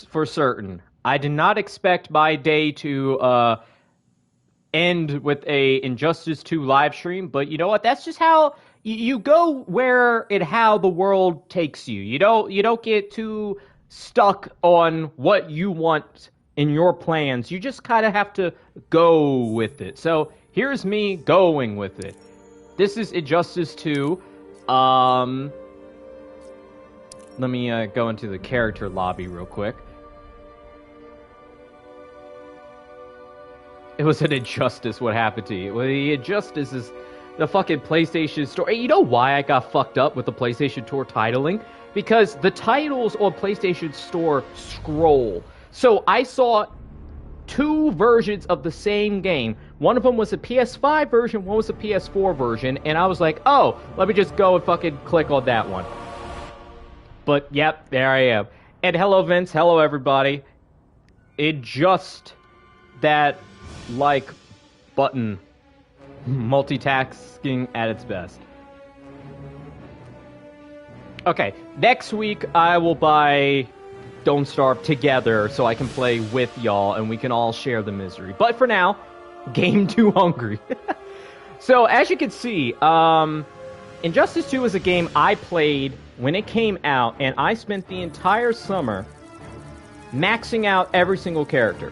for certain. I did not expect my day to end with a Injustice 2 live stream, but you know what? That's just how you go how the world takes you. You don't get too stuck on what you want in your plans. You just kind of have to go with it. So here's me going with it. This is Injustice 2. Let me go into the character lobby real quick. It was an injustice what happened to you. Well, the injustice is the fucking PlayStation Store. You know why I got fucked up with the PlayStation Store titling? Because the titles on PlayStation Store scroll. So I saw two versions of the same game. One of them was a PS5 version, one was a PS4 version, and I was like, oh, let me just go and fucking click on that one. But, yep, there I am. And hello, Vince. Hello, everybody. It just that like button, multitasking at its best. Okay, next week I will buy Don't Starve together so I can play with y'all and we can all share the misery. But for now, game too hungry. So as you can see, Injustice 2 is a game I played when it came out, and I spent the entire summer maxing out every single character.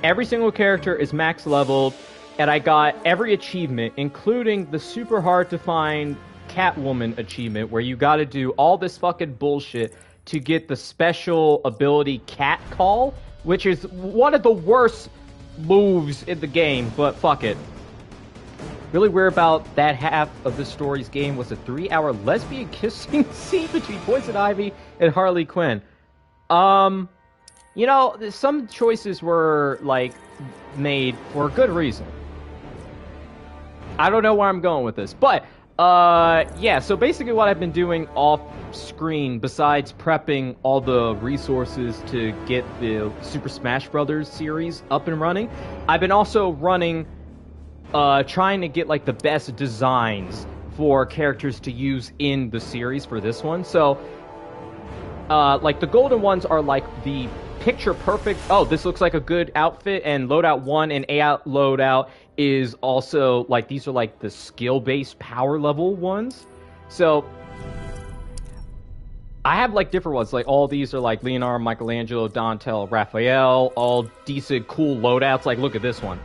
Every single character is max leveled, and I got every achievement, including the super hard to find Catwoman achievement, where you gotta do all this fucking bullshit to get the special ability Cat Call, which is one of the worst moves in the game, but fuck it. Really weird about that half of the story's game was a 3-hour lesbian kissing scene between Poison Ivy and Harley Quinn. You know, some choices were, like, made for a good reason. I don't know where I'm going with this, but, yeah, so basically what I've been doing off-screen, besides prepping all the resources to get the Super Smash Bros. Series up and running, I've been also running, trying to get, like, the best designs for characters to use in the series for this one. So, like, the golden ones are, like, the picture perfect, oh, this looks like a good outfit, and loadout 1 and A loadout is also, like, these are, like, the skill-based power level ones. So, I have, like, different ones. Like, all these are, like, Leonardo, Michelangelo, Donatello, Raphael, all decent, cool loadouts. Like, look at this one.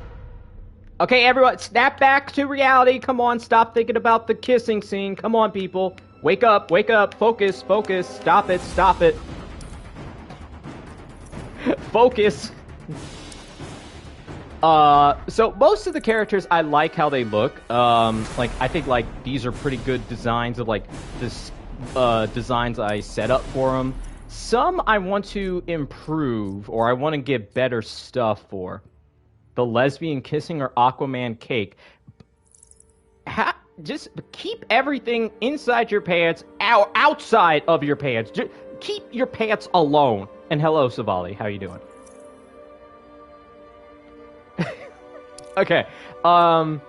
Okay, everyone, snap back to reality. Come on, stop thinking about the kissing scene. Come on, people. Wake up, focus, stop it. Focus. So most of the characters, I like how they look. Like, I think, like, these are pretty good designs of, like, this, designs I set up for them. Some I want to improve, or I want to get better stuff for. The lesbian kissing or Aquaman cake. Just keep everything inside your pants, outside of your pants. Just keep your pants alone. And hello, Savali. How you doing? Okay. So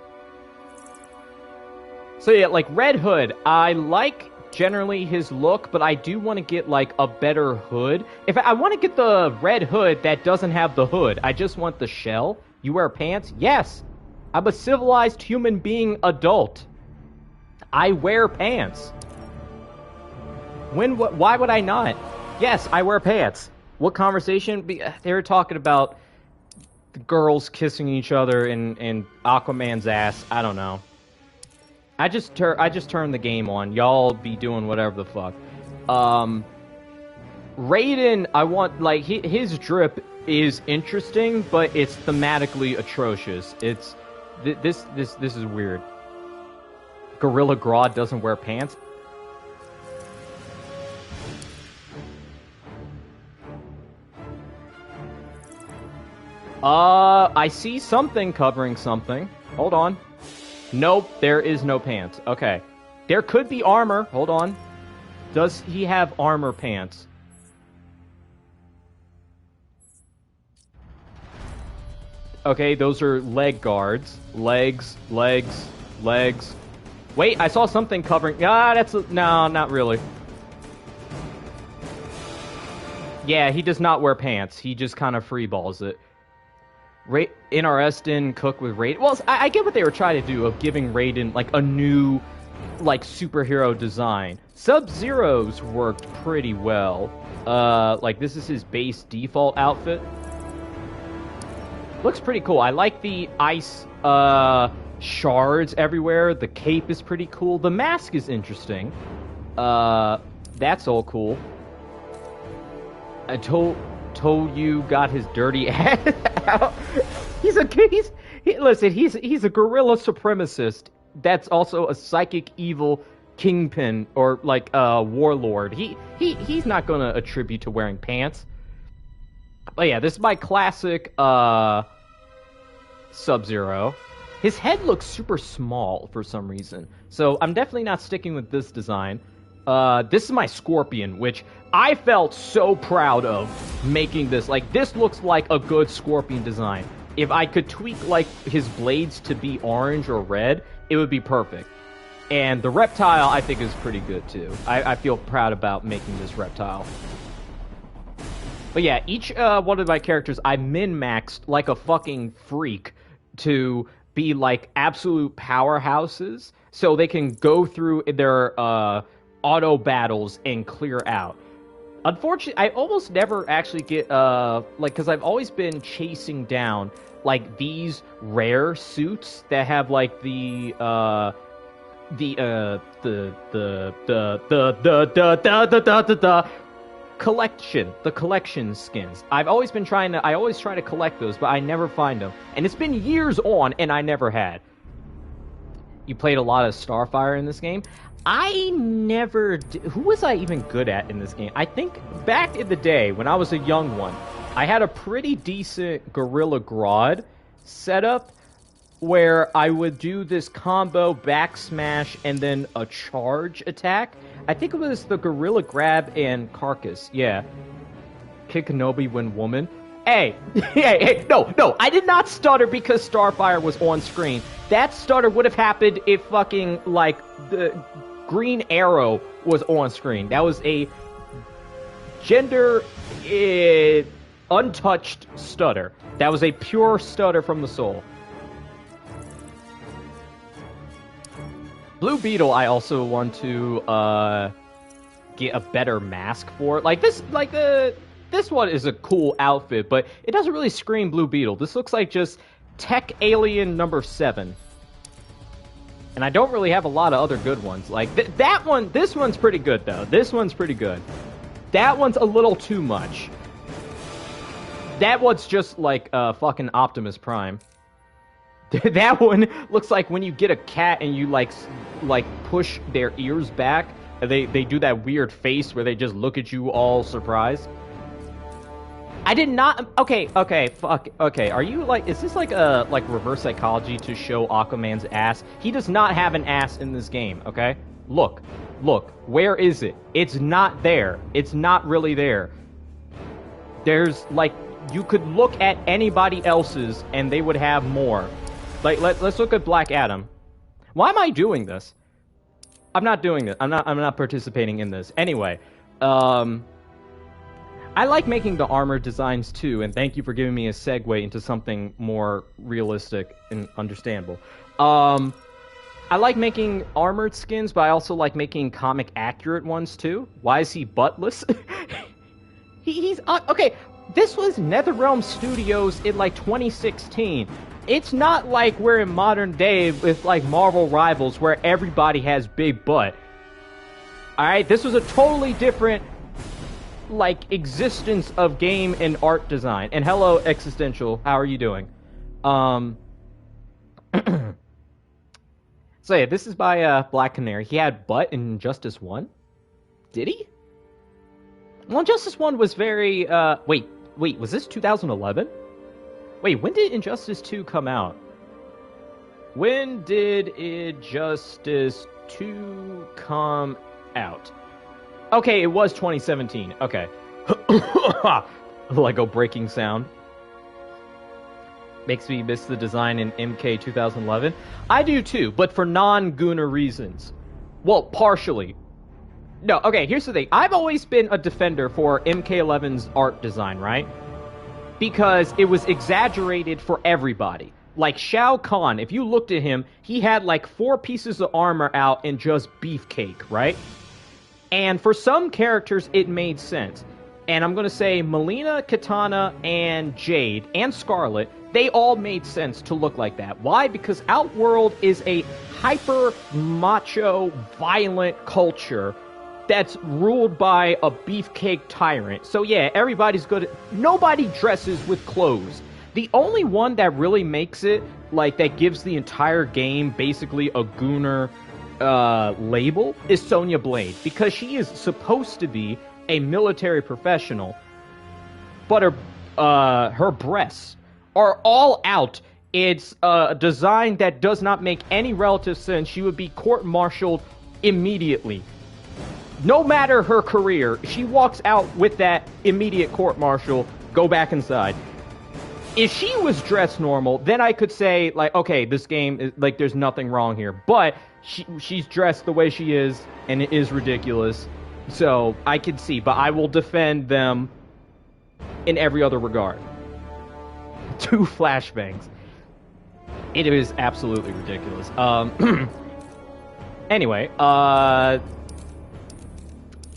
yeah, like Red Hood, I like generally his look, but I do want to get like a better hood. If I want to get the Red Hood that doesn't have the hood, I just want the shell. You wear pants? Yes. I'm a civilized human being adult. I wear pants. Why would I not? Yes, I wear pants. What conversation? They were talking about the girls kissing each other in Aquaman's ass. I don't know. I just turned the game on. Y'all be doing whatever the fuck. Raiden, I want, like, his drip is interesting, but it's thematically atrocious. It's this is weird. Gorilla Grodd doesn't wear pants. I see something covering something. Hold on. Nope, there is no pants. Okay. There could be armor. Hold on. Does he have armor pants? Okay, those are leg guards. Legs. Wait, I saw something covering... no, not really. Yeah, he does not wear pants. He just kind of freeballs it. NRS didn't cook with Raiden. Well, I get what they were trying to do of giving Raiden like a new, like, superhero design. Sub-Zero's worked pretty well. Like, this is his base default outfit. Looks pretty cool. I like the ice shards everywhere. The cape is pretty cool. The mask is interesting. That's all cool. I told you got his dirty ass out. Listen, he's a guerrilla supremacist that's also a psychic evil kingpin or like warlord. He's not gonna attribute to wearing pants. But yeah, this is my classic Sub-Zero. His head looks super small for some reason, so I'm definitely not sticking with this design. This is my Scorpion, which I felt so proud of making this. Like, this looks like a good Scorpion design. If I could tweak, like, his blades to be orange or red, it would be perfect. And the reptile, I think, is pretty good, too. I feel proud about making this reptile. But yeah, each one of my characters, I min-maxed like a fucking freak to be, like, absolute powerhouses, so they can go through their, auto battles and clear out. Unfortunately, I almost never actually get like, because I've always been chasing down like these rare suits that have like the collection skins. I always try to collect those, but I never find them, and it's been years on, and I never had. You played a lot of Starfire in this game. I never who was I even good at in this game? I think back in the day when I was a young one, I had a pretty decent Gorilla Grodd setup where I would do this combo back smash and then a charge attack. I think it was the Gorilla Grab and Carcass. Yeah. Kid Kenobi win woman. Hey, no, I did not stutter because Starfire was on screen. That stutter would have happened if fucking, like, the Green Arrow was on screen. That was a gender untouched stutter. That was a pure stutter from the soul. Blue Beetle, I also want to get a better mask for. Like this, this one is a cool outfit, but it doesn't really scream Blue Beetle. This looks like just Tech Alien number 7. And I don't really have a lot of other good ones. Like, this one's pretty good, though. This one's pretty good. That one's a little too much. That one's just like fucking Optimus Prime. That one looks like when you get a cat and you, like push their ears back, and they do that weird face where they just look at you all surprised. I did not. Okay, fuck. Okay, are you like? Is this like a reverse psychology to show Aquaman's ass? He does not have an ass in this game. Okay, look. Where is it? It's not there. It's not really there. There's like, you could look at anybody else's and they would have more. Like, let's look at Black Adam. Why am I doing this? I'm not doing this. I'm not participating in this. Anyway, I like making the armor designs too, and thank you for giving me a segue into something more realistic and understandable. I like making armored skins, but I also like making comic accurate ones too. Why is he buttless? he's okay. This was NetherRealm Studios in like 2016. It's not like we're in modern day with like Marvel Rivals where everybody has big butt. Alright, this was a totally different like existence of game and art design. And hello, Existential, how are you doing? So yeah, this is by Black Canary. He had butt in Injustice 1? Did he? Well, Injustice 1 was very wait, was this 2011? Wait, when did Injustice 2 come out? When did Injustice 2 come out? Okay, it was 2017. Okay. Lego breaking sound. Makes me miss the design in MK 2011. I do too, but for non-Gooner reasons. Well, partially. No, okay, here's the thing. I've always been a defender for MK11's art design, right? Because it was exaggerated for everybody. Like Shao Kahn, if you looked at him, he had like 4 pieces of armor out and just beefcake, right? And for some characters, it made sense. And I'm going to say Melina, Katana, and Jade, and Scarlet, they all made sense to look like that. Why? Because Outworld is a hyper macho, violent culture that's ruled by a beefcake tyrant. So yeah, everybody's good. Nobody dresses with clothes. The only one that really makes it, like, that gives the entire game basically a gooner label is Sonya Blade, because she is supposed to be a military professional, but her breasts are all out. It's a design that does not make any relative sense. She would be court-martialed immediately. No matter her career, she walks out with that immediate court-martial, go back inside. If she was dressed normal, then I could say, like, okay, this game is, like, there's nothing wrong here. But she's dressed the way she is, and it is ridiculous. So I can see, but I will defend them in every other regard. 2 flashbangs. It is absolutely ridiculous. Anyway,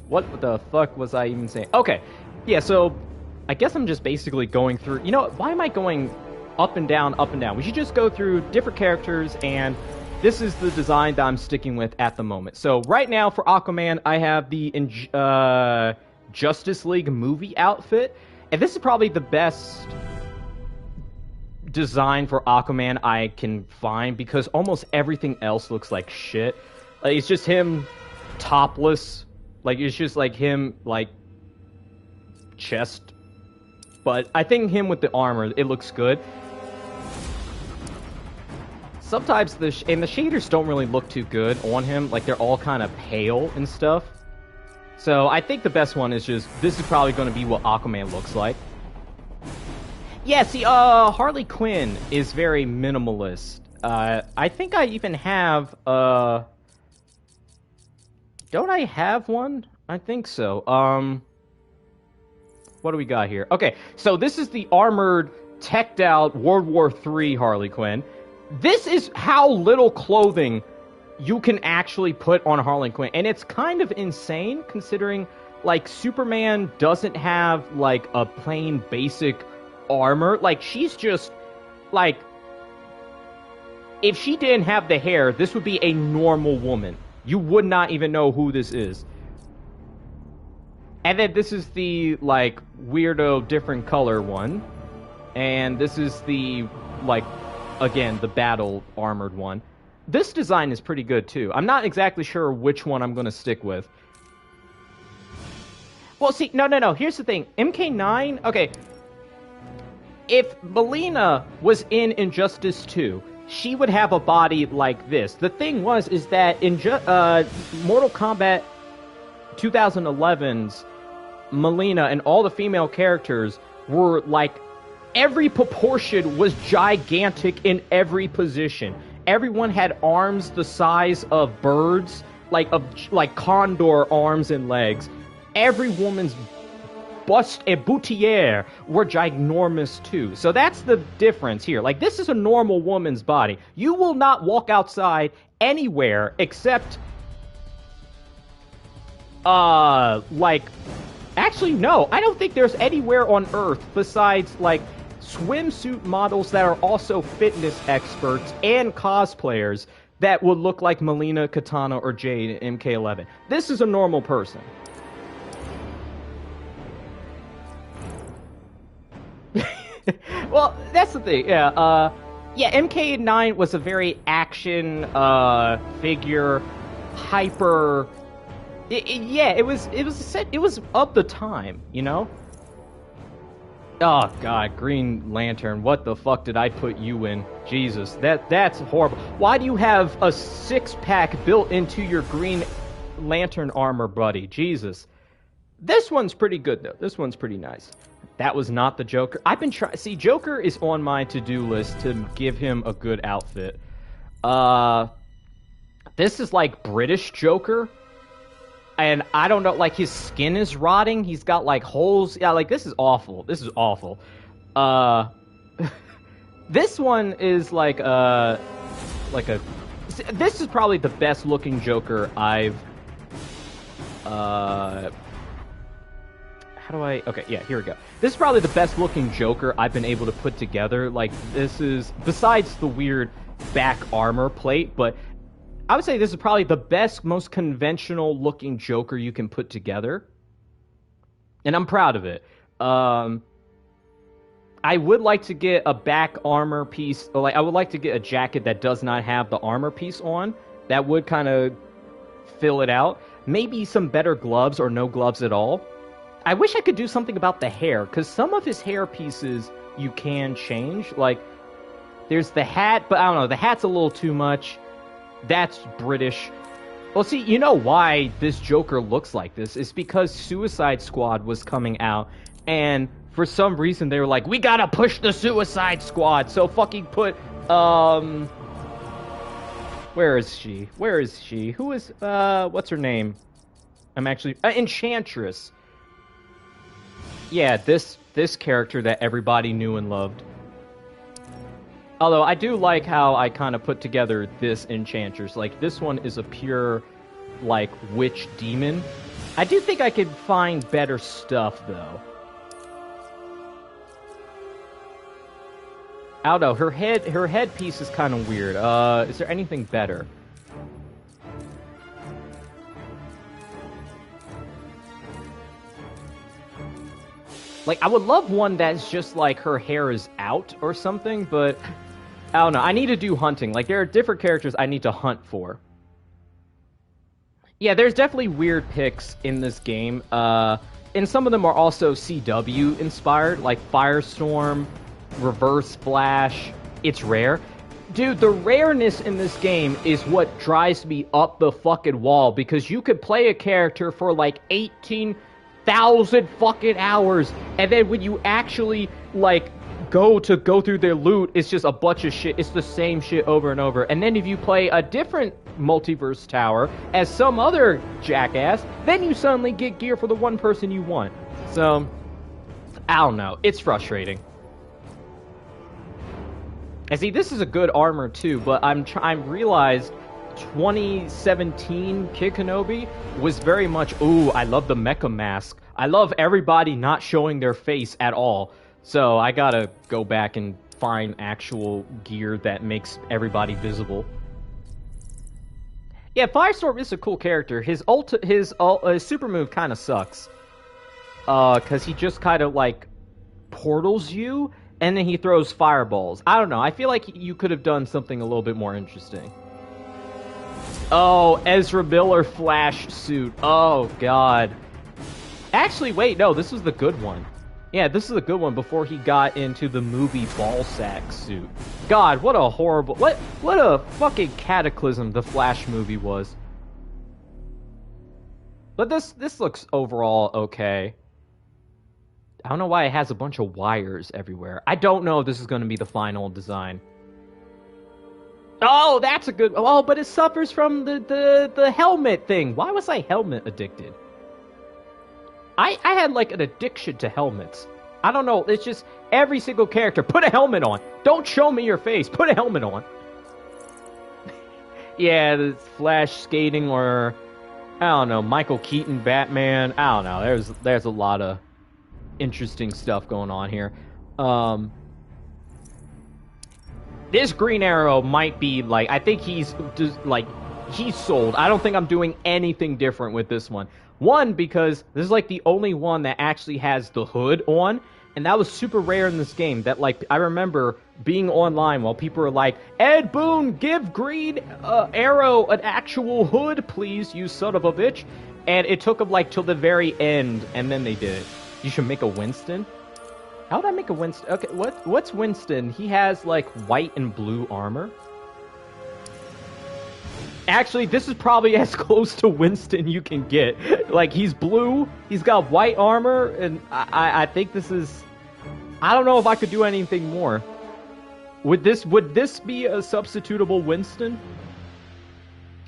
what the fuck was I even saying? Okay, yeah, so I guess I'm just basically going through... You know, why am I going up and down, up and down? We should just go through different characters, and this is the design that I'm sticking with at the moment. So right now, for Aquaman, I have the Justice League movie outfit, and this is probably the best design for Aquaman I can find, because almost everything else looks like shit. Like, it's just him topless. Like, it's just like him, like, chest. But I think him with the armor, it looks good. Sometimes the shaders don't really look too good on him. Like, they're all kind of pale and stuff. So I think the best one is just, this is probably going to be what Aquaman looks like. Yeah, see, Harley Quinn is very minimalist. I think I even have, don't I have one? I think so. What do we got here? Okay, so this is the armored, teched out World War III Harley Quinn. This is how little clothing you can actually put on Harley Quinn. And it's kind of insane, considering, like, Superman doesn't have, like, a plain basic armor. Like, she's just, like, if she didn't have the hair, this would be a normal woman. You would not even know who this is. And then this is the, like, weirdo different color one. And this is the, like, again, the battle armored one. This design is pretty good, too. I'm not exactly sure which one I'm going to stick with. Well, see, no. Here's the thing. MK9, okay. If Melina was in Injustice 2, she would have a body like this. The thing is that in Mortal Kombat 2011's Melina and all the female characters were, like, every proportion was gigantic in every position. Everyone had arms the size of birds, like condor arms and legs. Every woman's bust and boutiere were ginormous too. So that's the difference here. Like, this is a normal woman's body. You will not walk outside anywhere except, like, actually, no. I don't think there's anywhere on Earth besides, like, swimsuit models that are also fitness experts and cosplayers that would look like Melina, Katana, or Jade in MK11. This is a normal person. Well, that's the thing, yeah, MK9 was a very action, figure, hyper... it was of the time, you know? Oh, God, Green Lantern, what the fuck did I put you in? Jesus, that's horrible. Why do you have a six-pack built into your Green Lantern armor, buddy? Jesus. This one's pretty good, though. This one's pretty nice. That was not the Joker. I've been trying... See, Joker is on my to-do list to give him a good outfit. This is like British Joker. and I don't know, like his skin is rotting. He's got like holes. Yeah, like this is awful. This is awful. This one is like a. This is probably the best looking Joker I've. How do I? Okay, yeah, here we go. This is probably the best looking Joker I've been able to put together. Like this is besides the weird back armor plate, but I would say this is probably the best, most conventional looking Joker you can put together. And I'm proud of it. I would like to get a back armor piece, or like I would like to get a jacket that does not have the armor piece on. That would kind of fill it out. Maybe some better gloves or no gloves at all. I wish I could do something about the hair, because some of his hair pieces you can change. Like, there's the hat, but I don't know, the hat's a little too much. That's British. Well, see, you know why this Joker looks like this? It's because Suicide Squad was coming out, and for some reason they were like, we gotta push the Suicide Squad, so fucking put, where is she? Where is she? Who is, what's her name? I'm actually, Enchantress. Yeah, this character that everybody knew and loved. Although, I do like how I kind of put together this Enchantress. Like, this one is a pure, like, witch demon. I do think I could find better stuff, though. I don't know, her headpiece is kind of weird. Is there anything better? Like, I would love one that's just, like, her hair is out or something, but I don't know. I need to do hunting. Like, there are different characters I need to hunt for. Yeah, there's definitely weird picks in this game. And some of them are also CW inspired, like Firestorm, Reverse Flash. It's rare. Dude, the rareness in this game is what drives me up the fucking wall, because you could play a character for like 18,000 fucking hours, and then when you actually, like, go through their loot, it's just a bunch of shit. It's the same shit over and over. And then if you play a different multiverse tower as some other jackass, then you suddenly get gear for the one person you want. So, I don't know. It's frustrating. And see, this is a good armor too, but I realized 2017 Kid Kenobi was very much, ooh, I love the mecha mask. I love everybody not showing their face at all. So I gotta go back and find actual gear that makes everybody visible. Yeah, Firestorm is a cool character. His super move kind of sucks. Cause he just kind of like portals you, and then he throws fireballs. I don't know. I feel like you could have done something a little bit more interesting. Oh, Ezra Miller Flash suit. Oh, God. Actually, wait, no, this was the good one. Yeah, this is the good one before he got into the movie Ballsack suit. God, what a horrible... What a fucking cataclysm the Flash movie was. But this looks overall okay. I don't know why it has a bunch of wires everywhere. I don't know if this is going to be the final design. Oh, that's a good... Oh, but it suffers from the helmet thing. Why was I helmet addicted? I had, like, an addiction to helmets. I don't know. It's just every single character. Put a helmet on. Don't show me your face. Put a helmet on. Yeah, the Flash skating or... I don't know. Michael Keaton, Batman. I don't know. There's a lot of interesting stuff going on here. This Green Arrow might be, like... I think he's just, like... He's sold. I don't think I'm doing anything different with this one. One, because this is, like, the only one that actually has the hood on, and that was super rare in this game. That, like, I remember being online while people were like, Ed Boon, give Green Arrow an actual hood, please, you son of a bitch. And it took them, like, till the very end, and then they did it. You should make a Winston? How would I make a Winston? Okay, what's Winston? He has, like, white and blue armor. Actually, this is probably as close to Winston you can get. Like, he's blue, he's got white armor, and I think this is... I don't know if I could do anything more. Would this be a substitutable Winston?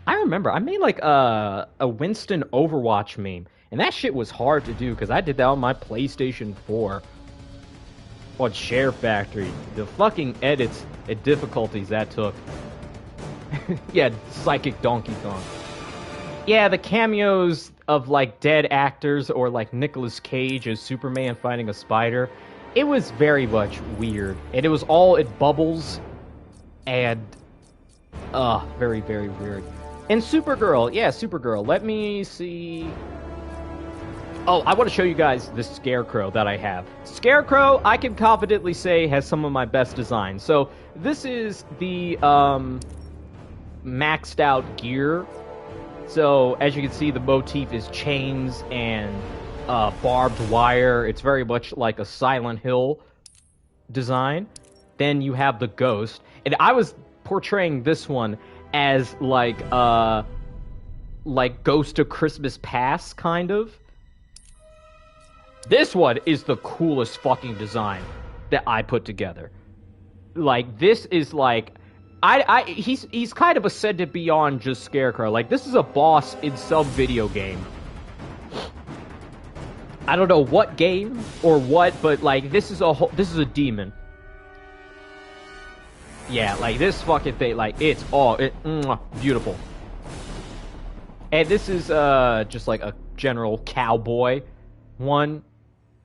I remember I made like a Winston Overwatch meme, and that shit was hard to do because I did that on my PlayStation 4 on Share Factory. The fucking edits and difficulties that took. Yeah, Psychic Donkey Kong. Yeah, the cameos of like dead actors or like Nicolas Cage as Superman fighting a spider. It was very much weird, and it was all in bubbles, and very, very weird. And Supergirl, yeah, Supergirl. Let me see. Oh, I want to show you guys the Scarecrow that I have. Scarecrow, I can confidently say, has some of my best designs. So this is the maxed out gear. So as you can see, the motif is chains and barbed wire. It's very much like a Silent Hill design. Then you have the ghost, and I was portraying this one as like Ghost of Christmas Past, kind of. This one is the coolest fucking design that I put together. Like, this is like, he's kind of ascended beyond just Scarecrow. Like, this is a boss in some video game. I don't know what game or what, but like, this is a demon. Yeah, like, this fucking thing, like, it's beautiful. And this is just like a general cowboy one.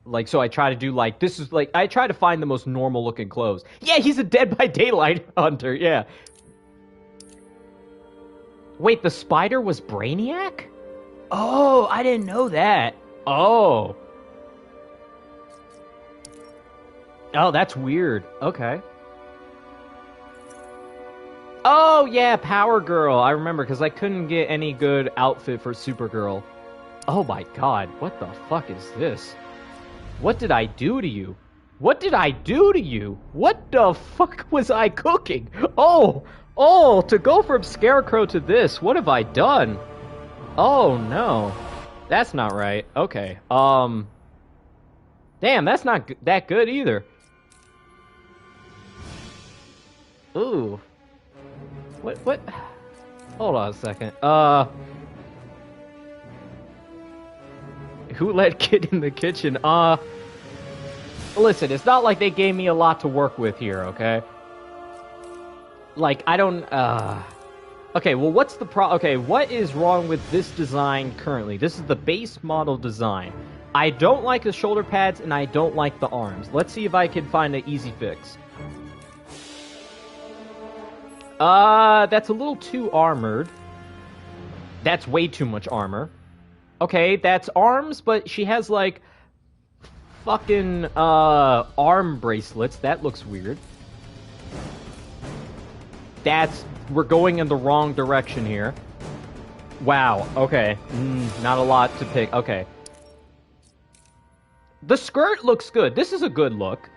Like, so I try to do, like, this is, like, I try to find the most normal-looking clothes. Yeah, he's a Dead by Daylight hunter, yeah. Wait, the spider was Brainiac? Oh, I didn't know that. Oh. Oh, that's weird. Okay. Oh, yeah, Power Girl. I remember, because I couldn't get any good outfit for Supergirl. Oh, my God. What the fuck is this? What did I do to you? What did I do to you? What the fuck was I cooking? Oh, to go from Scarecrow to this, what have I done? Oh, no. That's not right. Okay. Damn, that's not that good either. Ooh. What? Hold on a second. Who let Kid in the kitchen? Listen, it's not like they gave me a lot to work with here, okay? Like, I don't, okay, well, what's the okay, what is wrong with this design currently? This is the base model design. I don't like the shoulder pads, and I don't like the arms. Let's see if I can find an easy fix. That's a little too armored. That's way too much armor. Okay, that's arms, but she has, like, fucking, arm bracelets. That looks weird. We're going in the wrong direction here. Wow, okay. Not a lot to pick. Okay. The skirt looks good. This is a good look.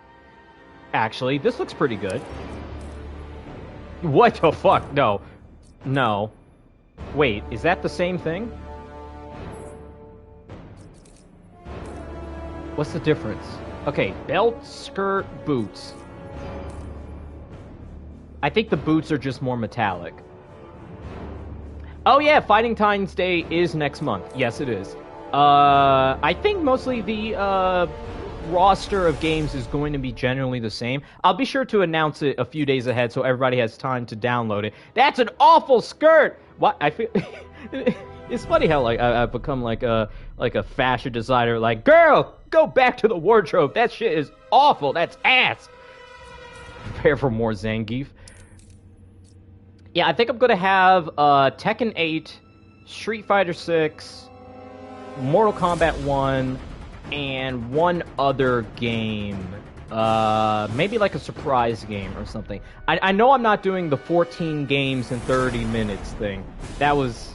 Actually, this looks pretty good. What the fuck? No. No. Wait, is that the same thing? What's the difference? Okay, belt, skirt, boots. I think the boots are just more metallic. Oh yeah, Fighting Titan's Day is next month. Yes, it is. I think mostly the roster of games is going to be generally the same. I'll be sure to announce it a few days ahead so everybody has time to download it. That's an awful skirt! What? I feel... It's funny how, like, I've become like a fashion designer. Like, girl, go back to the wardrobe. That shit is awful. That's ass. Prepare for more Zangief. Yeah, I think I'm gonna have Tekken 8, Street Fighter 6, Mortal Kombat 1, and one other game. Maybe like a surprise game or something. I know I'm not doing the 14 games in 30 minutes thing. That was...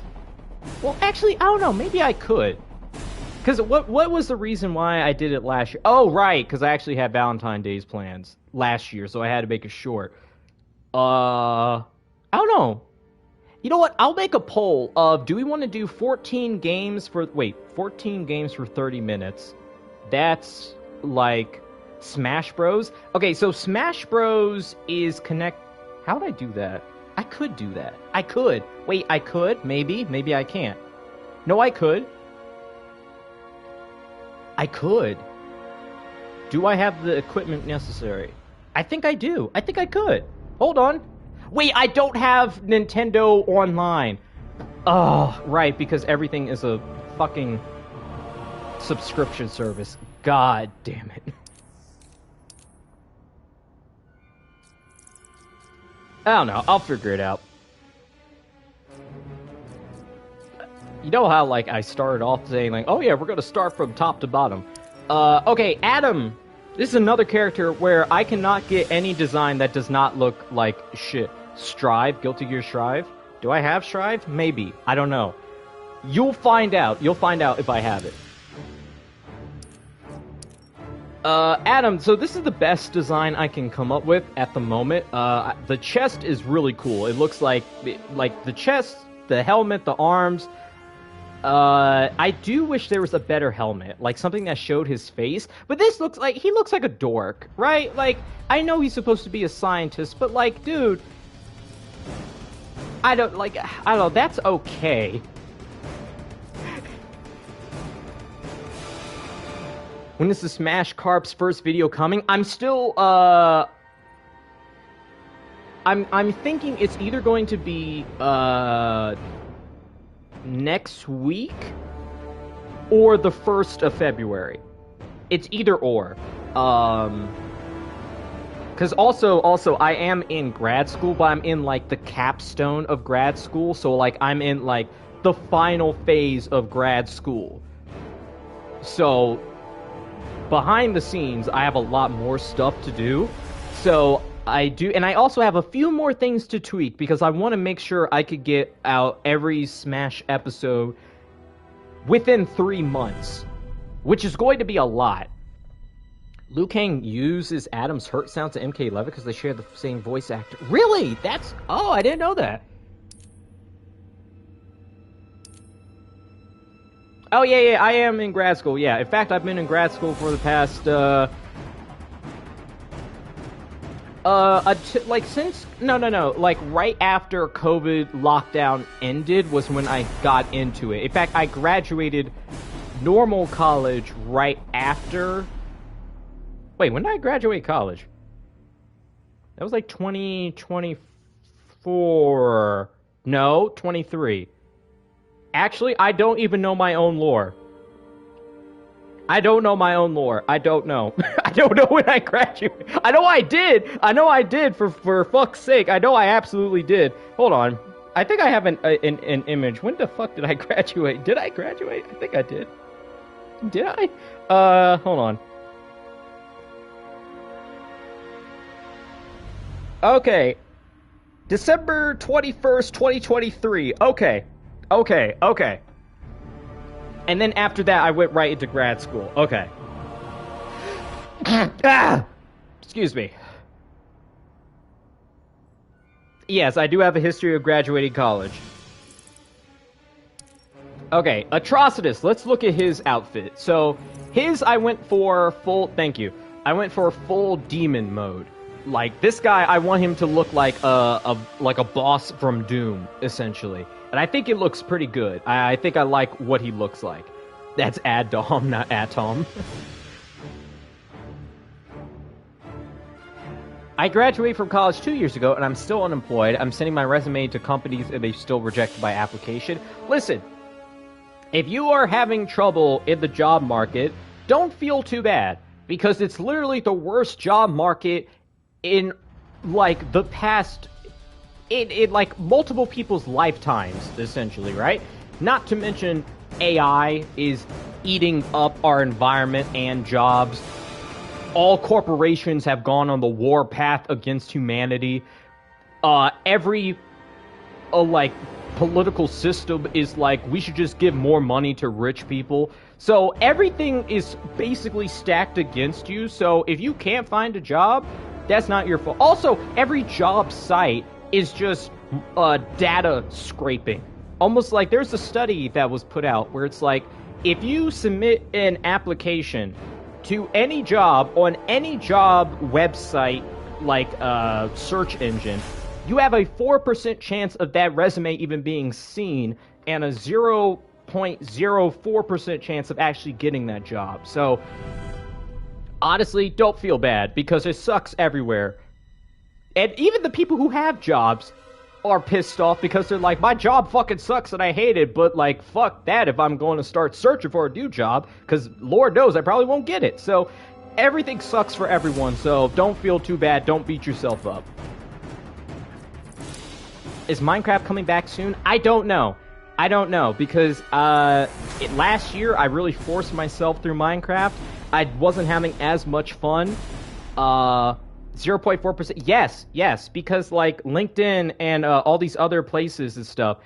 Well, actually, I don't know. Maybe I could. Because what was the reason why I did it last year? Oh, right, because I actually had Valentine's Day's plans last year, so I had to make it short. I don't know. You know what? I'll make a poll of, do we want to do 14 games for... Wait, 14 games for 30 minutes. That's, like, Smash Bros. Okay, so Smash Bros is connect... How would I do that? I could do that. I could. Wait, I could? Maybe. Maybe I can't. No, I could. I could. Do I have the equipment necessary? I think I do. I think I could. Hold on. Wait, I don't have Nintendo Online. Oh, right, because everything is a fucking subscription service. God damn it. I don't know. I'll figure it out. You know how, like, I started off saying, like, oh yeah, we're gonna start from top to bottom. Okay, Adam. This is another character where I cannot get any design that does not look like shit. Strive, Guilty Gear Strive. Do I have Strive? Maybe. I don't know. You'll find out. You'll find out if I have it. Adam, so this is the best design I can come up with at the moment. The chest is really cool. It looks like the chest, the helmet, the arms. I do wish there was a better helmet, like something that showed his face. But this looks like, he looks like a dork, right? Like, I know he's supposed to be a scientist, but like, dude, I don't know, that's okay. When is the Smash Carp's first video coming? I'm still, I'm thinking it's either going to be, next week or the 1st of February. It's either or. Because also, I am in grad school, but I'm in, like, the capstone of grad school, so, like, I'm in, like, the final phase of grad school. So, behind the scenes, I have a lot more stuff to do. So, I do, and I also have a few more things to tweak, because I want to make sure I could get out every Smash episode within 3 months, which is going to be a lot. Liu Kang uses Adam's hurt sound to MK11 because they share the same voice actor. Really? That's... Oh, I didn't know that. Oh, yeah, I am in grad school, yeah. In fact, I've been in grad school for the past, like, right after COVID lockdown ended was when I got into it. In fact, I graduated normal college right after... Wait, when did I graduate college? That was like 2024. No, 23. Actually, I don't even know my own lore. I don't know my own lore. I don't know. I don't know when I graduated. I know I did. I know I did, for fuck's sake. I know I absolutely did. Hold on. I think I have an image. When the fuck did I graduate? Did I graduate? I think I did. Did I? Hold on. Okay. December 21st, 2023. Okay. And then after that, I went right into grad school. Okay. Excuse me. Yes, I do have a history of graduating college. Okay, Atrocitus. Let's look at his outfit. So, I went for full... Thank you. I went for full demon mode. Like, this guy, I want him to look like a boss from Doom, essentially. And I think it looks pretty good. I think I like what he looks like. That's Adam, not Atom. I graduated from college 2 years ago, and I'm still unemployed. I'm sending my resume to companies, and they still reject my application. Listen, if you are having trouble in the job market, don't feel too bad. Because it's literally the worst job market in, like, the past... In like, multiple people's lifetimes, essentially, right? Not to mention, AI is eating up our environment and jobs. All corporations have gone on the war path against humanity. Every, like, political system is like, we should just give more money to rich people. So everything is basically stacked against you. So if you can't find a job, that's not your fault. Also, every job site is just data scraping. Almost like there's a study that was put out where it's like, if you submit an application to any job on any job website, like search engine, you have a 4% chance of that resume even being seen and a 0.04% chance of actually getting that job. So, honestly, don't feel bad, because it sucks everywhere. And even the people who have jobs are pissed off because they're like, my job fucking sucks and I hate it, but like, fuck that if I'm going to start searching for a new job, because Lord knows I probably won't get it. So, everything sucks for everyone, so don't feel too bad, don't beat yourself up. Is Minecraft coming back soon? I don't know. I don't know, because last year I really forced myself through Minecraft. I wasn't having as much fun. 0.4%. Yes, because like LinkedIn and all these other places and stuff,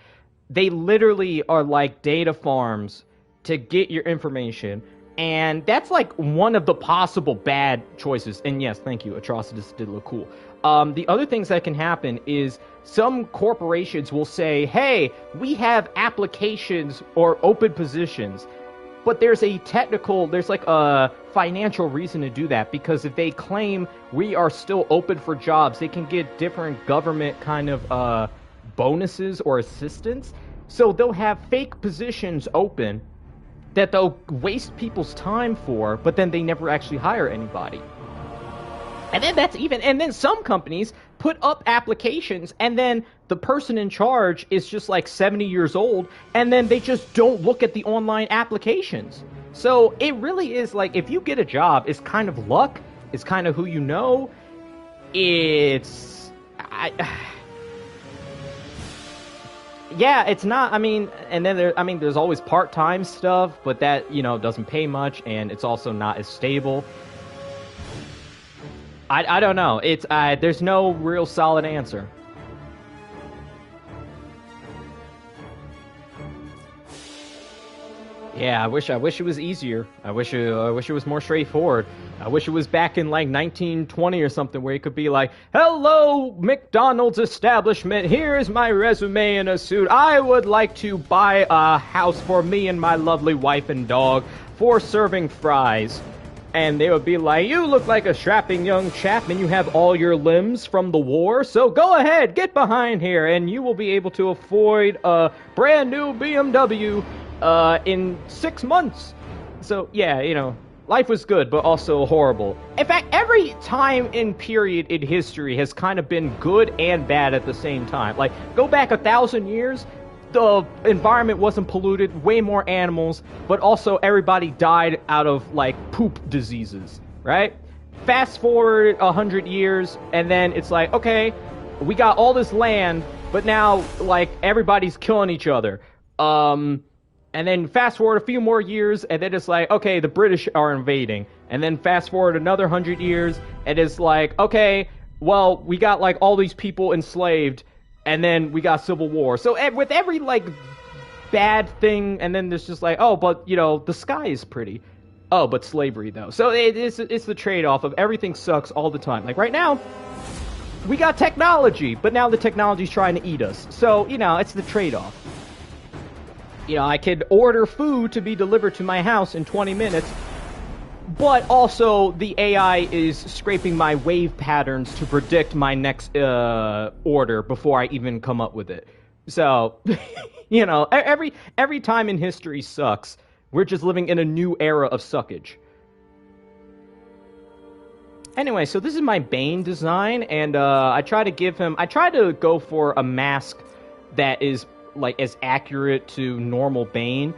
they literally are like data farms to get your information. And that's like one of the possible bad choices. And yes, thank you, Atrocitus did look cool. The other things that can happen is some corporations will say, hey, we have applications or open positions. But there's like a financial reason to do that, because if they claim we are still open for jobs, they can get different government kind of bonuses or assistance. So they'll have fake positions open that they'll waste people's time for, but then they never actually hire anybody. And then some companies put up applications, and then the person in charge is just like 70 years old, and then they just don't look at the online applications. So it really is like, if you get a job, it's kind of luck, it's kind of who you know, yeah, it's not, and then there's always part-time stuff, but that, doesn't pay much, and it's also not as stable. I don't know. There's no real solid answer. Yeah, I wish it was easier. I wish it was more straightforward. I wish it was back in like 1920 or something, where it could be like, hello, McDonald's establishment, here's my resume in a suit. I would like to buy a house for me and my lovely wife and dog for serving fries. And they would be like, you look like a strapping young chap and you have all your limbs from the war, so go ahead, get behind here, and you will be able to afford a brand new BMW in 6 months. So, yeah, life was good, but also horrible. In fact, every time in period in history has kind of been good and bad at the same time. Like, go back 1,000 years, the environment wasn't polluted, way more animals, but also everybody died out of, like, poop diseases, right? Fast forward 100 years, and then it's like, okay, we got all this land, but now, like, everybody's killing each other. And then fast forward a few more years, and then it's like, okay, the British are invading. And then fast forward another 100 years, and it's like, okay, well, we got, like, all these people enslaved, and then we got civil war. So with every, like, bad thing, and then there's just like, oh, but, the sky is pretty. Oh, but slavery, though. So it's the trade-off of everything sucks all the time. Like, right now, we got technology, but now the technology's trying to eat us. So, it's the trade-off. I could order food to be delivered to my house in 20 minutes, but also the AI is scraping my wave patterns to predict my next order before I even come up with it. So, every time in history sucks. We're just living in a new era of suckage. Anyway, so this is my Bane design, and I try to go for a mask that is like as accurate to normal Bane.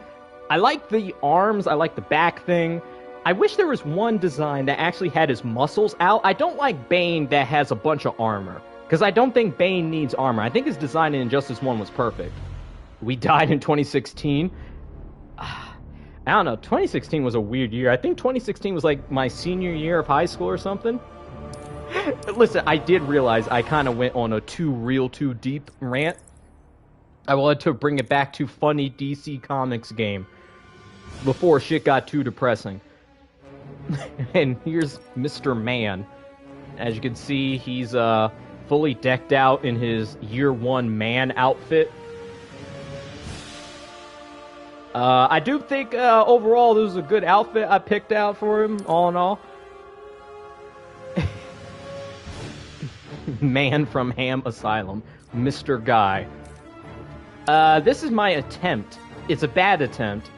I like the arms, I like the back thing. I wish there was one design that actually had his muscles out. I don't like Bane that has a bunch of armor, because I don't think Bane needs armor. I think his design in Injustice 1 was perfect. We died in 2016. I don't know, 2016 was a weird year. I think 2016 was like my senior year of high school or something. Listen, I did realize I kind of went on a too deep rant. I wanted to bring it back to funny DC Comics game before shit got too depressing. And here's Mr. Man. As you can see, he's fully decked out in his Year 1 man outfit. I do think overall this was a good outfit I picked out for him, all in all. Man from Ham Asylum, Mr. Guy. This is my attempt. It's a bad attempt.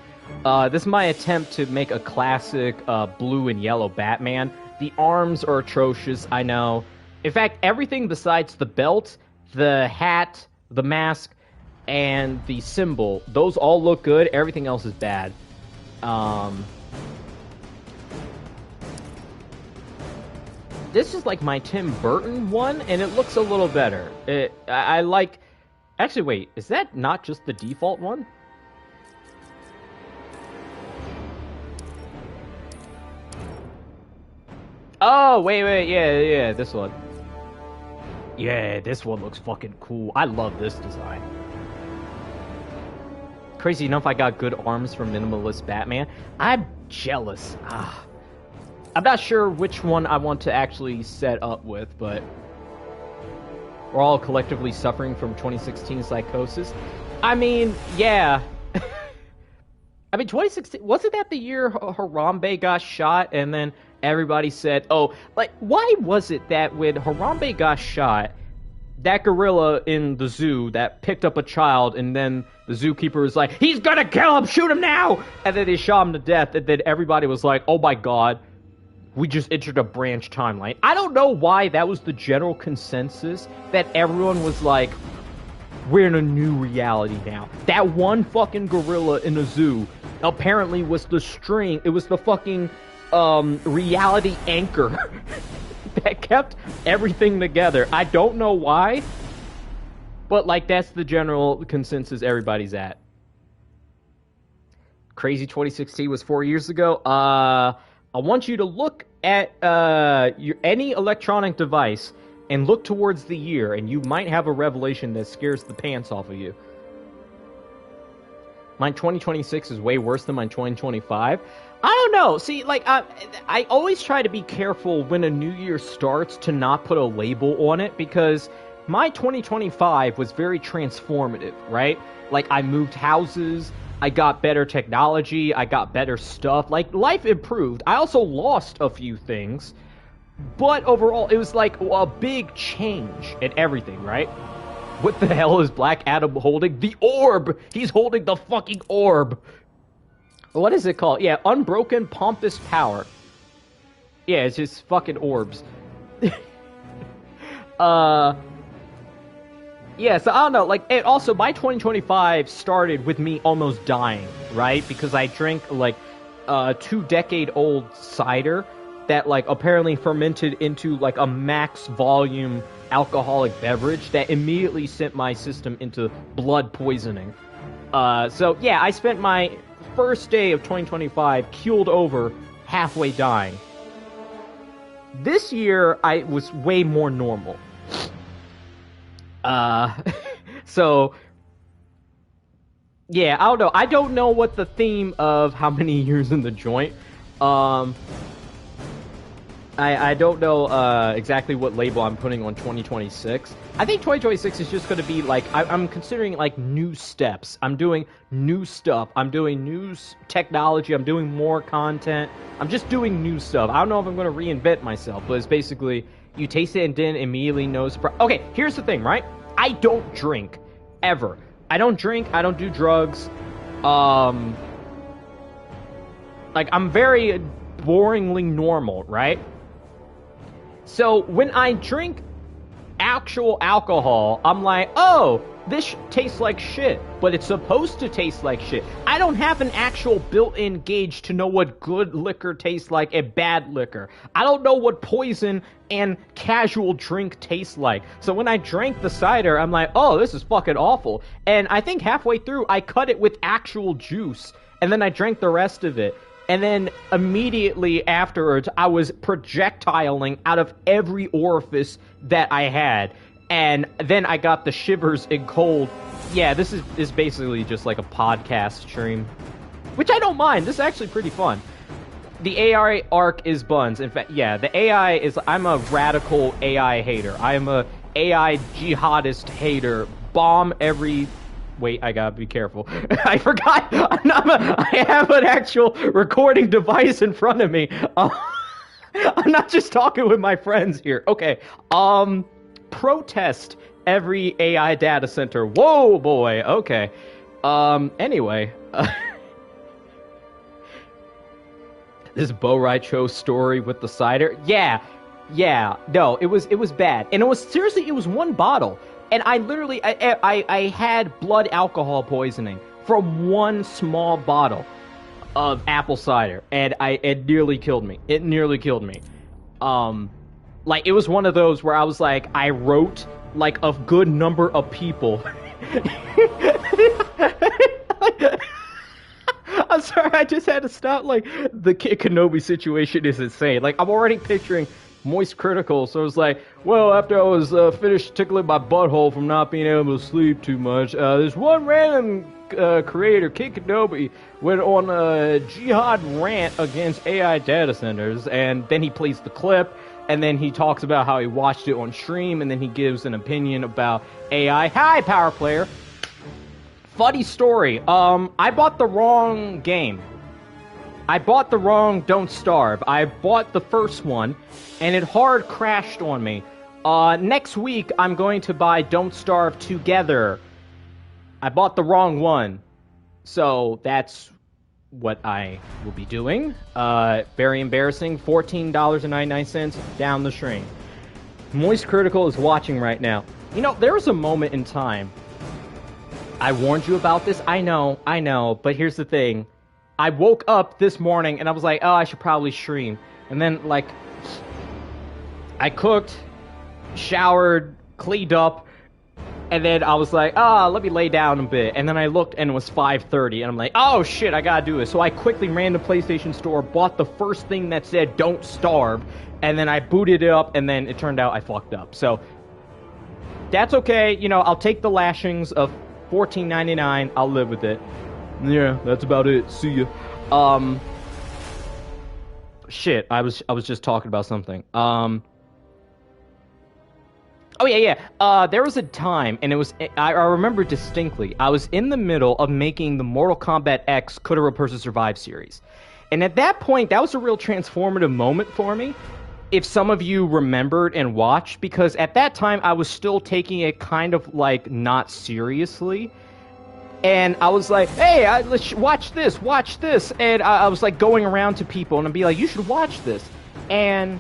This is my attempt to make a classic blue and yellow Batman. The arms are atrocious, I know. In fact, everything besides the belt, the hat, the mask, and the symbol, those all look good. Everything else is bad. This is like my Tim Burton one, and it looks a little better. I like... Actually, wait, is that not just the default one? Oh, wait, yeah, this one. Yeah, this one looks fucking cool. I love this design. Crazy enough, I got good arms from Minimalist Batman. I'm jealous. I'm not sure which one I want to actually set up with, but... We're all collectively suffering from 2016 psychosis. I mean, yeah. I mean, 2016... Wasn't that the year Harambe got shot, and then everybody said, oh... Like, why was it that when Harambe got shot, that gorilla in the zoo that picked up a child, and then the zookeeper was like, he's gonna kill him! Shoot him now! And then they shot him to death, and then everybody was like, oh my god... We just entered a branch timeline. I don't know why that was the general consensus, that everyone was like, we're in a new reality now. That one fucking gorilla in a zoo apparently was the string, it was the fucking reality anchor that kept everything together. I don't know why, but like that's the general consensus everybody's at. Crazy 2016 was 4 years ago. I want you to look at any electronic device and look towards the year, and you might have a revelation that scares the pants off of you. My 2026 is way worse than my 2025. I don't know. See, like, I always try to be careful when a new year starts to not put a label on it, because my 2025 was very transformative, right? Like, I moved houses, I got better technology, I got better stuff, like, life improved. I also lost a few things, but overall, it was like a big change in everything, right? What the hell is Black Adam holding? The orb! He's holding the fucking orb! What is it called? Yeah, Unbroken Pompous Power. Yeah, it's just fucking orbs. Yeah, so I don't know, like, and also, my 2025 started with me almost dying, right? Because I drank, like, 2-decade-old cider that, like, apparently fermented into, like, a max volume alcoholic beverage that immediately sent my system into blood poisoning. So, yeah, I spent my first day of 2025 keeled over, halfway dying. This year, I was way more normal. So, yeah, I don't know. I don't know what the theme of how many years in the joint. I don't know exactly what label I'm putting on 2026. I think 2026 is just going to be like, I'm considering like new steps. I'm doing new stuff. I'm doing new technology. I'm doing more content. I'm just doing new stuff. I don't know if I'm going to reinvent myself, but it's basically, you taste it and then immediately know surprise. Okay, here's the thing, right? I don't drink, ever. I don't drink, I don't do drugs. Like, I'm very boringly normal, right? So, when I drink actual alcohol, I'm like, oh, this tastes like shit, but it's supposed to taste like shit. I don't have an actual built-in gauge to know what good liquor tastes like and bad liquor. I don't know what poison and casual drink tastes like. So when I drank the cider, I'm like, oh, this is fucking awful. And I think halfway through, I cut it with actual juice, and then I drank the rest of it. And then immediately afterwards, I was projectiling out of every orifice that I had. And then I got the shivers and cold. Yeah, this is basically just like a podcast stream, which I don't mind. This is actually pretty fun. The AI arc is buns. In fact, yeah, the AI is... I'm a radical AI hater. I am a AI jihadist hater. Bomb every... Wait, I gotta be careful. I forgot. I have an actual recording device in front of me. I'm not just talking with my friends here. Okay. Protest every AI data center. Whoa, boy. Okay. Anyway. This Bo Rai Cho story with the cider. Yeah. No, it was bad. And it was one bottle. And I literally I had blood alcohol poisoning from one small bottle of apple cider, and it nearly killed me. It nearly killed me. Like, it was one of those where I was like, I wrote like a good number of people. I'm sorry, I just had to stop. Like, the Kid Kenobi situation is insane. Like, I'm already picturing Moist Critical, so it's like, well, after I was finished tickling my butthole from not being able to sleep too much, this one random creator, Kid Kenobi, went on a jihad rant against AI data centers, and then he plays the clip, and then he talks about how he watched it on stream, and then he gives an opinion about AI. Hi, Power Player! Funny story. I bought the wrong game. I bought the wrong Don't Starve. I bought the first one, and it hard crashed on me. Next week, I'm going to buy Don't Starve Together. I bought the wrong one. So, that's what I will be doing. Very embarrassing. $14.99 down the stream. Moist Critical is watching right now. You know, there was a moment in time. I warned you about this. I know. But here's the thing. I woke up this morning and I was like, oh, I should probably stream. And then, like, I cooked, showered, cleaned up, and then I was like, let me lay down a bit. And then I looked and it was 5:30, and I'm like, oh shit, I gotta do this. So I quickly ran to PlayStation Store, bought the first thing that said Don't Starve, and then I booted it up, and then it turned out I fucked up. So, that's okay. You know, I'll take the lashings of $14.99. I'll live with it. Yeah, that's about it. See ya. Shit, I was just talking about something. Oh yeah. There was a time, and it was, I remember distinctly, I was in the middle of making the Mortal Kombat X Could a Real Person Survive series. And at that point, that was a real transformative moment for me. If some of you remembered and watched, because at that time, I was still taking it kind of, like, not seriously. And I was like, hey, let's watch this. And I was like going around to people and I'd be like, you should watch this. And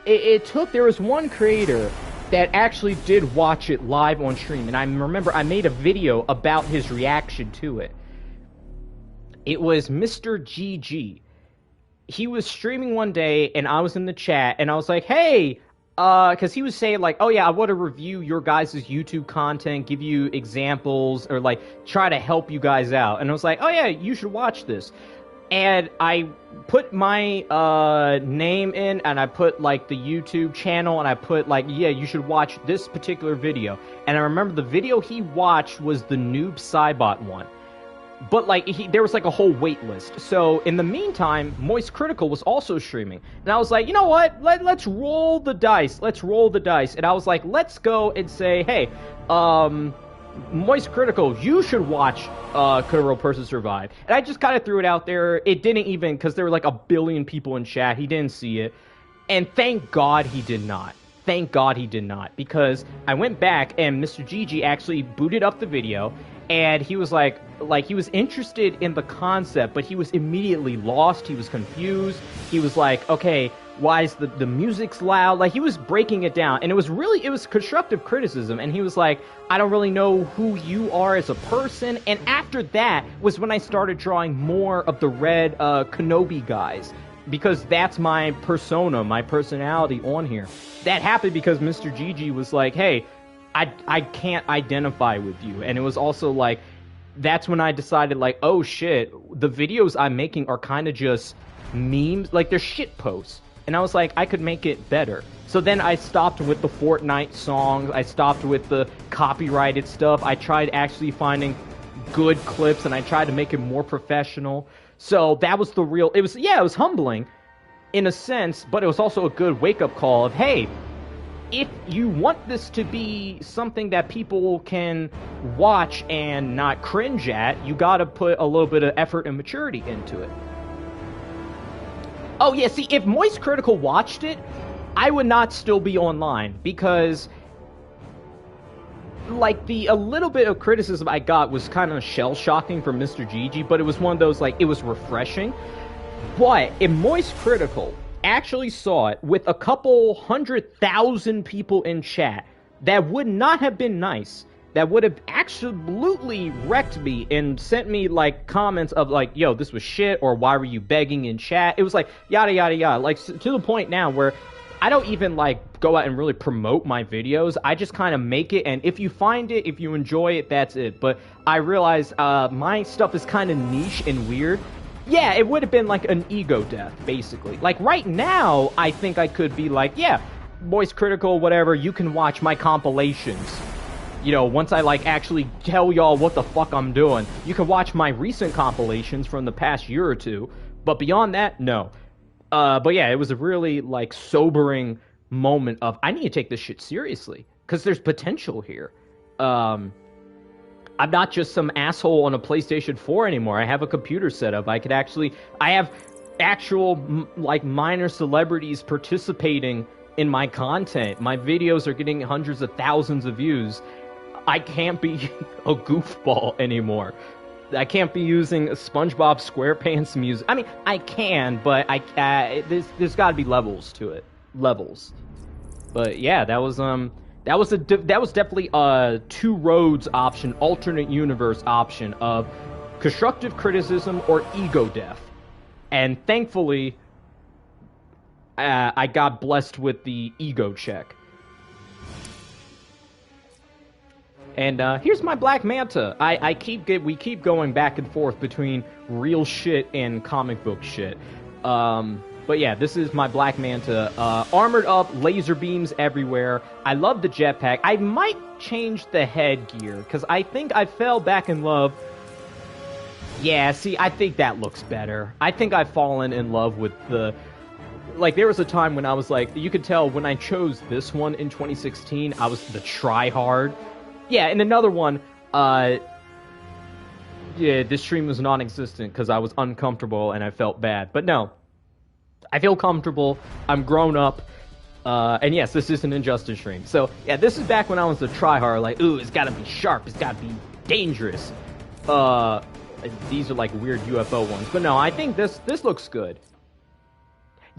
there was one creator that actually did watch it live on stream. And I remember I made a video about his reaction to it. It was Mr. GG. He was streaming one day and I was in the chat and I was like, hey, because he was saying, like, oh yeah, I want to review your guys' YouTube content, give you examples, or, like, try to help you guys out. And I was like, oh yeah, you should watch this. And I put my name in, and I put, like, the YouTube channel, and I put, like, yeah, you should watch this particular video. And I remember the video he watched was the Noob Saibot one. But, like, there was, like, a whole wait list. So, in the meantime, Moist Critical was also streaming. And I was like, you know what? Let's roll the dice. And I was like, let's go and say, hey, Moist Critical, you should watch Could a Real Person Survive? And I just kind of threw it out there. It didn't even, because there were, like, 1 billion people in chat. He didn't see it. And thank God he did not. Because I went back, and Mr. GG actually booted up the video. And he was like he was interested in the concept, but he was immediately lost. He was confused. He was like, okay, why is the music's loud? Like, he was breaking it down. And it was constructive criticism. And he was like, I don't really know who you are as a person. And after that was when I started drawing more of the red Kenobi guys. Because that's my persona, my personality on here. That happened because Mr. GG was like, hey, I can't identify with you. And it was also like, that's when I decided, like, oh shit, the videos I'm making are kind of just memes, like they're shit posts. And I was like, I could make it better. So then I stopped with the Fortnite songs, I stopped with the copyrighted stuff, I tried actually finding good clips, and I tried to make it more professional. So that was the real, it was humbling in a sense, but it was also a good wake-up call of, hey, if you want this to be something that people can watch and not cringe at, you gotta put a little bit of effort and maturity into it. Oh yeah, see, if Moist Critical watched it, I would not still be online, because like a little bit of criticism I got was kind of shell-shocking from Mr. Gigi, but it was one of those, like, it was refreshing. But if Moist Critical actually saw it with a couple 100,000 people in chat, that would not have been nice. That would have absolutely wrecked me and sent me, like, comments of, like, yo, this was shit, or why were you begging in chat? It was like, yada, yada, yada. Like, to the point now where I don't even, like, go out and really promote my videos. I just kind of make it, and if you find it, if you enjoy it, that's it. But I realize my stuff is kind of niche and weird. Yeah, it would have been like an ego death, basically. Like, right now, I think I could be like, yeah, Moist Critical, whatever, you can watch my compilations. You know, once I, like, actually tell y'all what the fuck I'm doing, you can watch my recent compilations from the past year or two. But beyond that, no. But yeah, it was a really, like, sobering moment of, I need to take this shit seriously, because there's potential here. I'm not just some asshole on a PlayStation 4 anymore. I have a computer setup. I have actual, like, minor celebrities participating in my content. My videos are getting hundreds of thousands of views. I can't be a goofball anymore. I can't be using SpongeBob SquarePants music. I mean, I can, but there's got to be levels to it. Levels. But yeah, that was definitely a two roads option, alternate universe option of constructive criticism or ego death. And thankfully, I got blessed with the ego check. And here's my Black Manta. We keep going back and forth between real shit and comic book shit. But yeah, this is my Black Manta. Armored up, laser beams everywhere. I love the jetpack. I might change the headgear, because I think I fell back in love. Yeah, see, I think that looks better. I think I've fallen in love with the... Like, there was a time when I was like, you could tell when I chose this one in 2016, I was the try-hard. Yeah, and another one, yeah, this stream was non-existent because I was uncomfortable and I felt bad. But no, I feel comfortable, I'm grown up, and yes, this is an Injustice stream. So, yeah, this is back when I was the tryhard, like, ooh, it's gotta be sharp, it's gotta be dangerous. These are like weird UFO ones. But no, I think this looks good.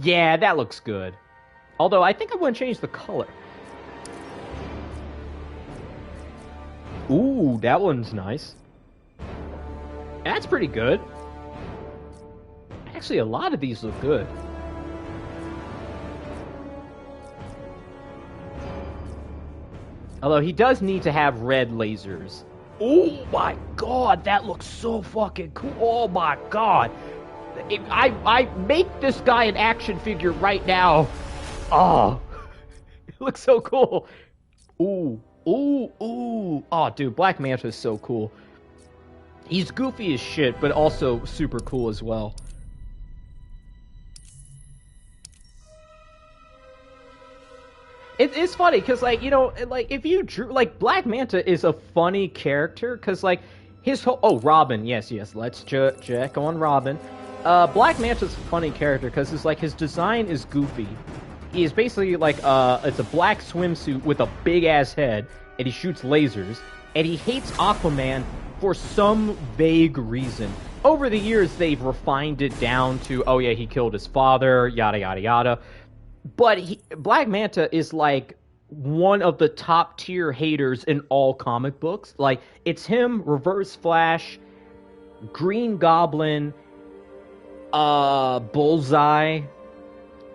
Yeah, that looks good. Although, I think I want to change the color. Ooh, that one's nice. That's pretty good. Actually, a lot of these look good. Although, he does need to have red lasers. Oh my god, that looks so fucking cool. Oh my god. I make this guy an action figure right now. Oh, it looks so cool. Ooh. Ooh, ooh. Oh, dude, Black Manta is so cool. He's goofy as shit, but also super cool as well. It's funny, because, like, you know, like, if you drew... Like, Black Manta is a funny character, because, like, his whole... Oh, Robin. Yes, let's check on Robin. Black Manta's a funny character, because it's, like, his design is goofy. He is basically like, it's a black swimsuit with a big-ass head, and he shoots lasers, and he hates Aquaman for some vague reason. Over the years, they've refined it down to, oh yeah, he killed his father, yada yada yada. But Black Manta is, like, one of the top-tier haters in all comic books. Like, it's him, Reverse Flash, Green Goblin, Bullseye...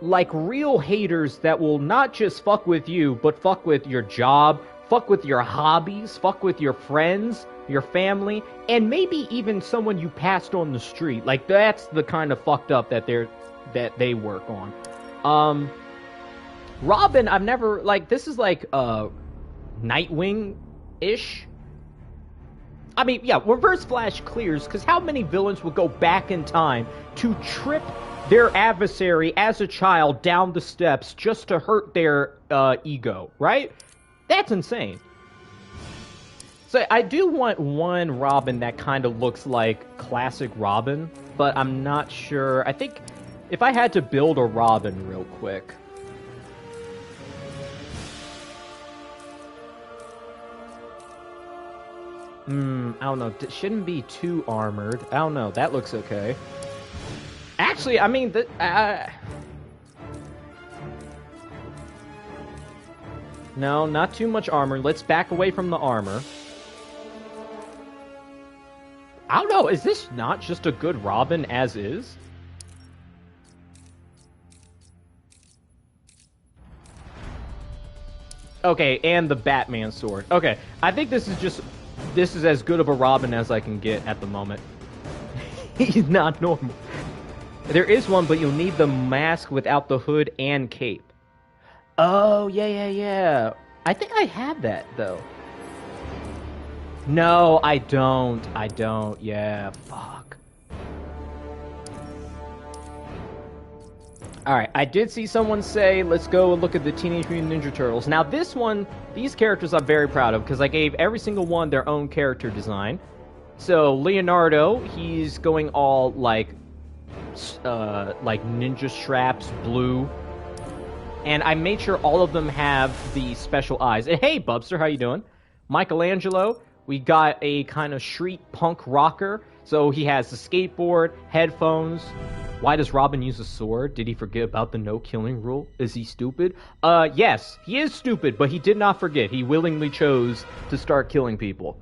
Like, real haters that will not just fuck with you, but fuck with your job, fuck with your hobbies, fuck with your friends, your family, and maybe even someone you passed on the street. Like, that's the kind of fucked up that they work on. Robin, I've never, like, this is like, Nightwing-ish. I mean, yeah, Reverse Flash clears, because how many villains would go back in time to trip their adversary as a child down the steps just to hurt their ego, right? That's insane. So I do want one Robin that kind of looks like classic Robin, but I'm not sure. I think If I had to build a Robin real quick. I don't know. It shouldn't be too armored. I don't know. That looks okay. Actually, I mean, no, not too much armor. Let's back away from the armor. I don't know. Is this not just a good Robin as is? Okay, and the Batman sword. Okay, I think this is as good of a Robin as I can get at the moment. He's not normal. There is one, but you'll need the mask without the hood and cape. Oh, yeah. I think I have that, though. No, I don't. Yeah, fuck. Alright, I did see someone say, let's go and look at the Teenage Mutant Ninja Turtles. Now, this one, these characters I'm very proud of, because I gave every single one their own character design. So, Leonardo, he's going all, like ninja straps, blue. And I made sure all of them have the special eyes. And hey, Bubster, how you doing? Michelangelo, we got a kind of street punk rocker. So he has the skateboard, headphones. Why does Robin use a sword? Did he forget about the no-killing rule? Is he stupid? Yes, he is stupid, but he did not forget. He willingly chose to start killing people.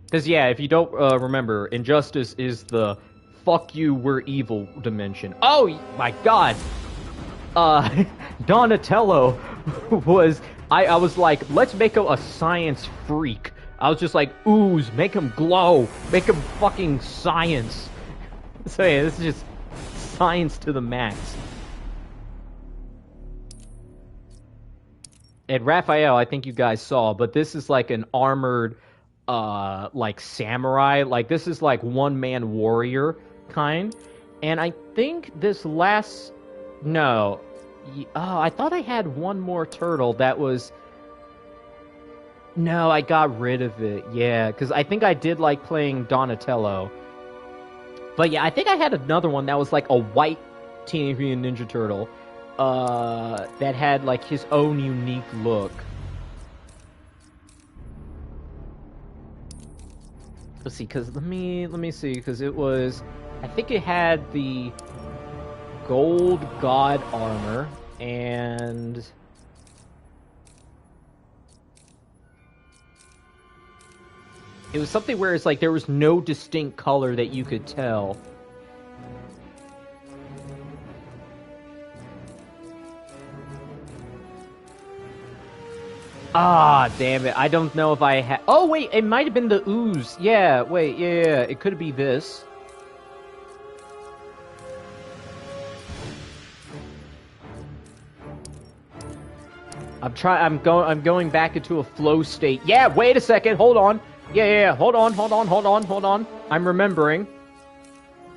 Because, yeah, if you don't remember, Injustice is the fuck you, we're evil dimension. Oh, my God! Donatello was... I was like, let's make him a science freak. I was just like, ooze, make him glow. Make him fucking science. So, yeah, this is just science to the max. And Raphael, I think you guys saw, but this is like an armored, like samurai. Like, this is like one-man warrior kind. And I think this last... No. Oh, I thought I had one more turtle that was... No, I got rid of it. Yeah, because I think I did like playing Donatello. But yeah, I think I had another one that was like a white Teenage Mutant Ninja Turtle. That had like his own unique look. Let's see, because let me see, because it was... I think it had the gold god armor, and... It was something where it's like there was no distinct color that you could tell. Ah, damn it. I don't know if I had... Oh, wait, it might have been the ooze. Yeah, wait, yeah. It could be this. I'm going back into a flow state. Yeah, wait a second. Hold on. Yeah. Hold on. I'm remembering.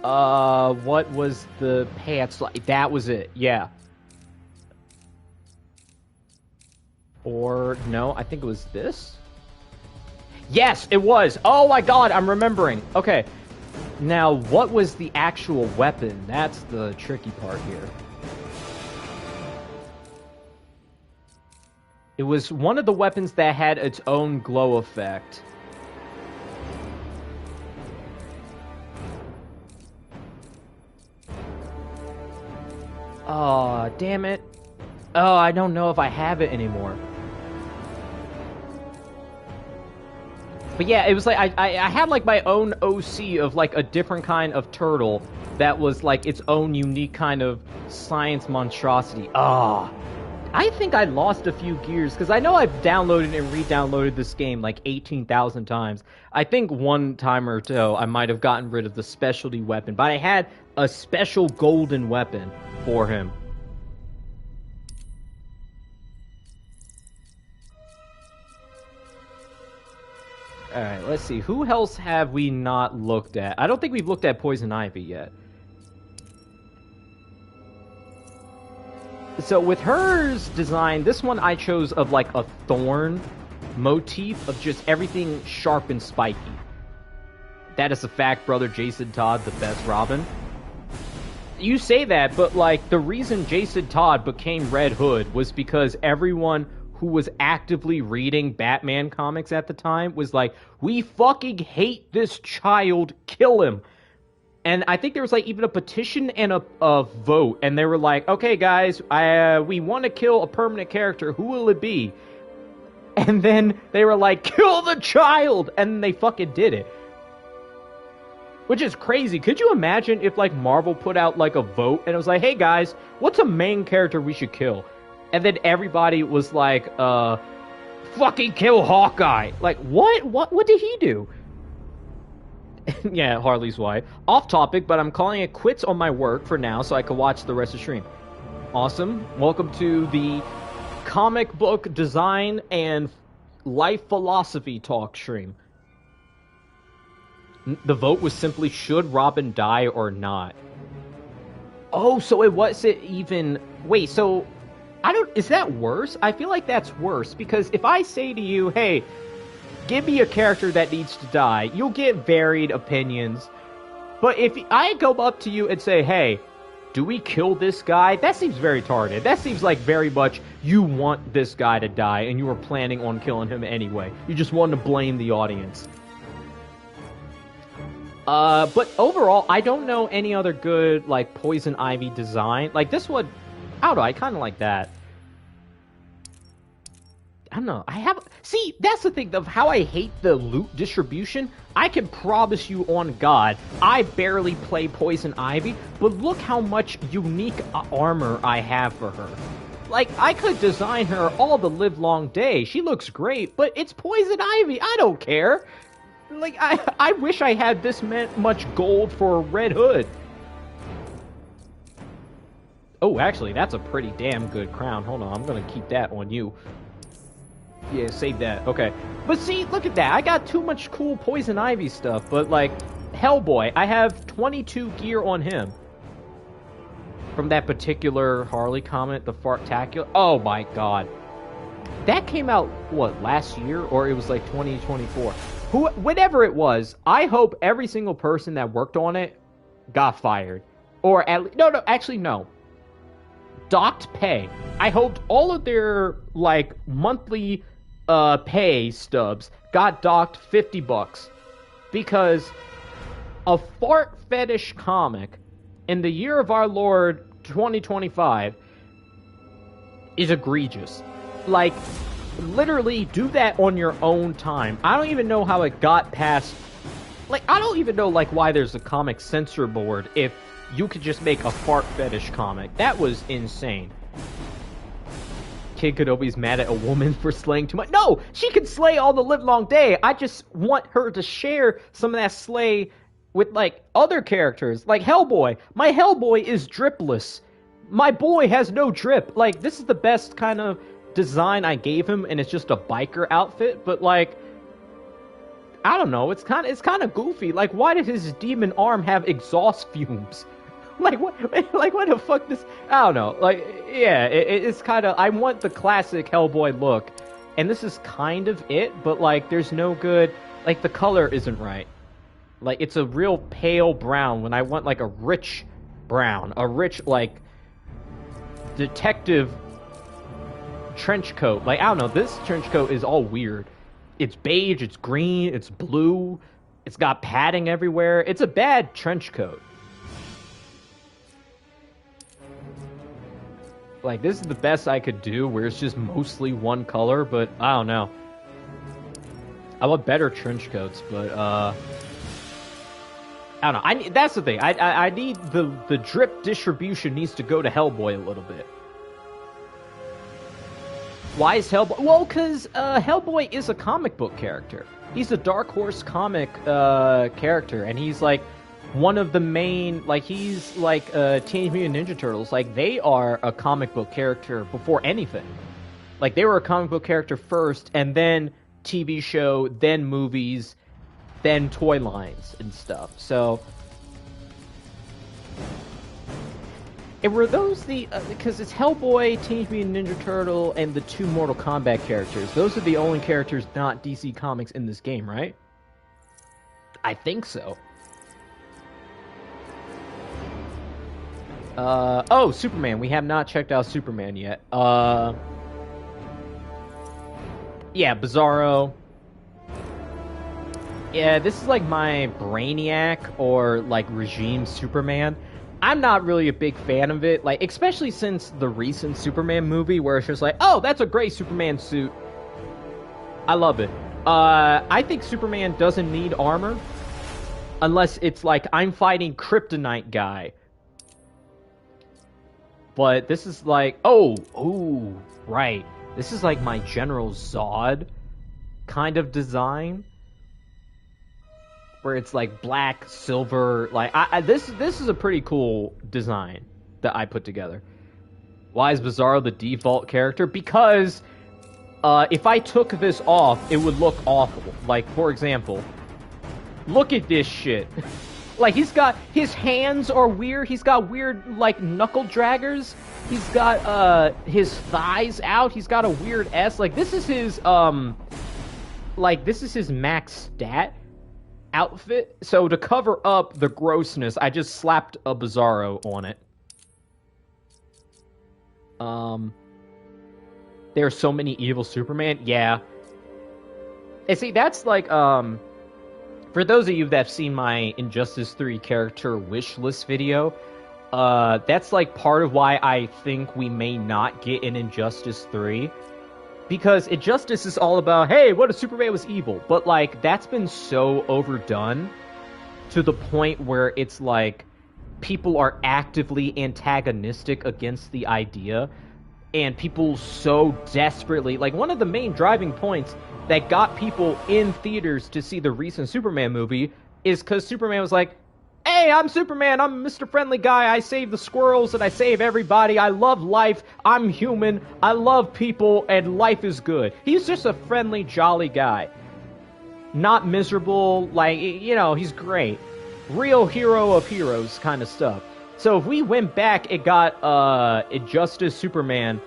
What was the pants like? That was it. Yeah. Or, no, I think it was this? Yes, it was! Oh my god, I'm remembering! Okay. Now, what was the actual weapon? That's the tricky part here. It was one of the weapons that had its own glow effect. Oh, damn it. Oh, I don't know if I have it anymore. But yeah, it was like, I had like my own OC of like a different kind of turtle that was like its own unique kind of science monstrosity. Ah, I think I lost a few gears, because I know I've downloaded and re-downloaded this game like 18,000 times. I think one time or two I might have gotten rid of the specialty weapon, but I had a special golden weapon for him. Alright, let's see. Who else have we not looked at? I don't think we've looked at Poison Ivy yet. So with hers design, this one I chose of like a thorn motif of just everything sharp and spiky. That is a fact, brother Jason Todd, the best Robin. You say that, but like the reason Jason Todd became Red Hood was because everyone who was actively reading Batman comics at the time was like, we fucking hate this child, kill him. And I think there was like even a petition and a vote, and they were like, okay guys, we want to kill a permanent character, who will it be? And then they were like, kill the child! And they fucking did it. Which is crazy. Could you imagine if, like, Marvel put out, like, a vote, and it was like, hey, guys, what's a main character we should kill? And then everybody was like, fucking kill Hawkeye. Like, what? What did he do? Yeah, Harley's wife. Off topic, but I'm calling it quits on my work for now so I can watch the rest of the stream. Awesome. Welcome to the comic book design and life philosophy talk stream. The vote was simply, should Robin die or not? Oh, so it wasn't even... Wait, so... Is that worse? I feel like that's worse, because if I say to you, hey, give me a character that needs to die, you'll get varied opinions. But if I go up to you and say, hey, do we kill this guy? That seems very targeted. That seems like very much you want this guy to die, and you were planning on killing him anyway. You just want to blame the audience. But overall, I don't know any other good, like, Poison Ivy design. Like, this one, I don't know, I kind of like that. I don't know, see, that's the thing of how I hate the loot distribution. I can promise you on God, I barely play Poison Ivy, but look how much unique armor I have for her. Like, I could design her all the live long day. She looks great, but it's Poison Ivy, I don't care. Like, I wish I had this much gold for Red Hood. Oh, actually, that's a pretty damn good crown. Hold on, I'm gonna keep that on you. Yeah, save that. Okay. But see, look at that. I got too much cool Poison Ivy stuff, but, like, Hellboy, I have 22 gear on him. From that particular Harley comic, the Fartacular. Oh, my God. That came out, what, last year? Or it was, like, 2024. Whatever it was, I hope every single person that worked on it got fired. Or at least, no. Docked pay. I hoped all of their, like, monthly pay stubs got docked $50. Because a fart fetish comic in the year of our Lord 2025 is egregious. Like, literally do that on your own time. I don't even know how it got past... Like, I don't even know, like, why there's a comic censor board if you could just make a fart fetish comic. That was insane. Kid Kenobi's mad at a woman for slaying too much. No! She can slay all the livelong day. I just want her to share some of that slay with, like, other characters. Like Hellboy. My Hellboy is dripless. My boy has no drip. Like, this is the best kind of design I gave him, and it's just a biker outfit, but, like, I don't know, it's kind of goofy. Like, why does his demon arm have exhaust fumes? Like, what the fuck this... I don't know. Like, yeah, it's kind of... I want the classic Hellboy look, and this is kind of it, but, like, there's no good... Like, the color isn't right. Like, it's a real pale brown when I want, like, a rich brown. A rich, like, detective trench coat. Like, I don't know, this trench coat is all weird. It's beige, it's green, it's blue, it's got padding everywhere. It's a bad trench coat. Like, this is the best I could do, where it's just mostly one color, but I don't know. I want better trench coats, but, I don't know. That's the thing. I need the drip distribution needs to go to Hellboy a little bit. Why is Hellboy? Well, because Hellboy is a comic book character. He's a Dark Horse comic character, and he's, like, one of the main... Like, he's, like, Teenage Mutant Ninja Turtles. Like, they are a comic book character before anything. Like, they were a comic book character first, and then TV show, then movies, then toy lines and stuff. So... And were those the... because it's Hellboy, Teenage Mutant Ninja Turtle, and the two Mortal Kombat characters. Those are the only characters not DC Comics in this game, right? I think so. Oh, Superman. We have not checked out Superman yet. Yeah, Bizarro. Yeah, this is like my Brainiac or like Regime Superman. I'm not really a big fan of it, like especially since the recent Superman movie where it's just like, oh, that's a great Superman suit. I love it. I think Superman doesn't need armor unless it's like I'm fighting Kryptonite guy. But this is like, ooh, right. This is like my General Zod kind of design, where it's like black, silver. Like this is a pretty cool design that I put together. Why is Bizarro the default character? Because if I took this off, it would look awful. Like, for example, look at this shit. Like, his hands are weird. He's got weird, like, knuckle draggers. He's got, his thighs out. He's got a weird S. Like, this is his max stat outfit. So, to cover up the grossness, I just slapped a Bizarro on it. There are so many evil Superman. Yeah. And see, that's like, for those of you that have seen my Injustice 3 character wish list video, that's like part of why I think we may not get an Injustice 3. Because Injustice is all about, hey, what if Superman was evil? But like, that's been so overdone to the point where it's like, people are actively antagonistic against the idea. And people so desperately, like, one of the main driving points that got people in theaters to see the recent Superman movie is because Superman was like, hey, I'm Superman, I'm Mr. Friendly Guy, I save the squirrels and I save everybody, I love life, I'm human, I love people, and life is good. He's just a friendly, jolly guy. Not miserable, like, you know, he's great. Real hero of heroes kind of stuff. So if we went back, it got Injustice Superman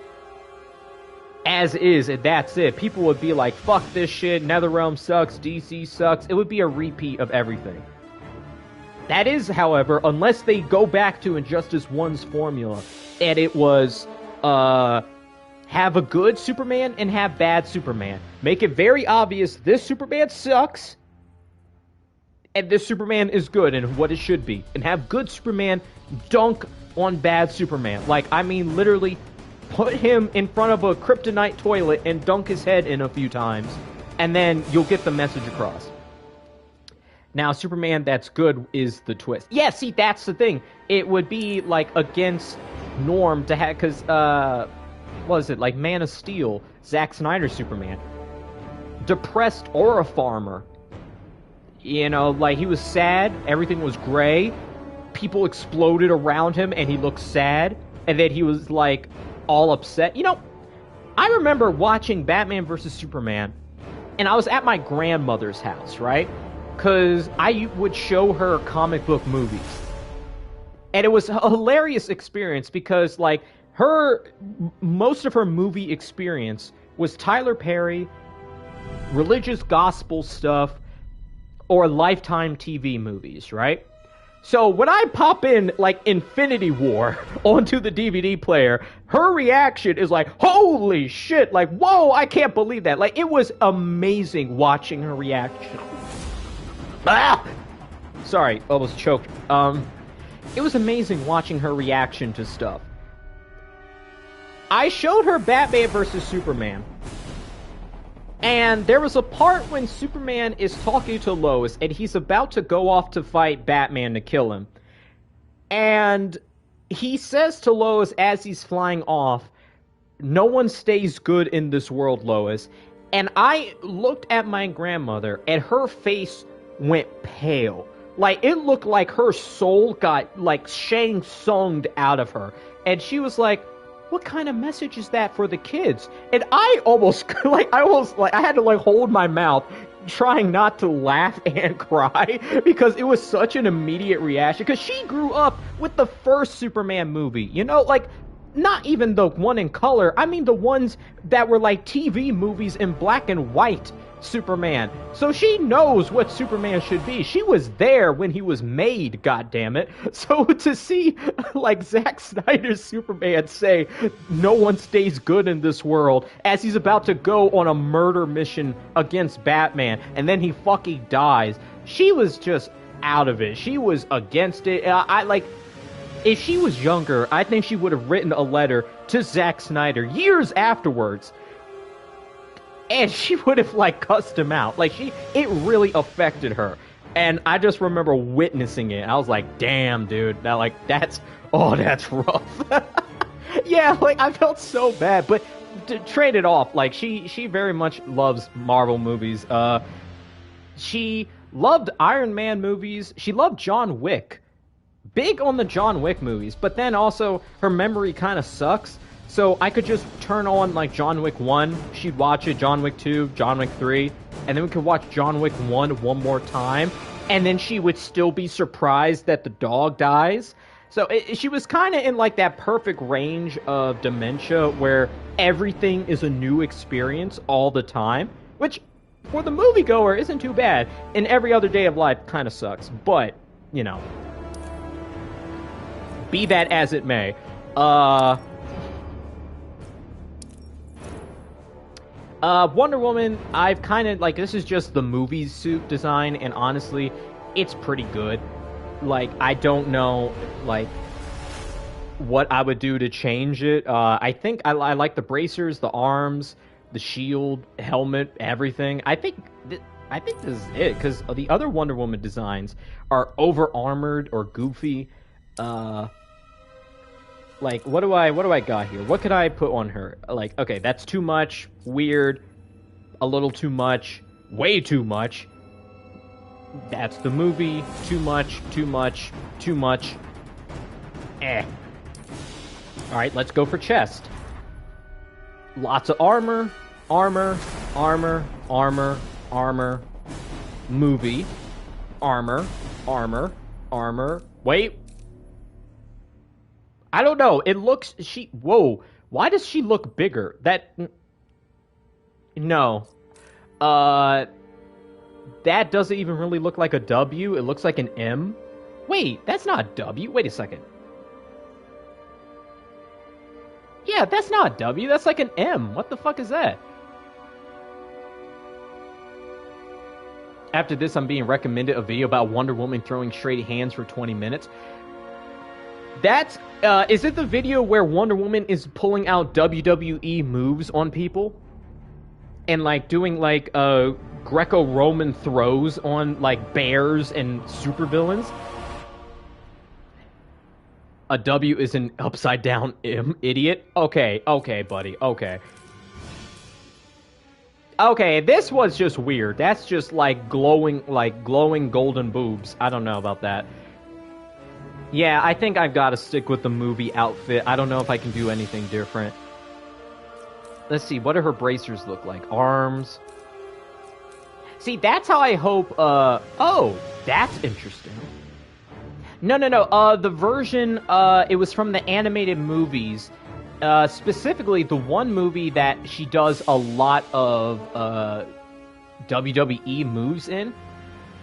as is, and that's it. People would be like, fuck this shit, NetherRealm sucks, DC sucks. It would be a repeat of everything. That is, however, unless they go back to Injustice 1's formula, and it was, have a good Superman and have bad Superman. Make it very obvious, this Superman sucks, and this Superman is good, and what it should be. And have good Superman dunk on bad Superman. Like, I mean, literally, put him in front of a kryptonite toilet and dunk his head in a few times, and then you'll get the message across. Now, Superman that's good is the twist. Yeah, see, that's the thing. It would be, like, against norm to have, because, what is it, like Man of Steel, Zack Snyder's Superman. Depressed aura farmer. You know, like, he was sad, everything was gray, people exploded around him, and he looked sad, and then he was, like, all upset. You know, I remember watching Batman vs. Superman, and I was at my grandmother's house, right? Because I would show her comic book movies. And it was a hilarious experience because, like, most of her movie experience was Tyler Perry, religious gospel stuff, or Lifetime TV movies, right? So when I pop in, like, Infinity War onto the DVD player, her reaction is like, holy shit, like, whoa, I can't believe that. Like, it was amazing watching her reaction. Ah! Sorry, almost choked. It was amazing watching her reaction to stuff. I showed her Batman vs. Superman. And there was a part when Superman is talking to Lois, and he's about to go off to fight Batman to kill him. And he says to Lois as he's flying off, no one stays good in this world, Lois. And I looked at my grandmother, and her face went pale. Like, it looked like her soul got, like, Shang Tsung'd out of her. And she was like, what kind of message is that for the kids? And I almost, I had to, like, hold my mouth, trying not to laugh and cry, because it was such an immediate reaction. Because she grew up with the first Superman movie, you know? Like, Not even the one in color. I mean the ones that were like TV movies in black and white Superman. So she knows what Superman should be. She was there when he was made, goddammit. So to see like Zack Snyder's Superman say no one stays good in this world as he's about to go on a murder mission against Batman and then he fucking dies. She was just out of it. She was against it. I like if she was younger, I think she would have written a letter to Zack Snyder years afterwards. And she would have, like, cussed him out. Like, it really affected her. And I just remember witnessing it. I was like, damn, dude. That's rough. Yeah, like, I felt so bad. But to trade it off, like, she very much loves Marvel movies. She loved Iron Man movies. She loved John Wick. Big on the John Wick movies. But then also, her memory kind of sucks. So I could just turn on, like, John Wick 1, she'd watch it, John Wick 2, John Wick 3, and then we could watch John Wick 1 one more time, and then she would still be surprised that the dog dies. So she was kind of in, like, that perfect range of dementia where everything is a new experience all the time, which, for the moviegoer, isn't too bad. And every other day of life kind of sucks, but, you know, be that as it may. Wonder Woman, I've kind of, like, this is just the movie's suit design, and honestly, it's pretty good. Like, I don't know, like, what I would do to change it. I think I like the bracers, the arms, the shield, helmet, everything. I think this is it, because the other Wonder Woman designs are over-armored or goofy. Like, what do I got here? What could I put on her? Like, okay, that's too much, weird, a little too much, way too much. That's the movie, too much, too much, too much. Alright, let's go for chest. Lots of armor, armor, armor, armor, armor, movie, armor, armor, armor, wait. I don't know. It looks... Whoa. Why does she look bigger? No. That doesn't even really look like a W. It looks like an M. Wait, that's not a W. Wait a second. Yeah, that's not a W. That's like an M. What the fuck is that? After this, I'm being recommended a video about Wonder Woman throwing straight hands for 20 minutes. That's, is it the video where Wonder Woman is pulling out WWE moves on people? And, like, doing, like, Greco-Roman throws on, like, bears and supervillains? A W is an upside-down M, idiot? Okay, buddy, okay. Okay, this was just weird. That's just, like, glowing golden boobs. I don't know about that. Yeah, I think I've got to stick with the movie outfit. I don't know if I can do anything different. Let's see, what do her bracers look like? Arms. See, that's how I hope, oh, that's interesting. No, the version, it was from the animated movies. Specifically, the one movie that she does a lot of, WWE moves in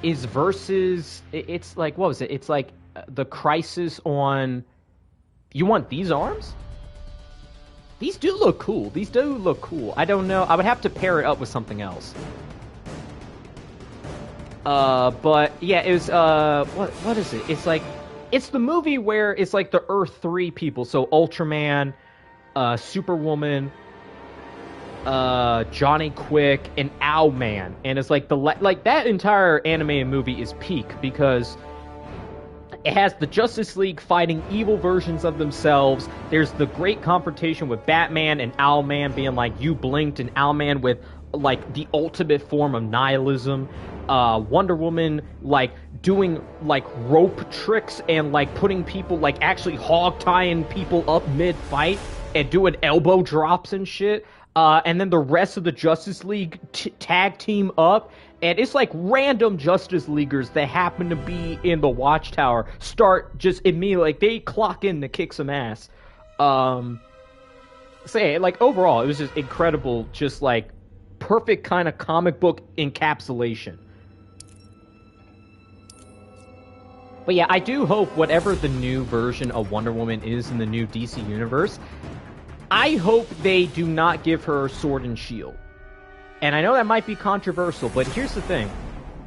is versus, it's like, what was it? It's like, the Crisis on... You want these arms? These do look cool. These do look cool. I don't know. I would have to pair it up with something else. But, yeah, it was, what is it? It's like... It's the movie where it's like the Earth 3 people. So, Ultraman, Superwoman, Johnny Quick, and Owlman. And it's like that entire animated movie is peak because... It has the Justice League fighting evil versions of themselves. There's the great confrontation with Batman and Owlman being like, you blinked, and Owlman with, like, the ultimate form of nihilism. Wonder Woman, like, doing, like, rope tricks and, like, putting people, like, actually hog-tying people up mid-fight and doing elbow drops and shit. And then the rest of the Justice League tag team up. And it's like random Justice Leaguers that happen to be in the Watchtower start just immediately, like, they clock in to kick some ass. Say, like, overall, it was just incredible, just, like, perfect kind of comic book encapsulation. But yeah, I do hope whatever the new version of Wonder Woman is in the new DC universe, I hope they do not give her sword and shield. And I know that might be controversial, but here's the thing.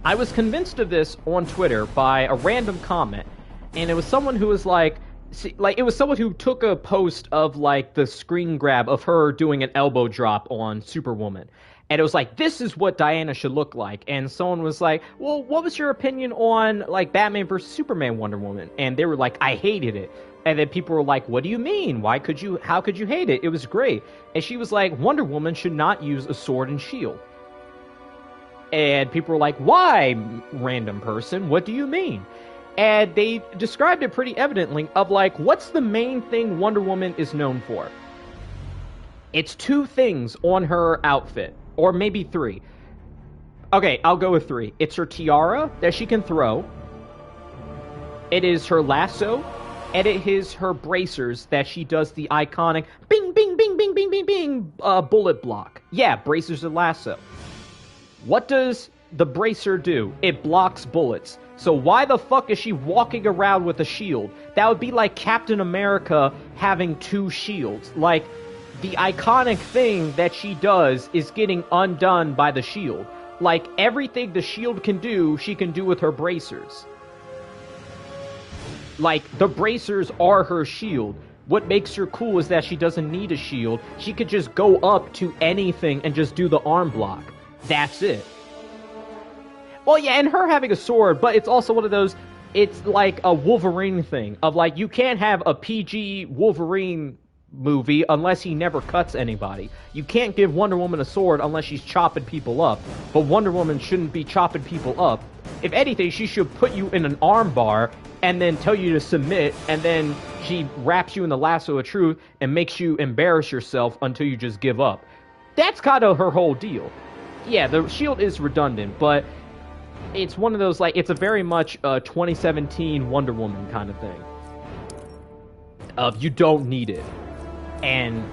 I was convinced of this on Twitter by a random comment, and it was someone who was like, it was someone who took a post of, like, the screen grab of her doing an elbow drop on Superwoman. And it was like, this is what Diana should look like. And someone was like, well, what was your opinion on, like, Batman vs. Superman Wonder Woman? And they were like, I hated it. And then people were like, what do you mean? How could you hate it? It was great. And she was like, Wonder Woman should not use a sword and shield. And people were like, why, random person? What do you mean? And they described it pretty evidently of, like, what's the main thing Wonder Woman is known for? It's 2 things on her outfit. Or maybe 3. Okay, I'll go with 3. It's her tiara that she can throw. It is her lasso. And it is her bracers that she does the iconic bing, bing, bing, bing, bing, bing, bing bullet block. Yeah, bracers and lasso. What does the bracer do? It blocks bullets. So why the fuck is she walking around with a shield? That would be like Captain America having 2 shields. Like, the iconic thing that she does is getting undone by the shield. Like, everything the shield can do, she can do with her bracers. Like, the bracers are her shield. What makes her cool is that she doesn't need a shield. She could just go up to anything and just do the arm block. That's it. Well, yeah, and her having a sword, but it's also one of those, it's like a Wolverine thing, of like, you can't have a PG Wolverine movie unless he never cuts anybody. You can't give Wonder Woman a sword unless she's chopping people up, but Wonder Woman shouldn't be chopping people up. If anything, she should put you in an arm bar and then tell you to submit, and then she wraps you in the lasso of truth and makes you embarrass yourself until you just give up. That's kind of her whole deal. Yeah, the shield is redundant, but it's one of those, like, it's a very much 2017 Wonder Woman kind of thing. You don't need it. And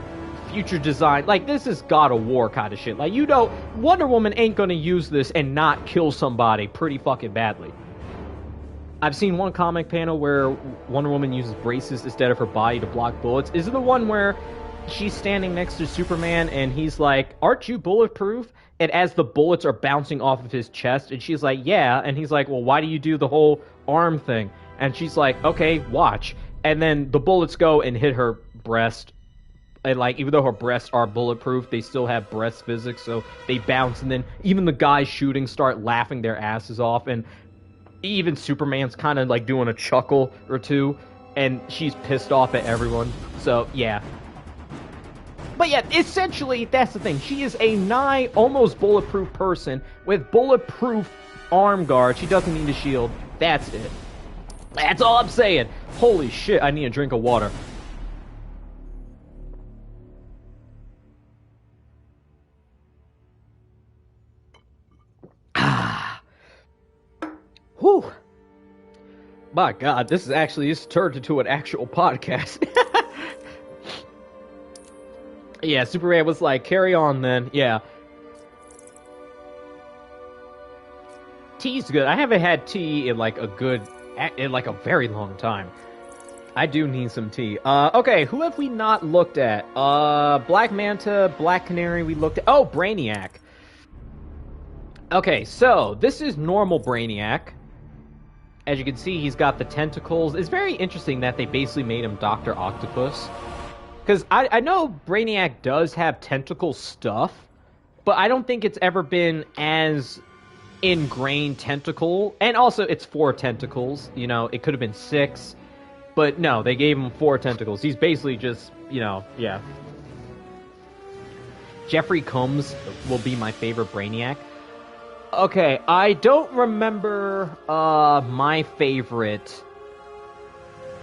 future design, like, this is God of War kind of shit. Like, Wonder Woman ain't gonna use this and not kill somebody pretty fucking badly. I've seen one comic panel where Wonder Woman uses braces instead of her body to block bullets. Is it the one where she's standing next to Superman and he's like, aren't you bulletproof? And as the bullets are bouncing off of his chest, and she's like, yeah. And he's like, well, why do you do the whole arm thing? And she's like, okay, watch. And then the bullets go and hit her breast. And, like, even though her breasts are bulletproof, they still have breast physics, so they bounce. And then even the guys shooting start laughing their asses off. And even Superman's kind of, like, doing a chuckle or two. And she's pissed off at everyone. So, yeah. But yeah, essentially, that's the thing. She is a nigh, almost bulletproof person with bulletproof arm guard. She doesn't need a shield. That's it. That's all I'm saying. Holy shit, I need a drink of water. Whew. My God, this turned into an actual podcast. Yeah, Superman was like, carry on then. Yeah. Tea's good. I haven't had tea in like a very long time. I do need some tea. Okay, who have we not looked at? Black Manta, Black Canary we looked at. Oh, Brainiac. Okay, so this is normal Brainiac. As you can see, he's got the tentacles. It's very interesting that they basically made him Dr. Octopus. Because I know Brainiac does have tentacle stuff, but I don't think it's ever been as ingrained tentacle. And also, it's 4 tentacles. You know, it could have been 6. But no, they gave him 4 tentacles. He's basically just, you know, yeah. Jeffrey Combs will be my favorite Brainiac. Okay, I don't remember my favorite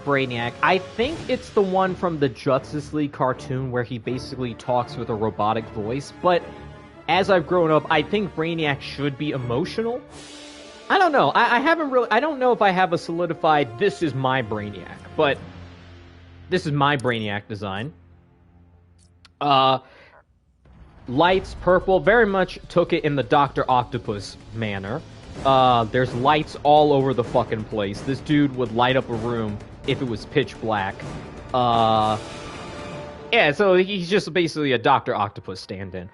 Brainiac. I think it's the one from the Justice League cartoon where he basically talks with a robotic voice, but as I've grown up, I think Brainiac should be emotional. I don't know. I don't know if I have a solidified, this is my Brainiac, but this is my Brainiac design. Lights, purple, very much took it in the Dr. Octopus manner. There's lights all over the fucking place. This dude would light up a room if it was pitch black. Yeah, so he's just basically a Dr. Octopus stand-in.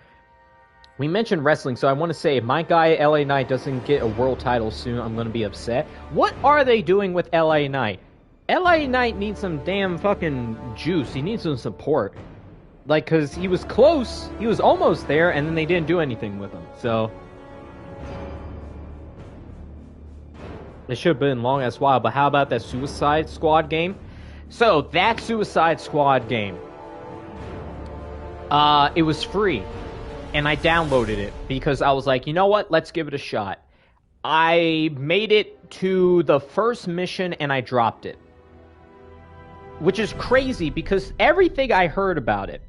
We mentioned wrestling, so I want to say, if my guy LA Knight doesn't get a world title soon, I'm going to be upset. What are they doing with LA Knight? LA Knight needs some damn fucking juice. He needs some support. Like, because he was close, he was almost there, and then they didn't do anything with him, so... It should have been a long-ass while, but how about that Suicide Squad game? So, that Suicide Squad game, it was free, and I downloaded it, because I was like, you know what, let's give it a shot. I made it to the first mission, and I dropped it. Which is crazy, because everything I heard about it,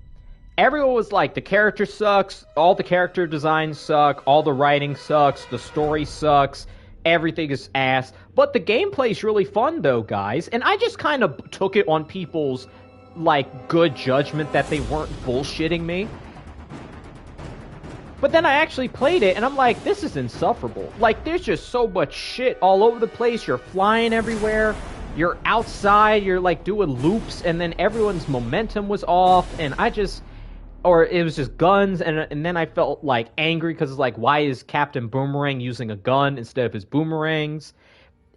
everyone was like, the character sucks, all the character designs suck, all the writing sucks, the story sucks, everything is ass. But the gameplay's really fun, though, guys. And I just kind of took it on people's, like, good judgment that they weren't bullshitting me. But then I actually played it, and I'm like, this is insufferable. Like, there's just so much shit all over the place. You're flying everywhere. You're outside. You're, like, doing loops, and then everyone's momentum was off, and I just... Or it was just guns, and then I felt, like, angry, because it's like, why is Captain Boomerang using a gun instead of his boomerangs?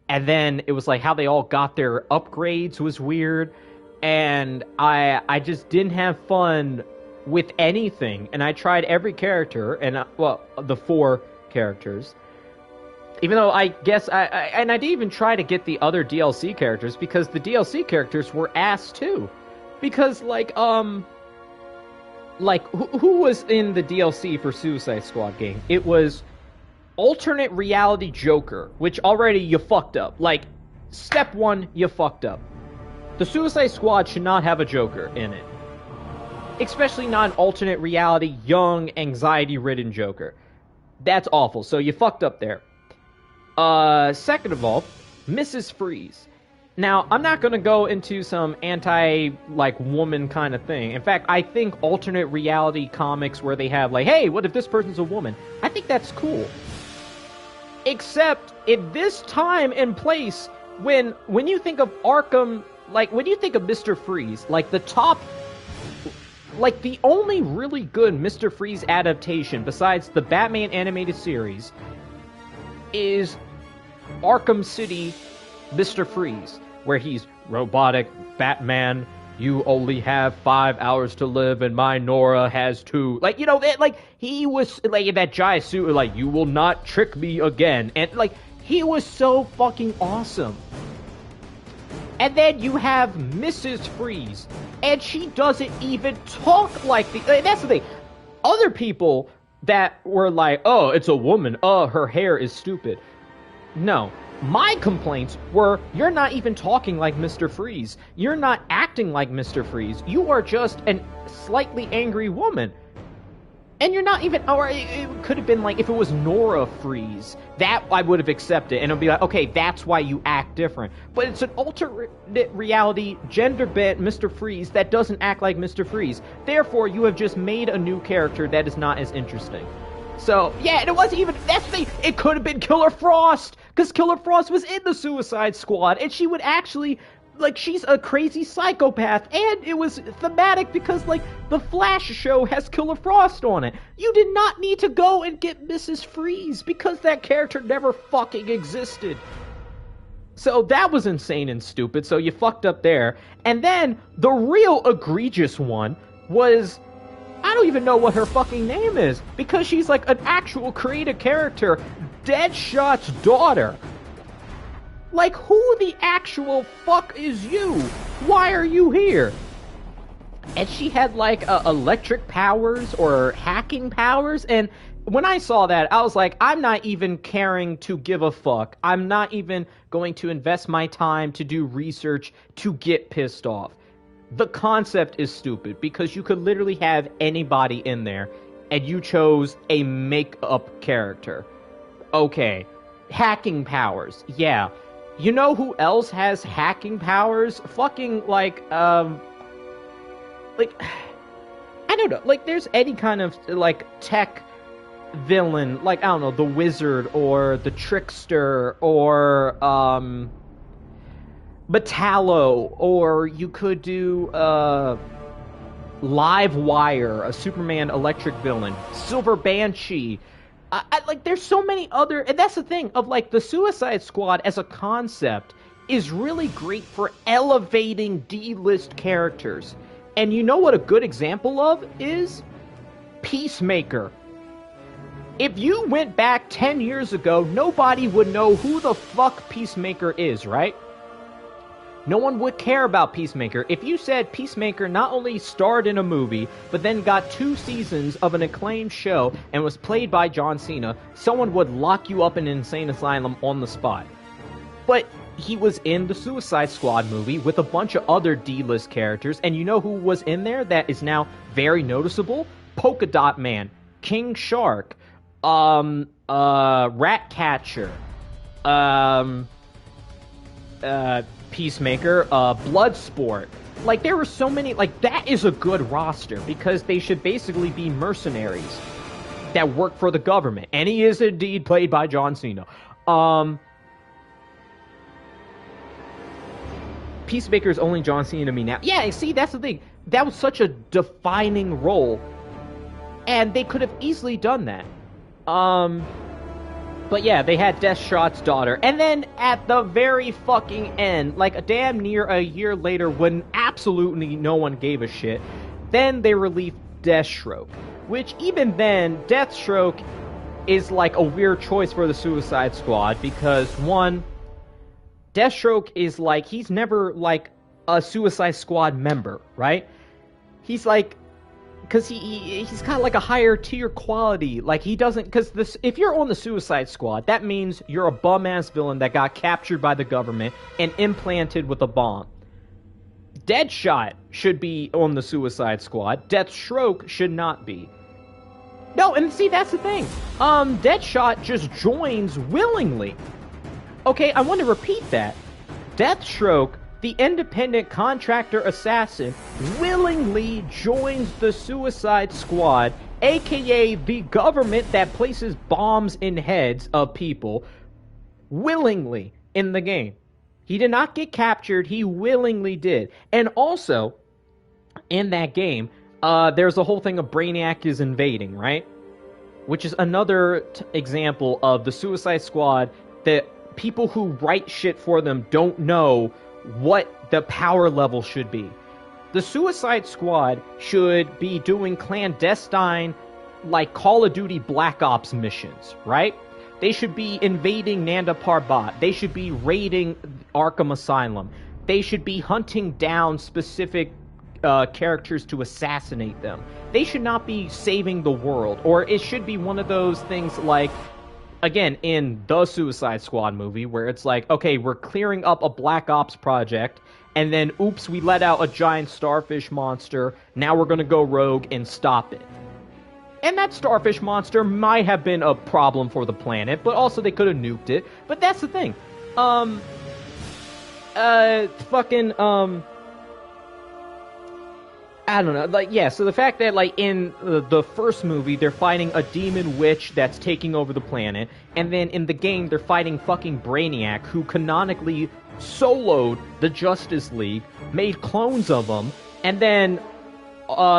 And then it was like, how they all got their upgrades was weird, and I just didn't have fun with anything, and I tried every character, and, well, the 4 characters, even though I guess, I didn't even try to get the other DLC characters, because the DLC characters were ass, too. Because, who was in the DLC for Suicide Squad game? It was alternate reality Joker, which already you fucked up. Like, step 1, you fucked up. The Suicide Squad should not have a Joker in it. Especially not an alternate reality, young, anxiety-ridden Joker. That's awful, so you fucked up there. Second of all, Mrs. Freeze. Now, I'm not going to go into some woman kind of thing. In fact, I think alternate reality comics where they have, like, hey, what if this person's a woman? I think that's cool. Except, in this time and place, when you think of Arkham, like, when you think of Mr. Freeze, like, the only really good Mr. Freeze adaptation, besides the Batman animated series, is Arkham City Mr. Freeze, where he's robotic Batman, you only have 5 hours to live and my Nora has 2. Like, you know, he was, like, in that giant suit, like, you will not trick me again. And, like, he was so fucking awesome. And then you have Mrs. Freeze, and she doesn't even talk like that's the thing. Other people that were like, oh, it's a woman, her hair is stupid. No. My complaints were, you're not even talking like Mr. Freeze. You're not acting like Mr. Freeze. You are just a slightly angry woman. And you're not even, or it could have been like, if it was Nora Freeze, that I would have accepted, and it would be like, okay, that's why you act different. But it's an alternate reality, gender-bent Mr. Freeze that doesn't act like Mr. Freeze. Therefore, you have just made a new character that is not as interesting. So, yeah, and it wasn't even, that's the thing, it could have been Killer Frost, because Killer Frost was in the Suicide Squad, and she would actually, like, she's a crazy psychopath, and it was thematic because, like, the Flash show has Killer Frost on it. You did not need to go and get Mrs. Freeze, because that character never fucking existed. So that was insane and stupid, so you fucked up there. And then, the real egregious one was, I don't even know what her fucking name is, because she's like an actual creative character, Deadshot's daughter. Like, who the actual fuck is you? Why are you here? And she had, like, electric powers or hacking powers, and when I saw that, I was like, I'm not even caring to give a fuck. I'm not even going to invest my time to do research to get pissed off. The concept is stupid, because you could literally have anybody in there, and you chose a make-up character. Okay, hacking powers, yeah. You know who else has hacking powers? Fucking, like, I don't know, like, there's any kind of, like, tech villain, like, I don't know, the Wizard, or the Trickster, or, Metallo, or you could do, Livewire, a Superman electric villain, Silver Banshee. Like, there's so many other, and that's the thing of, like, the Suicide Squad as a concept is really great for elevating D-list characters. And you know what a good example of is Peacemaker. If you went back 10 years ago, nobody would know who the fuck Peacemaker is, right? No one would care about Peacemaker. If you said Peacemaker not only starred in a movie, but then got 2 seasons of an acclaimed show and was played by John Cena, someone would lock you up in an insane asylum on the spot. But he was in the Suicide Squad movie with a bunch of other D-list characters, and you know who was in there that is now very noticeable? Polka Dot Man, King Shark, Ratcatcher, Peacemaker, Bloodsport. Like, there were so many, like, that is a good roster, because they should basically be mercenaries that work for the government. And he is indeed played by John Cena. Peacemaker's only John Cena to me now. Yeah, see, that's the thing. That was such a defining role, and they could have easily done that. But yeah, they had Deathshot's daughter. And then at the very fucking end, like a damn near a year later, when absolutely no one gave a shit, then they released Deathstroke. Which, even then, Deathstroke is like a weird choice for the Suicide Squad, because, one, Deathstroke is like, he's never like a Suicide Squad member, right? He's like, because he's kind of like a higher tier quality. Like, he doesn't, because this, if you're on the Suicide Squad, that means you're a bum-ass villain that got captured by the government and implanted with a bomb. Deadshot should be on the Suicide Squad. Deathstroke should not be. No, and see, that's the thing. Deadshot just joins willingly. Okay, I want to repeat that. Deathstroke, the independent contractor assassin, willingly joins the Suicide Squad, aka the government that places bombs in heads of people, willingly in the game. He did not get captured, he willingly did. And also, in that game, there's a whole thing of Brainiac is invading, right? Which is another example of the Suicide Squad that people who write shit for them don't know what the power level should be. The Suicide Squad should be doing clandestine, like, Call of Duty Black Ops missions, right? They should be invading Nanda Parbat. They should be raiding Arkham Asylum. They should be hunting down specific characters to assassinate them. They should not be saving the world. Or it should be one of those things like, again, in the Suicide Squad movie, where it's like, okay, we're clearing up a Black Ops project, and then, oops, we let out a giant starfish monster, now we're gonna go rogue and stop it. And that starfish monster might have been a problem for the planet, but also they could have nuked it. But that's the thing. I don't know, like, yeah, so the fact that, like, in the first movie, they're fighting a demon witch that's taking over the planet, and then in the game, they're fighting fucking Brainiac, who canonically soloed the Justice League, made clones of them, and then,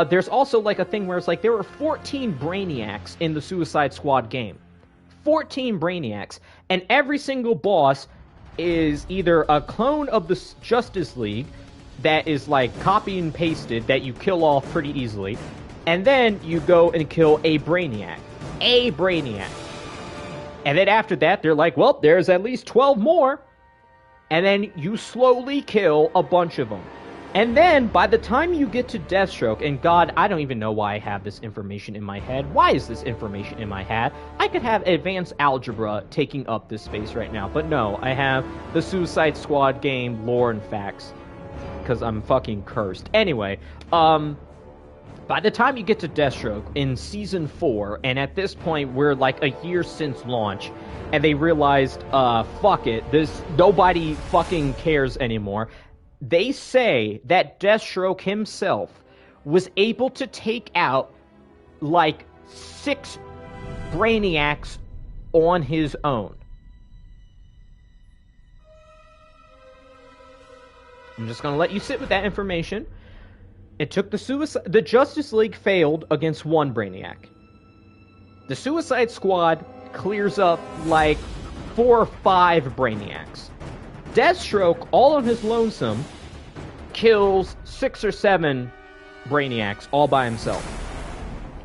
there's also, like, a thing where it's like, there were 14 Brainiacs in the Suicide Squad game. 14 Brainiacs, and every single boss is either a clone of the Justice League, that is, like, copy and pasted, that you kill off pretty easily, and then you go and kill a Brainiac. A Brainiac. And then after that, they're like, well, there's at least 12 more, and then you slowly kill a bunch of them. And then, by the time you get to Deathstroke, and God, I don't even know why I have this information in my head. Why is this information in my head? I could have advanced algebra taking up this space right now, but no, I have the Suicide Squad game lore and facts. Because I'm fucking cursed. Anyway, By the time you get to Deathstroke in Season 4, and at this point we're like a year since launch, and they realized, fuck it, nobody fucking cares anymore, they say that Deathstroke himself was able to take out, like, 6 Brainiacs on his own. I'm just gonna let you sit with that information. It took the Justice League failed against 1 Brainiac. The Suicide Squad clears up like 4 or 5 Brainiacs. Deathstroke, all on his lonesome, kills 6 or 7 Brainiacs all by himself.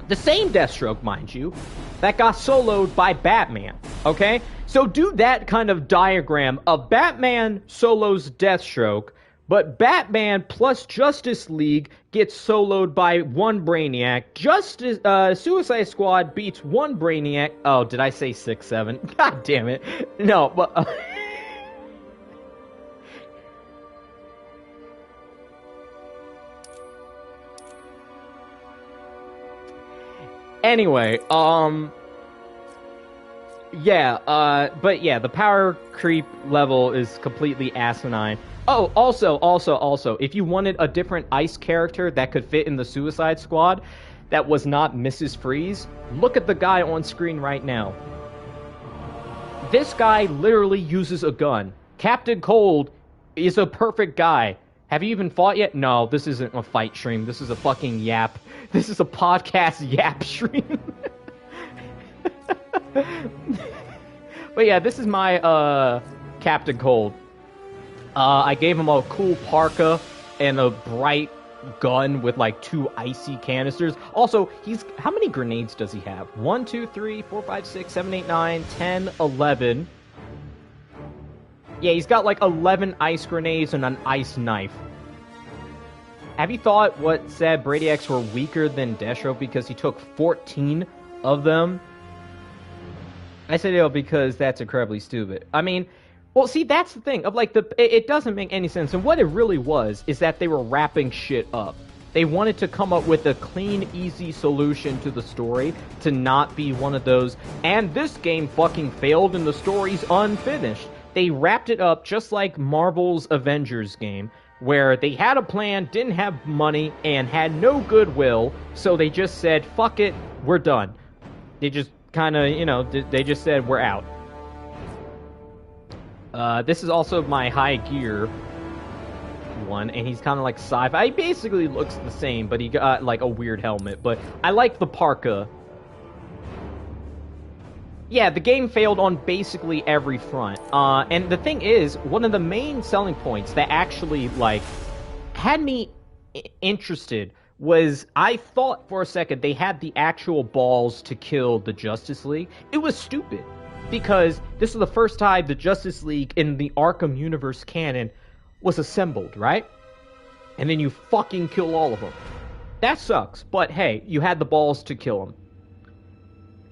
The same Deathstroke, mind you, that got soloed by Batman, okay? So do that kind of diagram of Batman solos Deathstroke, but Batman plus Justice League gets soloed by 1 Brainiac. Suicide Squad beats 1 Brainiac. Oh, did I say 6, 7? God damn it. No, but... Anyway, but yeah, the power creep level is completely asinine. Oh, also, if you wanted a different ice character that could fit in the Suicide Squad that was not Mrs. Freeze, look at the guy on screen right now. This guy literally uses a gun. Captain Cold is a perfect guy. Have you even fought yet? No, this isn't a fight stream. This is a fucking yap. This is a podcast yap stream. But yeah, this is my, Captain Cold. I gave him a cool parka and a bright gun with like 2 icy canisters. Also, how many grenades does he have? 1, 2, 3, 4, 5, 6, 7, 8, 9, 10, 11. Yeah, he's got like 11 ice grenades and an ice knife. Have you thought what said Brainiacs were weaker than Deathstroke because he took 14 of them? I said it because that's incredibly stupid. I mean, well, see, that's the thing. It doesn't make any sense. And what it really was is that they were wrapping shit up. They wanted to come up with a clean, easy solution to the story to not be one of those, and this game fucking failed and the story's unfinished. They wrapped it up just like Marvel's Avengers game, where they had a plan, didn't have money, and had no goodwill, so they just said, fuck it, we're done. They just kind of, they just said, we're out. This is also my high gear one, and he's kind of like sci-fi. He basically looks the same, but he got like a weird helmet, but I like the parka. Yeah, the game failed on basically every front. And the thing is, one of the main selling points that actually, like, had me interested was I thought for a second they had the actual balls to kill the Justice League. It was stupid, because this is the first time the Justice League in the Arkham universe canon was assembled, right? And then you fucking kill all of them. That sucks, but hey, you had the balls to kill them.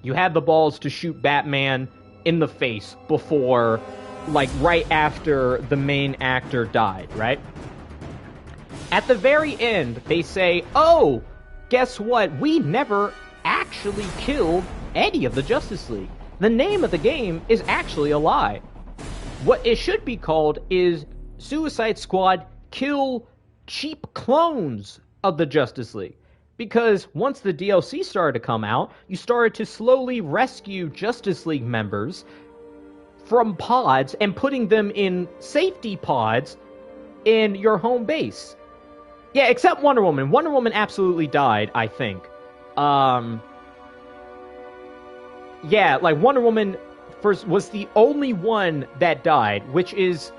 You had the balls to shoot Batman in the face before, like, right after the main actor died, right? At the very end, they say, oh, guess what? We never actually killed any of the Justice League. The name of the game is actually a lie. What it should be called is Suicide Squad Kill Cheap Clones of the Justice League. Because once the DLC started to come out, you started to slowly rescue Justice League members from pods and putting them in safety pods in your home base. Yeah, except Wonder Woman. Wonder Woman absolutely died, I think. Yeah, like, Wonder Woman first was the only one that died, which is...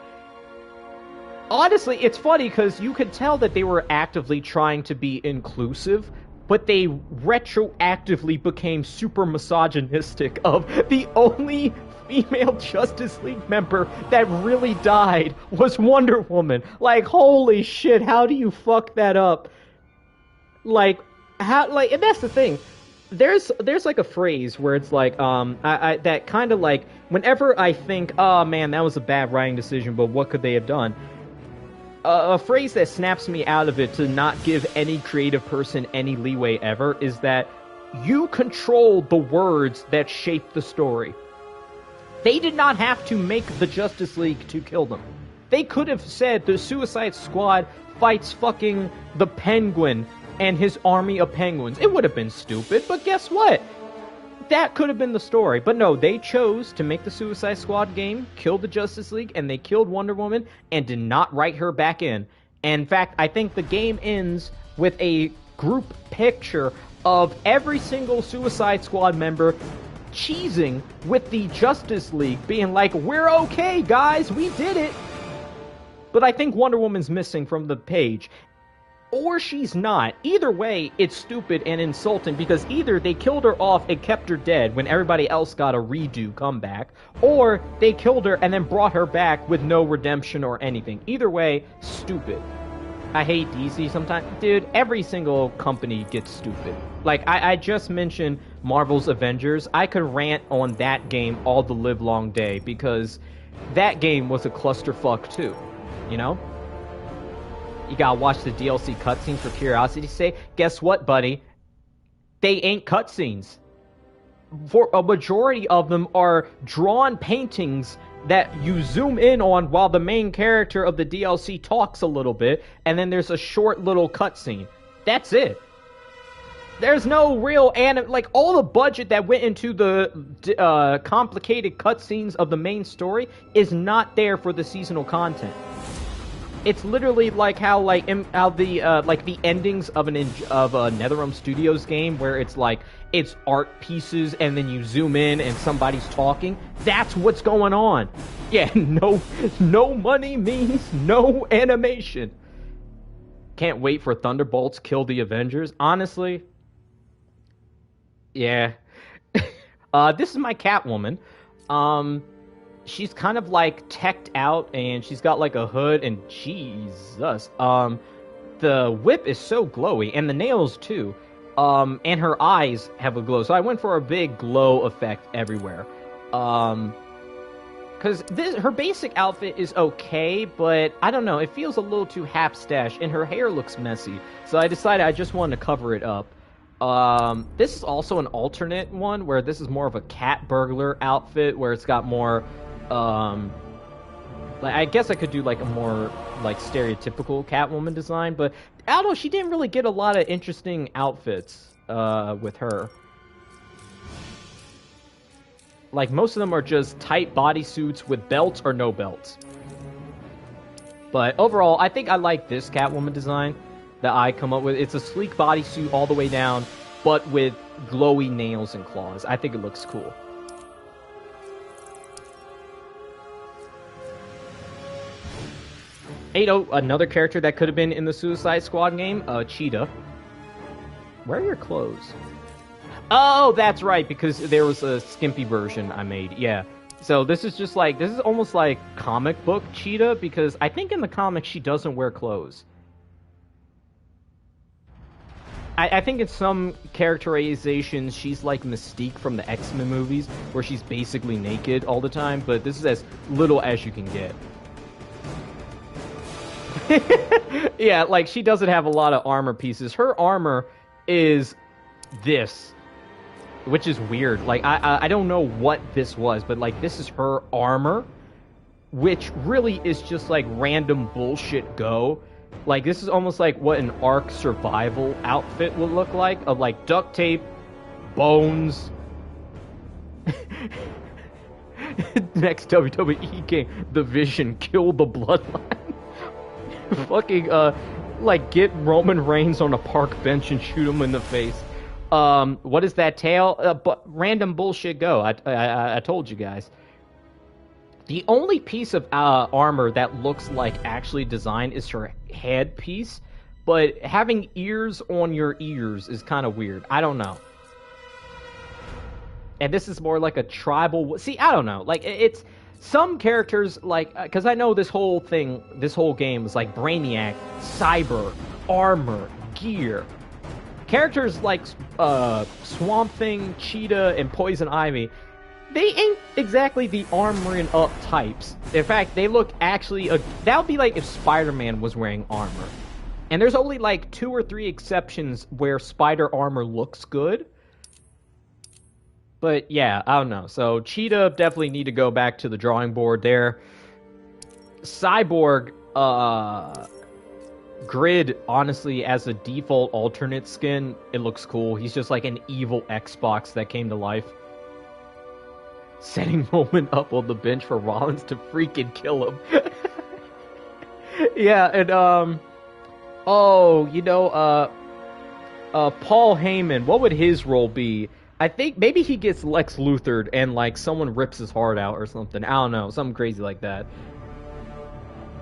Honestly, it's funny because you could tell that they were actively trying to be inclusive, but they retroactively became super misogynistic of the only female Justice League member that really died was Wonder Woman. Like, holy shit, how do you fuck that up? Like, how, like, and that's the thing. There's like a phrase where it's like, that kind of like, whenever I think, oh man, that was a bad writing decision, but what could they have done? a phrase that snaps me out of it to not give any creative person any leeway ever is that you control the words that shape the story. They did not have to make the Justice League to kill them. They could have said the Suicide Squad fights fucking the Penguin and his army of penguins. It would have been stupid, but guess what? That could have been the story. But no, they chose to make the Suicide Squad game, kill the Justice League, and they killed Wonder Woman and did not write her back in. And in fact, I think the game ends with a group picture of every single Suicide Squad member cheesing with the Justice League, being like, we're okay, guys, we did it. But I think Wonder Woman's missing from the page. Or she's not. Either way, it's stupid and insulting because either they killed her off and kept her dead when everybody else got a redo comeback, or they killed her and then brought her back with no redemption or anything. Either way, stupid. I hate DC sometimes. Dude, every single company gets stupid. Like, I just mentioned Marvel's Avengers. I could rant on that game all the live long day because that game was a clusterfuck too, you know? You gotta watch the DLC cutscenes for curiosity's sake. Guess what, buddy? They ain't cutscenes. For a majority of them are drawn paintings that you zoom in on while the main character of the DLC talks a little bit, and then there's a short little cutscene. That's it. There's no real like all the budget that went into the complicated cutscenes of the main story is not there for the seasonal content. It's literally like how the endings of a NetherRealm Studios game where it's like it's art pieces and then you zoom in and somebody's talking. That's what's going on. Yeah, no money means no animation. Can't wait for Thunderbolts kill the Avengers. Honestly, yeah. This is my Catwoman. She's kind of like teched out and she's got like a hood and Jesus. The whip is so glowy and the nails too. And her eyes have a glow. So I went for a big glow effect everywhere. Cause her basic outfit is okay, but I don't know, it feels a little too hapstash and her hair looks messy. So I decided I just wanted to cover it up. This is also an alternate one where this is more of a cat burglar outfit where it's got more like I guess I could do like a more like stereotypical Catwoman design, but I don't know, she didn't really get a lot of interesting outfits with her. Like most of them are just tight bodysuits with belts or no belts. But overall, I think I like this Catwoman design that I come up with. It's a sleek bodysuit all the way down, but with glowy nails and claws. I think it looks cool. Another character that could have been in the Suicide Squad game, Cheetah. Where are your clothes? Oh, that's right, because there was a skimpy version I made, yeah. So this is just like, this is almost like comic book Cheetah, because I think in the comics she doesn't wear clothes. I think in some characterizations she's like Mystique from the X-Men movies, where she's basically naked all the time, but this is as little as you can get. Yeah, like, she doesn't have a lot of armor pieces. Her armor is this, which is weird. Like, I don't know what this was, but, like, this is her armor, which really is just, like, random bullshit go. Like, this is almost like what an Ark survival outfit would look like, of, like, duct tape, bones. Next WWE game, The Vision, kill the Bloodline. Fucking, like, get Roman Reigns on a park bench and shoot him in the face. What is that tail? But random bullshit go. I told you guys. The only piece of armor that looks like actually designed is her headpiece, but having ears on your ears is kind of weird. I don't know. And this is more like a tribal... See, I don't know. Like, it's... Some characters, like, because I know this whole thing, this whole game is like Brainiac, Cyber, Armor, Gear. Characters like Swamp Thing, Cheetah, and Poison Ivy, they ain't exactly the armoring up types. In fact, they look actually... that would be like if Spider-Man was wearing armor. And there's only like 2 or 3 exceptions where spider armor looks good. But yeah, I don't know. So Cheetah definitely need to go back to the drawing board there. Cyborg, Grid, honestly, as a default alternate skin, it looks cool. He's just like an evil Xbox that came to life. Setting Roman up on the bench for Rollins to freaking kill him. Yeah, and, oh, you know, Paul Heyman, what would his role be? I think maybe he gets Lex Luthered and, like, someone rips his heart out or something. I don't know, something crazy like that.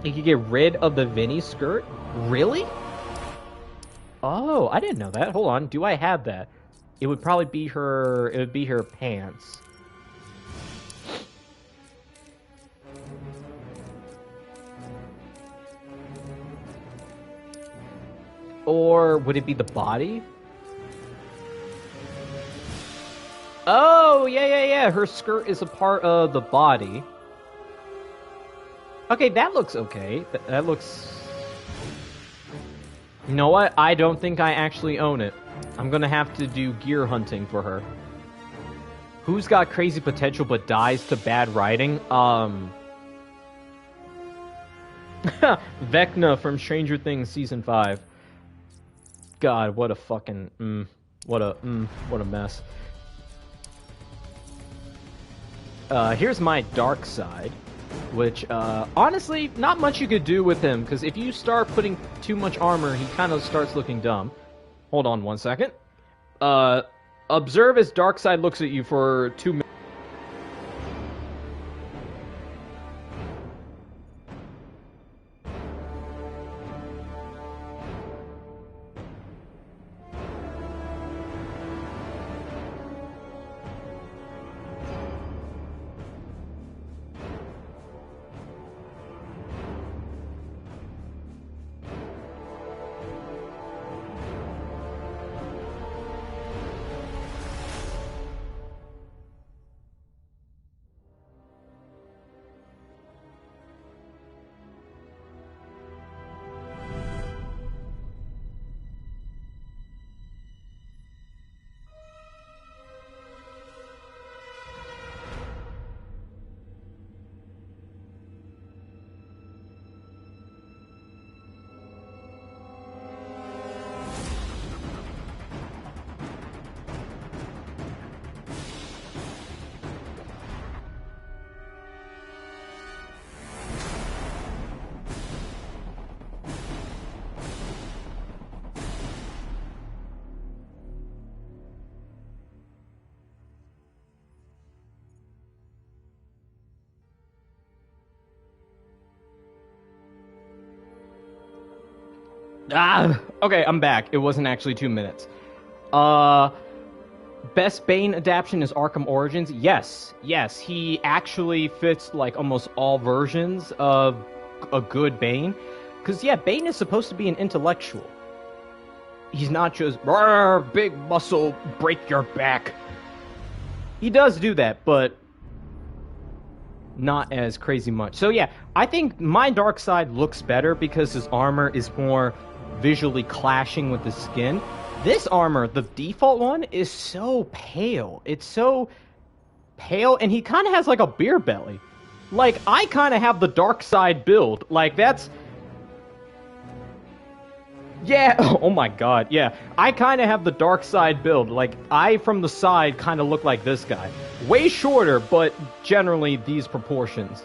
He could get rid of the Vinny skirt? Really? Oh, I didn't know that. Hold on, do I have that? It would probably be her... it would be her pants. Or would it be the body? Oh, yeah. Her skirt is a part of the body. Okay, that looks okay. That looks... You know what? I don't think I actually own it. I'm gonna have to do gear hunting for her. Who's got crazy potential but dies to bad writing? Vecna from Stranger Things Season 5. God, what a fucking... what a mess. Here's my dark side, which, honestly, not much you could do with him, because if you start putting too much armor, he kind of starts looking dumb. Hold on 1 second. Observe as dark side looks at you for 2 minutes. Okay, I'm back. It wasn't actually 2 minutes. Best Bane adaptation is Arkham Origins. Yes, he actually fits, like, almost all versions of a good Bane. Because, yeah, Bane is supposed to be an intellectual. He's not just, big muscle, break your back. He does do that, but not as crazy much. So, yeah, I think my dark side looks better because his armor is more visually clashing with the skin. This armor, the default one, is so pale. It's so pale, and he kind of has like a beer belly. Like, I kind of have the dark side build. Like, that's... Yeah, oh my god, yeah. I kind of have the dark side build. Like, I, from the side, kind of look like this guy. Way shorter, but generally these proportions.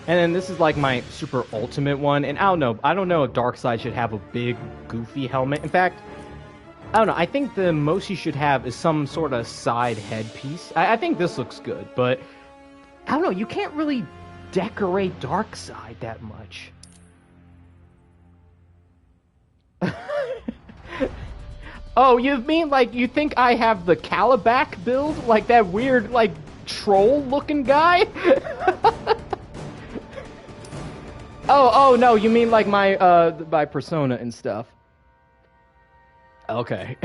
And then this is like my super ultimate one, and I don't know if Darkseid should have a big, goofy helmet. In fact, I don't know, I think the most he should have is some sort of side headpiece. I think this looks good, but I don't know, you can't really decorate Darkseid that much. Oh, you mean, like, you think I have the Calabac build? Like that weird, like, troll-looking guy? Oh, no, you mean like my persona and stuff. Okay.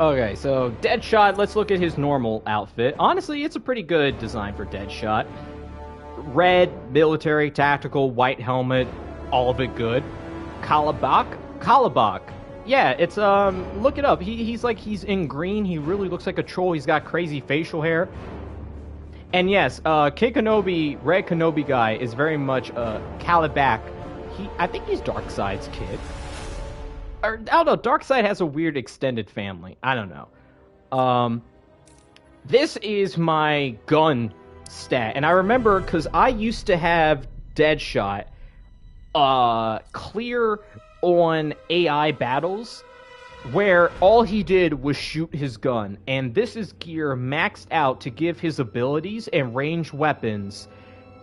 Okay, so Deadshot, let's look at his normal outfit. Honestly, it's a pretty good design for Deadshot. Red, military, tactical, white helmet, all of it good. Kalabak. Yeah, it's, look it up. He's in green. He really looks like a troll. He's got crazy facial hair. And yes, Kid Kenobi, Red Kenobi guy, is very much, Kalabak. I think he's Darkseid's kid. Or, I don't know, Darkseid has a weird extended family. I don't know. This is my gun stat. And I remember, because I used to have Deadshot, clear on AI battles, where all he did was shoot his gun. And this is gear maxed out to give his abilities and ranged weapons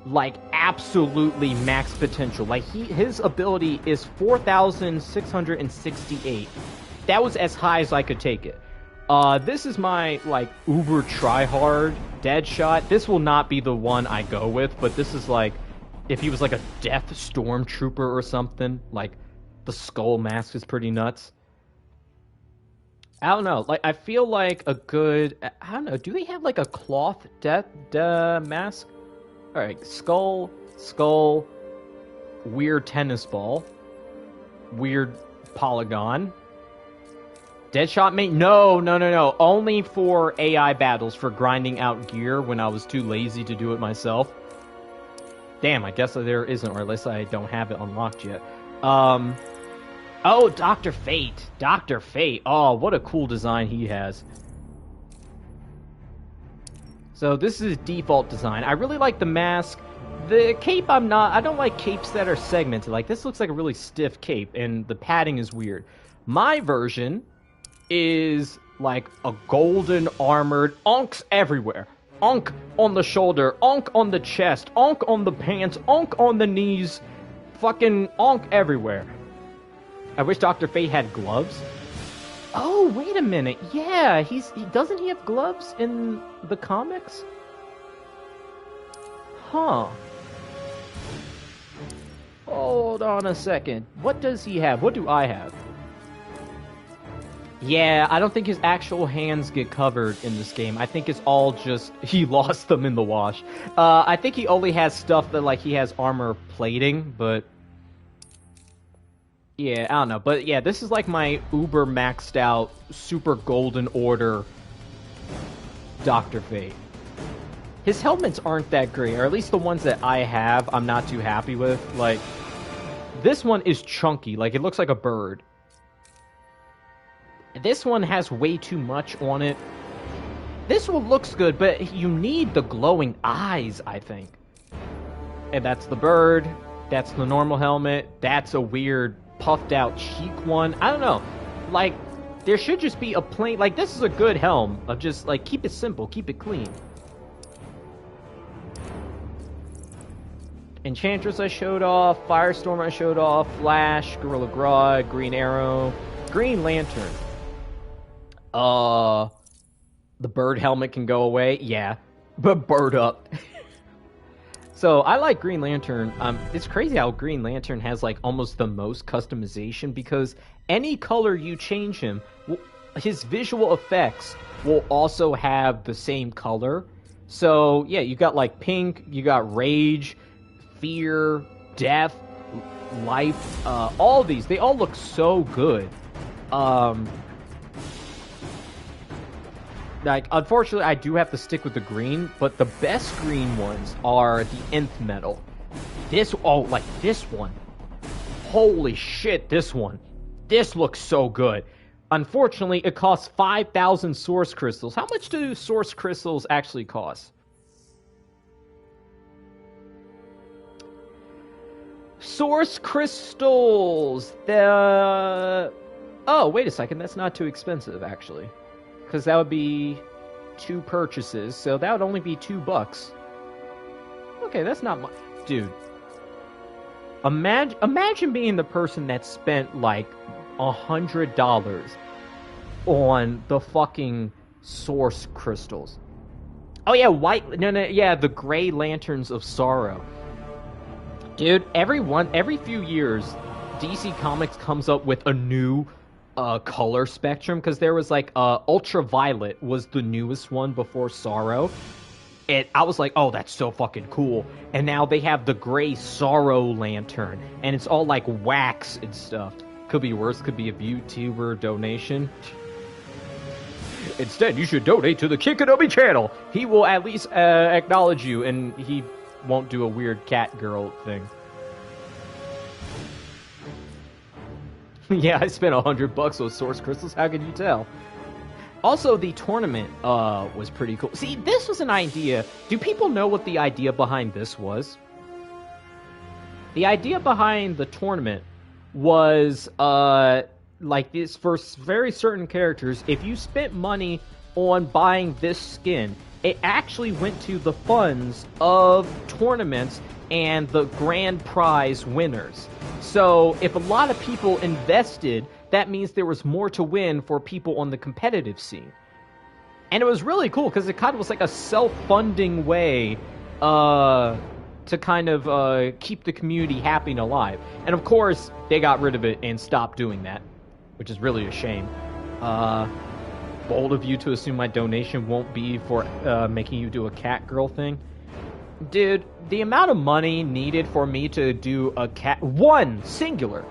like absolutely max potential. Like his ability is 4,668. That was as high as I could take it. This is my like uber tryhard Deadshot. This will not be the one I go with, but this is like if he was like a death stormtrooper or something. Like the skull mask is pretty nuts. I don't know. Like I feel like a good. I don't know. Do they have like a cloth death mask? All right, skull, weird tennis ball, weird polygon. Deadshot mate? No. Only for AI battles, for grinding out gear when I was too lazy to do it myself. Damn, I guess there isn't, or at least I don't have it unlocked yet. Oh, Dr. Fate. Dr. Fate. Oh, what a cool design he has. So this is default design. I really like the mask. The cape I don't like capes that are segmented. Like this looks like a really stiff cape and the padding is weird. My version is like a golden armored onks everywhere. Onk on the shoulder, onk on the chest, onk on the pants, onk on the knees. Fucking onk everywhere. I wish Dr. Fate had gloves. Oh, wait a minute. Yeah, doesn't he have gloves in the comics? Huh. Hold on a second. What does he have? What do I have? Yeah, I don't think his actual hands get covered in this game. I think it's all just he lost them in the wash. I think he only has stuff that like he has armor plating, but yeah, I don't know. But yeah, this is like my uber maxed out, super golden order Dr. Fate. His helmets aren't that great, or at least the ones that I have, I'm not too happy with. Like, this one is chunky, like it looks like a bird. This one has way too much on it. This one looks good, but you need the glowing eyes, I think. And that's the bird, that's the normal helmet, that's a weird puffed out cheek one. I don't know. Like, there should just be a plain... Like, this is a good helm of just, like, keep it simple, keep it clean. Enchantress I showed off, Firestorm I showed off, Flash, Gorilla Grodd, Green Arrow, Green Lantern. The bird helmet can go away. Yeah, but bird up. So, I like Green Lantern. It's crazy how Green Lantern has, like, almost the most customization, because any color you change him, his visual effects will also have the same color. So, yeah, you got, like, pink, you got rage, fear, death, life, all these. They all look so good. Like, unfortunately, I do have to stick with the green, but the best green ones are the nth metal. Like this one. Holy shit, this one. This looks so good. Unfortunately, it costs 5,000 source crystals. How much do source crystals actually cost? Source crystals! Oh, wait a second, that's not too expensive, actually. Because that would be 2 purchases, so that would only be $2. Okay, that's not much. Dude. Imagine being the person that spent, like, $100 on the fucking source crystals. Oh, yeah, yeah, the Gray Lanterns of Sorrow. Dude, every few years, DC Comics comes up with a new color spectrum, because there was like Ultraviolet was the newest one before Sorrow. And I was like, oh, that's so fucking cool. And now they have the gray Sorrow Lantern, and it's all like wax and stuff. Could be worse, could be a VTuber donation. Instead, you should donate to the Kikanobi channel. He will at least acknowledge you, and he won't do a weird cat girl thing. Yeah, I spent $100 on Source Crystals. How could you tell? Also, the tournament was pretty cool. See, this was an idea. Do people know what the idea behind this was? The idea behind the tournament was like this, for very certain characters, if you spent money on buying this skin, it actually went to the funds of tournaments and the grand prize winners. So if a lot of people invested, that means there was more to win for people on the competitive scene. And it was really cool, because it kind of was like a self-funding way to kind of keep the community happy and alive. And of course, they got rid of it and stopped doing that, which is really a shame. Bold of you to assume my donation won't be for making you do a cat girl thing. Dude, the amount of money needed for me to do a one singular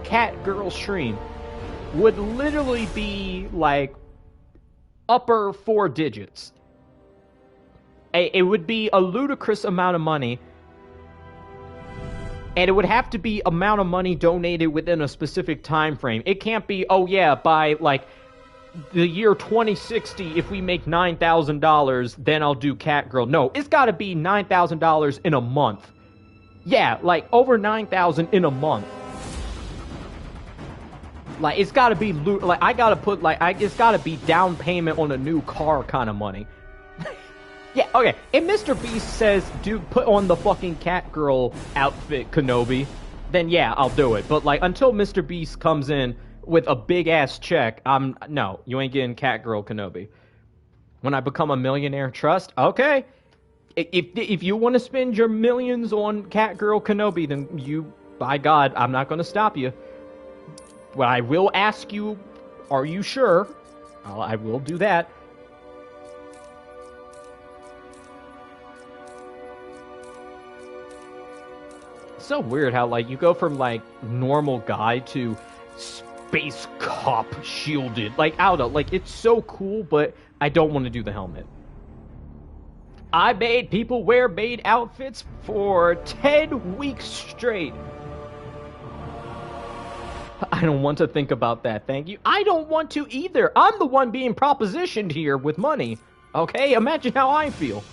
cat girl stream would literally be like upper 4 digits. It would be a ludicrous amount of money, and it would have to be amount of money donated within a specific time frame. It can't be, oh yeah, by like the year 2060, if we make $9,000, then I'll do cat girl. No, it's got to be $9,000 in a month. Yeah, like over 9,000 in a month. Like, it's gotta be, like, I gotta put, like, it's gotta be down payment on a new car kind of money. Yeah, okay, if Mr. Beast says, dude, put on the fucking cat girl outfit, Kenobi, then yeah, I'll do it. But, like, until Mr. Beast comes in with a big-ass check, no, you ain't getting cat girl Kenobi. When I become a millionaire trust, okay. If you want to spend your millions on cat girl Kenobi, then you, by God, I'm not gonna stop you. Well, I will ask you, are you sure? I will do that. It's so weird how, like, you go from, like, normal guy to space cop shielded. Like, I don't know, like, it's so cool, but I don't want to do the helmet. I made people wear maid outfits for 10 weeks straight. I don't want to think about that, thank you. I don't want to either. I'm the one being propositioned here with money. Okay, imagine how I feel.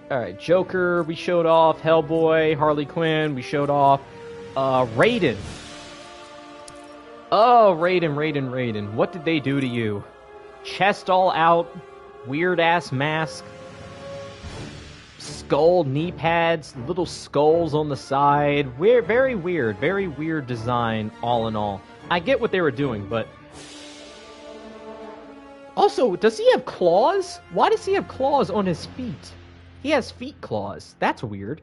Alright, Joker, we showed off. Hellboy, Harley Quinn, we showed off. Raiden. Oh, Raiden. What did they do to you? Chest all out, weird-ass mask. Skull knee pads, little skulls on the side. Very weird design, all in all. I get what they were doing, but... Also, does he have claws? Why does he have claws on his feet? He has feet claws. That's weird.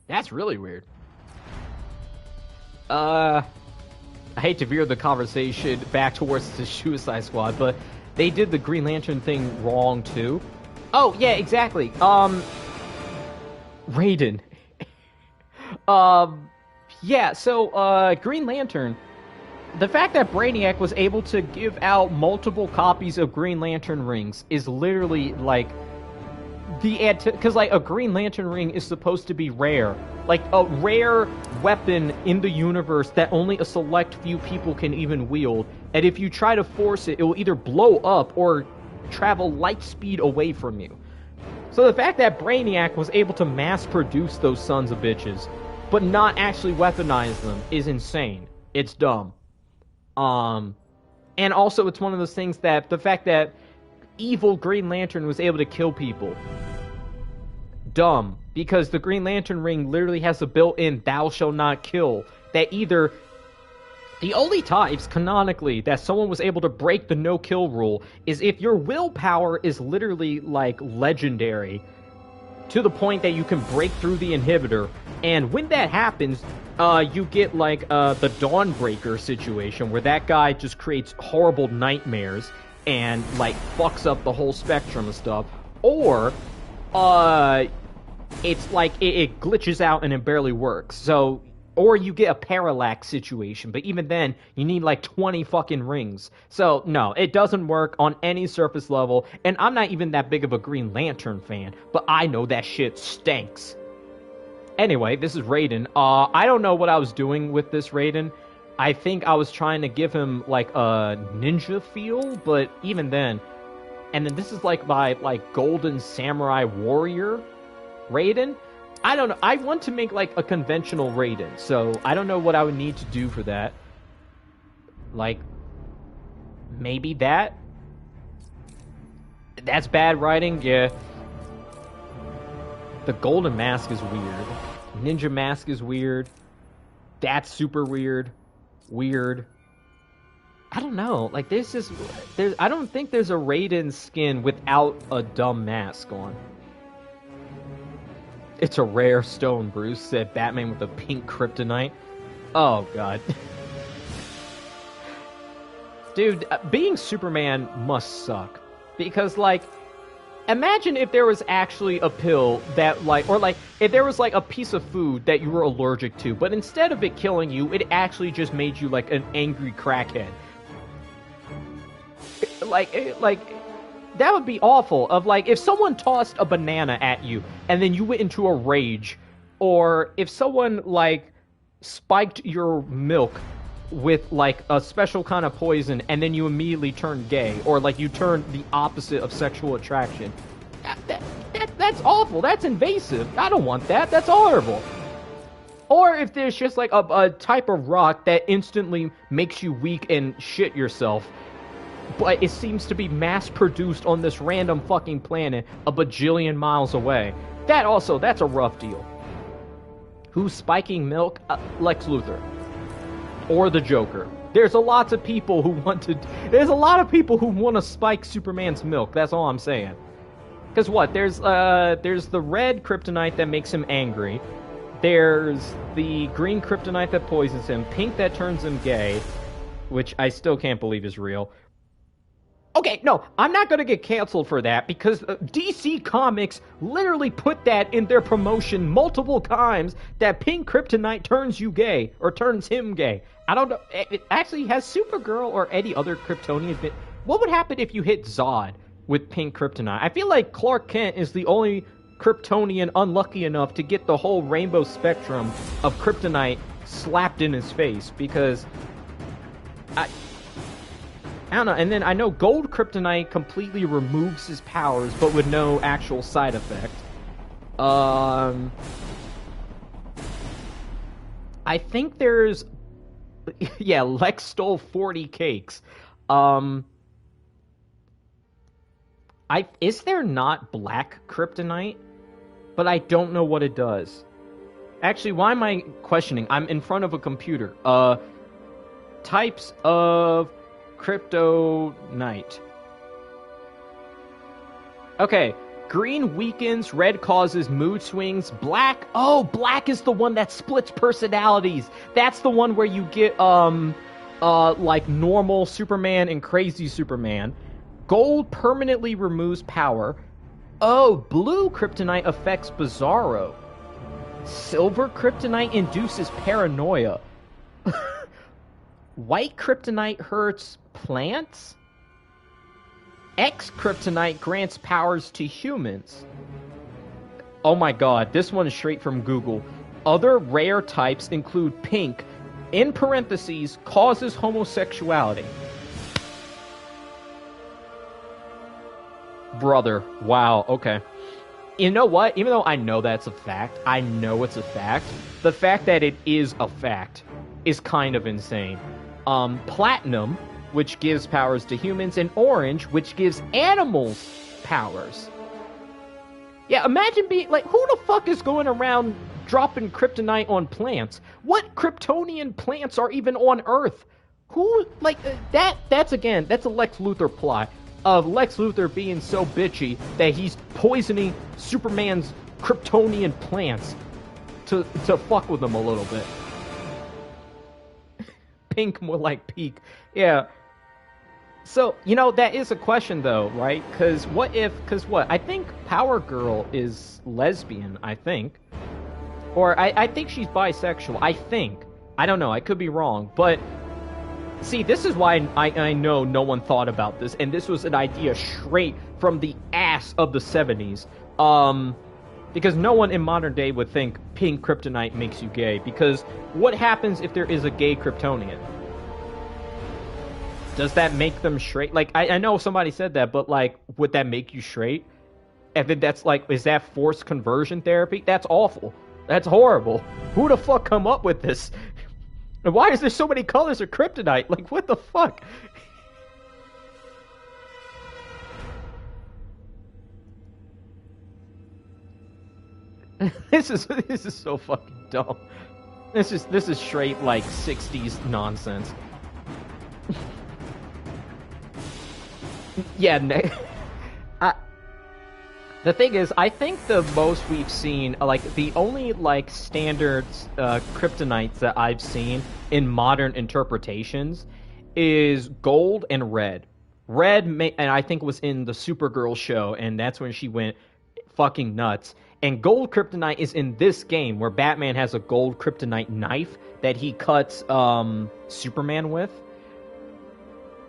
That's really weird. I hate to veer the conversation back towards the Suicide Squad, but they did the Green Lantern thing wrong, too. Oh, yeah, exactly. Raiden. Yeah, so, Green Lantern. The fact that Brainiac was able to give out multiple copies of Green Lantern rings is literally, like, because, like, a Green Lantern ring is supposed to be rare. Like, a rare weapon in the universe that only a select few people can even wield. And if you try to force it, it will either blow up or travel light speed away from you. So the fact that Brainiac was able to mass produce those sons of bitches, but not actually weaponize them, is insane. It's dumb. And also it's one of those things that, the fact that evil Green Lantern was able to kill people. Dumb. Because the Green Lantern ring literally has a built-in thou shall not kill that either The only types, canonically, that someone was able to break the no-kill rule is if your willpower is literally, like, legendary, to the point that you can break through the inhibitor, and when that happens, you get, like, the Dawnbreaker situation, where that guy just creates horrible nightmares, and, like, fucks up the whole spectrum of stuff, or, it's like, it glitches out and it barely works, so... Or you get a parallax situation, but even then, you need like 20 fucking rings. So, no, it doesn't work on any surface level, and I'm not even that big of a Green Lantern fan, but I know that shit stinks. Anyway, this is Raiden. I don't know what I was doing with this Raiden. I think I was trying to give him, like, a ninja feel, but even then... And then this is, like, my, like, Golden Samurai Warrior Raiden. I don't know. I want to make, like, a conventional Raiden, so I don't know what I would need to do for that. Like, maybe that? That's bad writing? Yeah. The Golden Mask is weird. Ninja Mask is weird. That's super weird. Weird. I don't know. Like, I don't think there's a Raiden skin without a dumb mask on. It's a rare stone, Bruce, said Batman with a pink kryptonite. Oh, God. Dude, being Superman must suck. Because, like, imagine if there was actually a pill that, like, or, like, if there was, like, a piece of food that you were allergic to, but instead of it killing you, it actually just made you, like, an angry crackhead. Like... That would be awful, of, like, if someone tossed a banana at you, and then you went into a rage, or if someone, like, spiked your milk with, like, a special kind of poison, and then you immediately turned gay, or, like, you turned the opposite of sexual attraction. That's awful, that's invasive, I don't want that, that's horrible. Or if there's just, like, a type of rock that instantly makes you weak and shit yourself, but it seems to be mass-produced on this random fucking planet a bajillion miles away. That's a rough deal. Who's spiking milk? Lex Luthor. Or the Joker. There's a lot of people who want to spike Superman's milk, that's all I'm saying. Because what, there's the red kryptonite that makes him angry. There's the green kryptonite that poisons him, pink that turns him gay, which I still can't believe is real. Okay, no, I'm not gonna get canceled for that, because DC Comics literally put that in their promotion multiple times, that pink kryptonite turns you gay, or turns him gay. I don't know, it actually, has Supergirl or any other Kryptonian been... What would happen if you hit Zod with pink kryptonite? I feel like Clark Kent is the only Kryptonian unlucky enough to get the whole rainbow spectrum of kryptonite slapped in his face, because... I don't know, and then I know gold kryptonite completely removes his powers, but with no actual side effect. I think there's... Yeah, Lex stole 40 cakes. Is there not black kryptonite? But I don't know what it does. Actually, why am I questioning? I'm in front of a computer. Types of... kryptonite. Okay, green weakens, red causes mood swings, black... Oh, black is the one that splits personalities. That's the one where you get, like normal Superman and crazy Superman. Gold permanently removes power. Oh, blue kryptonite affects Bizarro. Silver kryptonite induces paranoia. White kryptonite hurts plants? X kryptonite grants powers to humans. Oh my god, this one is straight from Google. Other rare types include pink, in parentheses, causes homosexuality. Brother, wow, okay. You know what? Even though I know that's a fact, I know it's a fact, the fact that it is a fact is kind of insane. Platinum, which gives powers to humans, and orange, which gives animals powers. Yeah, imagine being, like, who the fuck is going around dropping kryptonite on plants. What Kryptonian plants are even on Earth? Who, like, that's a Lex Luthor plot of Lex Luthor being so bitchy that he's poisoning Superman's Kryptonian plants to fuck with them a little bit. Pink, more like peak. Yeah. So, you know, that is a question, though, right? Because what? I think Power Girl is lesbian, I think. Or I think she's bisexual, I think. I don't know, I could be wrong. But, see, this is why I know no one thought about this. And this was an idea straight from the ass of the 70s. Because no one in modern day would think pink kryptonite makes you gay. Because what happens if there is a gay Kryptonian? Does that make them straight? Like, I know somebody said that, but, like, would that make you straight? And then that's, like, is that forced conversion therapy? That's awful. That's horrible. Who the fuck come up with this? And why is there so many colors of kryptonite? Like, what the fuck? This is so fucking dumb. This is straight, like, 60s nonsense. Yeah, the thing is, I think the most we've seen, like, the only, like, standard kryptonites that I've seen in modern interpretations is gold and red. Red, and I think was in the Supergirl show, and that's when she went fucking nuts. And gold kryptonite is in this game, where Batman has a gold kryptonite knife that he cuts Superman with.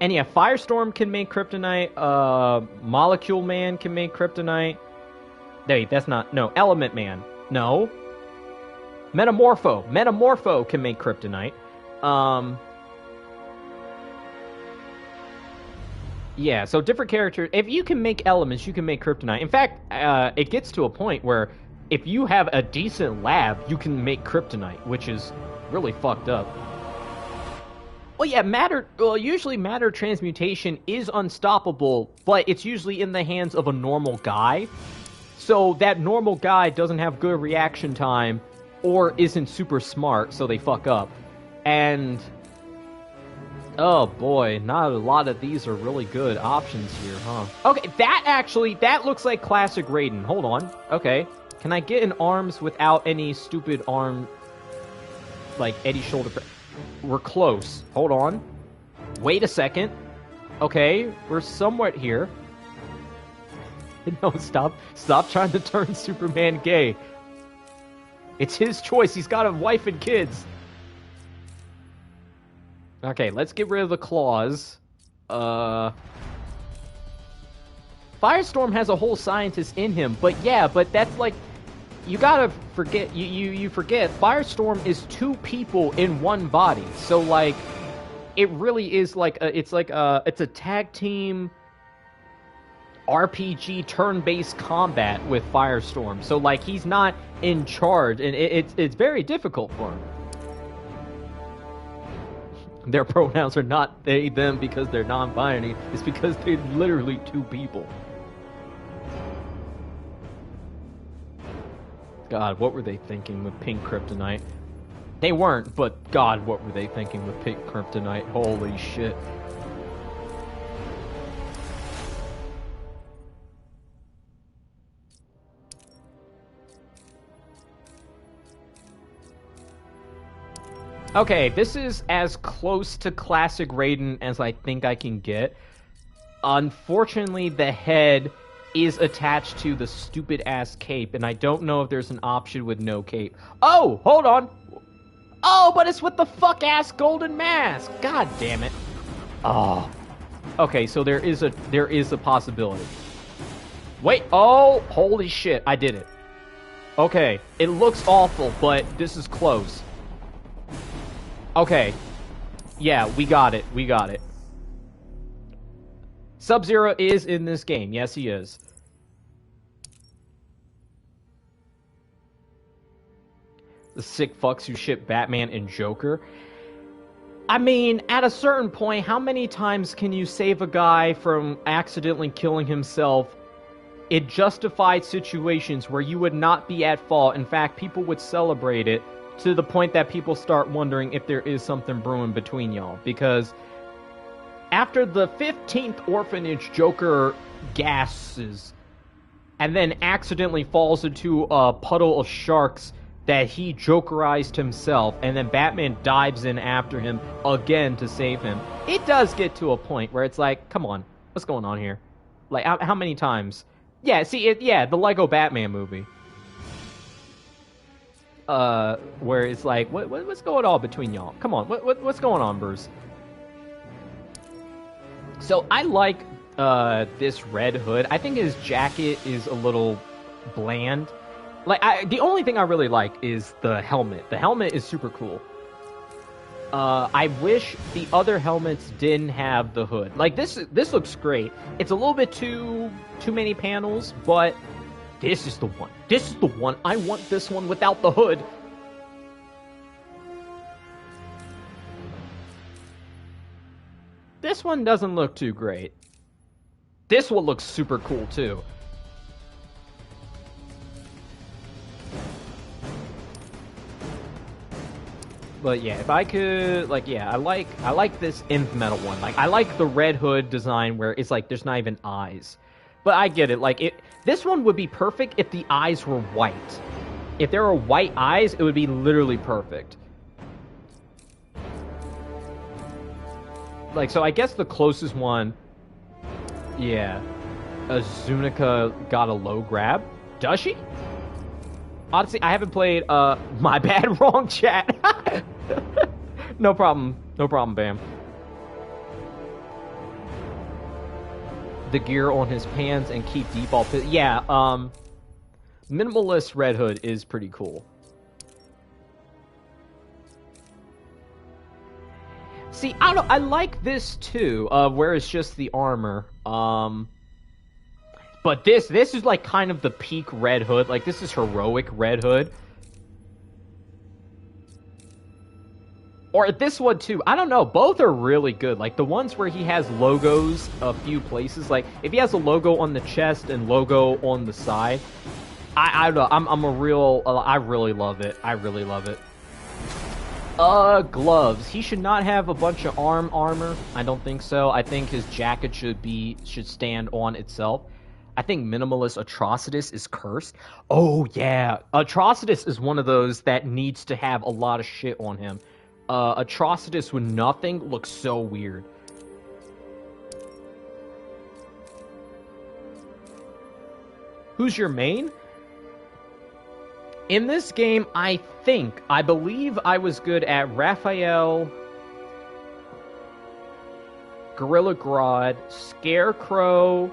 And yeah, Firestorm can make kryptonite, Molecule Man can make kryptonite. Wait, that's not, no, Element Man, no. Metamorpho can make kryptonite. Yeah, so different characters, if you can make elements, you can make kryptonite. In fact, it gets to a point where if you have a decent lab, you can make kryptonite, which is really fucked up. Well, yeah, usually matter transmutation is unstoppable, but it's usually in the hands of a normal guy. So that normal guy doesn't have good reaction time or isn't super smart, so they fuck up. And oh boy, not a lot of these are really good options here, huh? Okay, that looks like classic Raiden. Hold on. Okay. Can I get in arms without any stupid arm, like, Eddie shoulder? We're close. Hold on. Wait a second. Okay, we're somewhat here. No, stop trying to turn Superman gay. It's his choice. He's got a wife and kids. Okay, let's get rid of the claws. Firestorm has a whole scientist in him, but yeah, but that's like, you gotta forget, you forget, Firestorm is two people in one body. So, like, it really is like, it's a tag team RPG turn-based combat with Firestorm. So, like, he's not in charge, and it's very difficult for him. Their pronouns are not they, them because they're non-binary. It's because they're literally two people. God, what were they thinking with pink kryptonite? They weren't, but God, what were they thinking with pink kryptonite? Holy shit. Okay, this is as close to classic Raiden as I think I can get. Unfortunately, the head is attached to the stupid-ass cape, and I don't know if there's an option with no cape. Oh, hold on. Oh, but it's with the fuck-ass golden mask. God damn it. Oh. Okay, so there is a possibility. Wait, oh, holy shit, I did it. Okay, it looks awful, but this is close. Okay. Yeah, we got it. We got it. Sub-Zero is in this game. Yes, he is. The sick fucks who ship Batman and Joker. I mean, at a certain point, how many times can you save a guy from accidentally killing himself it justified situations where you would not be at fault. In fact, people would celebrate it to the point that people start wondering if there is something brewing between y'all. Because after the 15th orphanage, Joker gasses and then accidentally falls into a puddle of sharks that he Jokerized himself, and then Batman dives in after him again to save him. It does get to a point where it's like, come on, what's going on here? Like, how many times? Yeah, see, the Lego Batman movie. Where it's like, what's going on between y'all? Come on, what's going on, Bruce? So I like this Red Hood. I think his jacket is a little bland. Like, the only thing I really like is the helmet. The helmet is super cool. I wish the other helmets didn't have the hood. Like, this looks great. It's a little bit too many panels, but this is the one. This is the one. I want this one without the hood. This one doesn't look too great. This one looks super cool, too. But yeah, if I could, like, yeah, I like this Nth Metal one. Like, I like the Red Hood design where it's like there's not even eyes. But I get it. Like, this one would be perfect if the eyes were white. If there were white eyes, it would be literally perfect. Like, so I guess the closest one, yeah, Azunica got a low grab. Does she? Honestly, I haven't played, my bad, wrong chat. No problem, Bam. The gear on his pants and keep deep all pit. Yeah, Minimalist Red Hood is pretty cool. See, I like this too, where it's just the armor. But this is like kind of the peak Red Hood. Like, this is heroic Red Hood. Or this one too. I don't know. Both are really good. Like, the ones where he has logos a few places. Like, if he has a logo on the chest and logo on the side, I don't know. I really love it. I really love it. Gloves. He should not have a bunch of armor. I don't think so. I think his jacket should stand on itself. I think Minimalist Atrocitus is cursed. Oh, yeah. Atrocitus is one of those that needs to have a lot of shit on him. Atrocitus with nothing looks so weird. Who's your main? In this game, I believe I was good at Raphael, Gorilla Grodd, Scarecrow,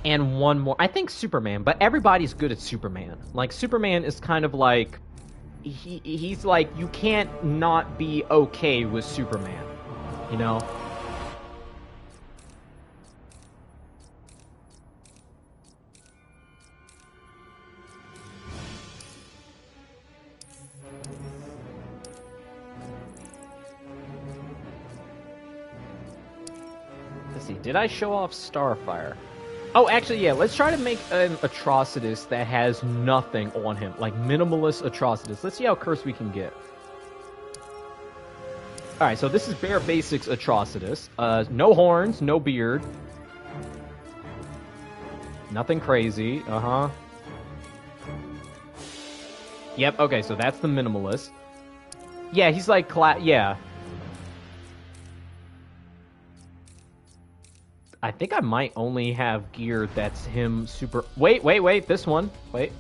and one more. I think Superman, but everybody's good at Superman. Like, Superman is kind of like, he's like, you can't not be okay with Superman, you know? Let's see, did I show off Starfire? Oh, actually, yeah, let's try to make an Atrocitus that has nothing on him. Like, Minimalist Atrocitus. Let's see how cursed we can get. Alright, so this is bare basics Atrocitus. No horns, no beard. Nothing crazy. Yep, okay, so that's the Minimalist. Yeah, he's like, yeah. I think I might only have gear that's him super... Wait, this one. Wait.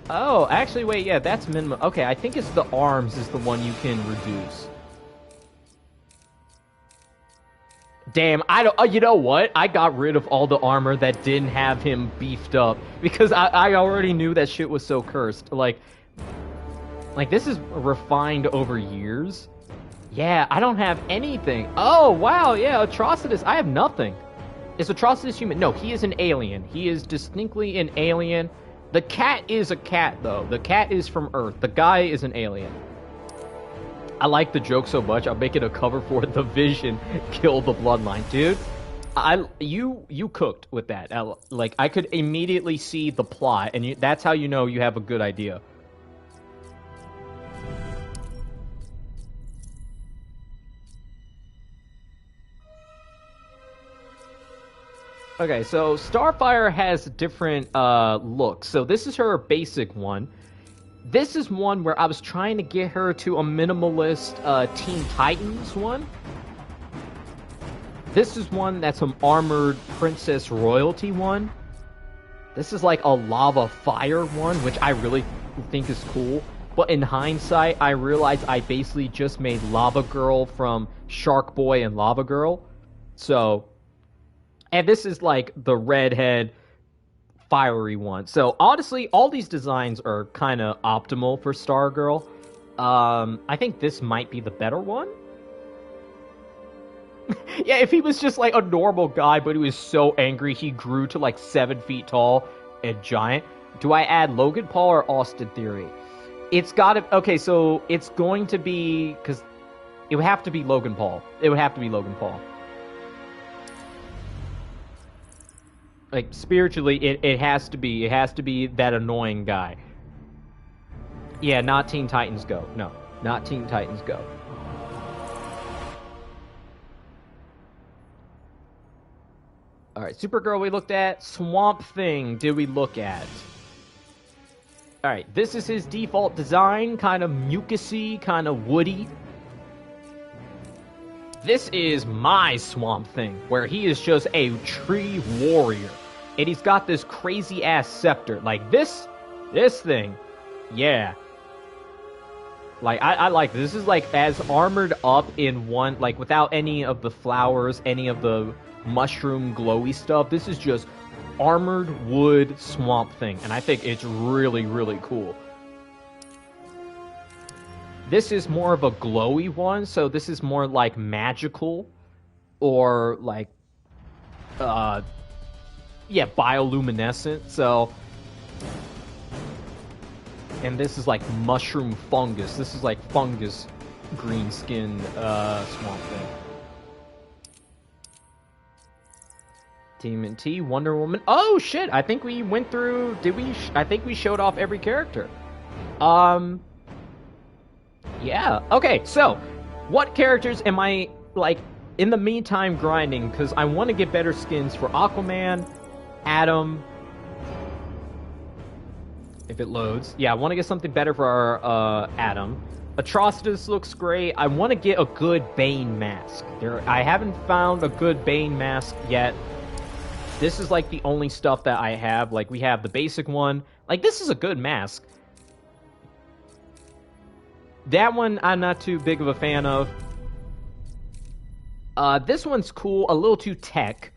Oh, actually, wait, yeah, that's minimum. Okay, I think it's the arms is the one you can reduce. Damn, I don't... you know what? I got rid of all the armor that didn't have him beefed up. Because I already knew that shit was so cursed. Like, this is refined over years. Yeah, I don't have anything. Oh, wow, yeah, Atrocitus. I have nothing. Is Atrocitus human? No, he is an alien. He is distinctly an alien. The cat is a cat, though. The cat is from Earth. The guy is an alien. I like the joke so much, I'll make it a cover for The Vision, Kill the Bloodline. Dude, you cooked with that. Like, I could immediately see the plot, and that's how you know you have a good idea. Okay, so Starfire has different looks. So this is her basic one. This is one where I was trying to get her to a minimalist Teen Titans one. This is one that's an armored princess royalty one. This is like a lava fire one, which I really think is cool. But in hindsight, I realized I basically just made Lava Girl from Shark Boy and Lava Girl. So, and this is like the redhead fiery one. So honestly, all these designs are kind of optimal for Stargirl. I think this might be the better one. Yeah, if he was just like a normal guy, but he was so angry he grew to like 7 feet tall and giant. Do I add Logan Paul or Austin Theory? It's gotta... Okay, so it's going to be... Because it would have to be Logan Paul. It would have to be Logan Paul. Like, spiritually, it has to be. It has to be that annoying guy. Yeah, not Teen Titans Go. No, not Teen Titans Go. Alright, Supergirl we looked at. Swamp Thing did we look at? Alright, this is his default design. Kind of mucusy, kind of woody. This is my Swamp Thing, where he is just a tree warrior. And he's got this crazy-ass scepter. Like, this thing, yeah. Like, I like this. This is, like, as armored up in one, like, without any of the flowers, any of the mushroom glowy stuff. This is just armored wood Swamp Thing. And I think it's really, really cool. This is more of a glowy one, so this is more like magical or like, yeah, bioluminescent. So, and this is like mushroom fungus. This is like fungus green skin Swamp Thing. Demon T, Wonder Woman. Oh shit! I think we went through. Did we? I think we showed off every character. Yeah, okay, so, what characters am I, like, in the meantime grinding? Because I want to get better skins for Aquaman, Atom, if it loads. Yeah, I want to get something better for our, Atom. Atrocitus looks great. I want to get a good Bane mask. I haven't found a good Bane mask yet. This is, like, the only stuff that I have. Like, we have the basic one. Like, this is a good mask. That one, I'm not too big of a fan of. This one's cool, a little too tech.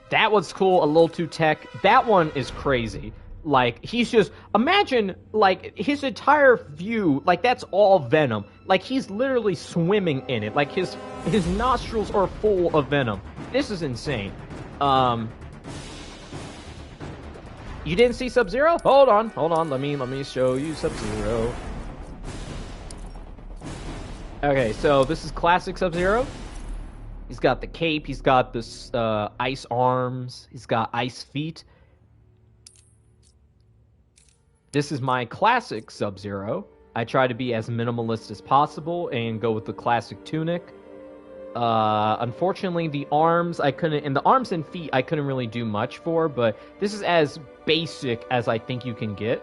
That one's cool, a little too tech. That one is crazy. Like, he's just... Imagine, like, his entire view, like, that's all Venom. Like, he's literally swimming in it. Like, his nostrils are full of Venom. This is insane. You didn't see Sub-Zero? Hold on. Let me show you Sub-Zero. Okay, so this is classic Sub-Zero. He's got the cape, he's got this ice arms, he's got ice feet. This is my classic Sub-Zero. I try to be as minimalist as possible and go with the classic tunic. Unfortunately, the arms, and the arms and feet I couldn't really do much for, but this is as basic as I think you can get.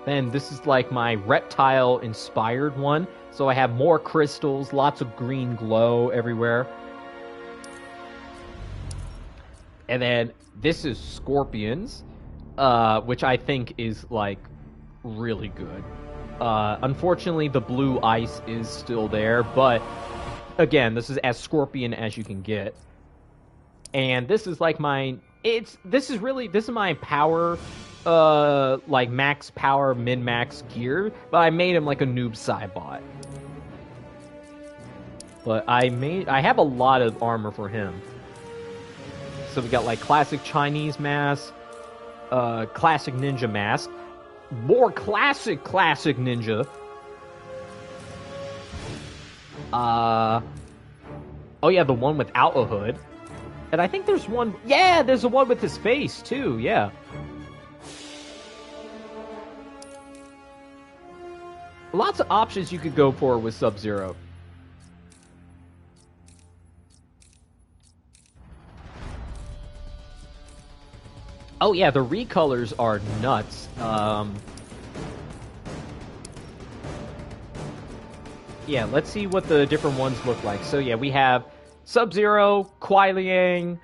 Then this is like my reptile-inspired one. So I have more crystals, lots of green glow everywhere. And then this is Scorpions, which I think is, like, really good. Unfortunately, the blue ice is still there, but again, this is as Scorpion as you can get. And this is like my... This is my power... like max power, min-max gear, but I made him like a noob Cybot. But I have a lot of armor for him. So we got like classic Chinese mask, classic ninja mask. More classic ninja. Oh yeah, the one without a hood. And I think there's one... Yeah, there's the one with his face, too, yeah. Lots of options you could go for with Sub-Zero. Oh yeah, the recolors are nuts. Yeah, let's see what the different ones look like. So yeah, we have Sub-Zero, Kuai Liang,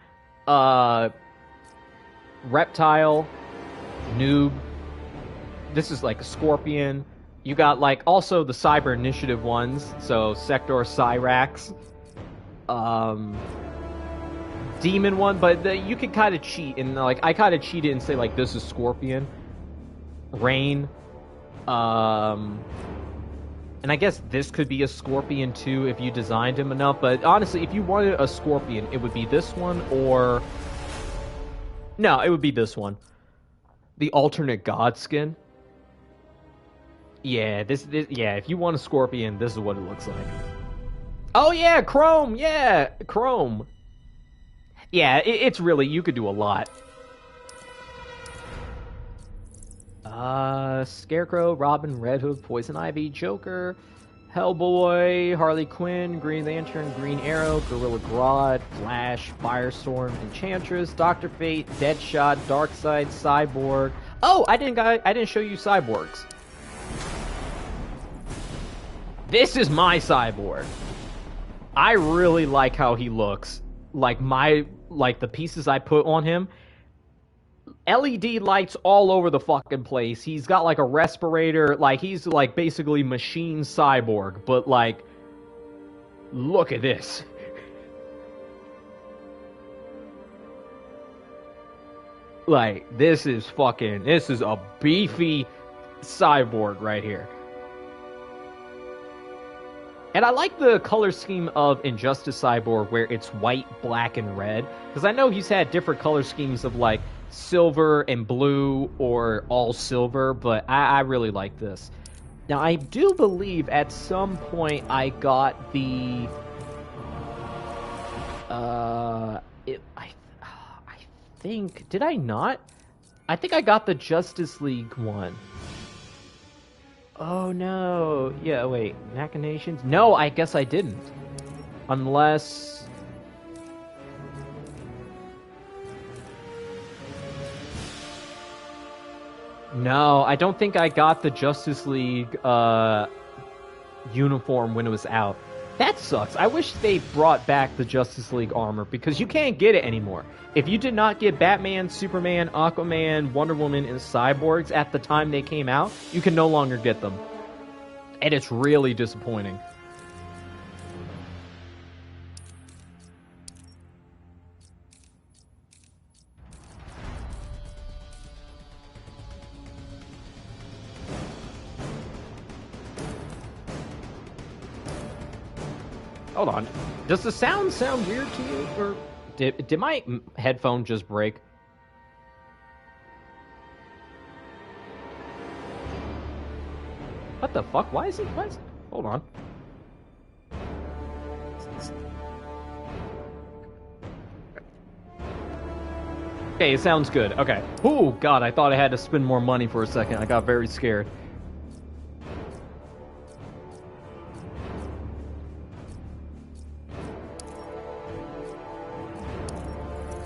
Reptile, Noob. This is like a Scorpion. You got like also the Cyber Initiative ones, so Sector, Cyrax, Demon one, but you can kind of cheat, and like I kind of cheated and say like this is Scorpion, Rain, and I guess this could be a Scorpion too if you designed him enough, but honestly, if you wanted a Scorpion, it would be this one or... No, it would be this one. The alternate God skin. Yeah, this yeah, if you want a Scorpion, this is what it looks like. Oh yeah, Chrome! Yeah, Chrome! Yeah, it's really, you could do a lot. Scarecrow, Robin, Red Hood, Poison Ivy, Joker, Hellboy, Harley Quinn, Green Lantern, Green Arrow, Gorilla Grodd, Flash, Firestorm, Enchantress, Dr. Fate, Deadshot, Darkseid, Cyborg. Oh, I didn't show you Cyborgs. This is my Cyborg. I really like how he looks. Like the pieces I put on him. LED lights all over the fucking place. He's got like a respirator. Like he's like basically machine cyborg. But like, look at this. Like this is a beefy cyborg right here. And I like the color scheme of Injustice Cyborg where it's white, black, and red. Because I know he's had different color schemes of like silver and blue or all silver, but I really like this. Now, I do believe at some point I got the... I think... Did I not? I think I got the Justice League one. Oh no, yeah, wait, Machinations? No, I guess I didn't. Unless... No, I don't think I got the Justice League, uniform when it was out. That sucks. I wish they brought back the Justice League armor, because you can't get it anymore. If you did not get Batman, Superman, Aquaman, Wonder Woman, and Cyborgs at the time they came out, you can no longer get them. And it's really disappointing. Hold on. Does the sound weird to you? Or did my headphone just break? What the fuck? Why is it? Hold on. Okay, it sounds good. Okay. Oh, God, I thought I had to spend more money for a second. I got very scared.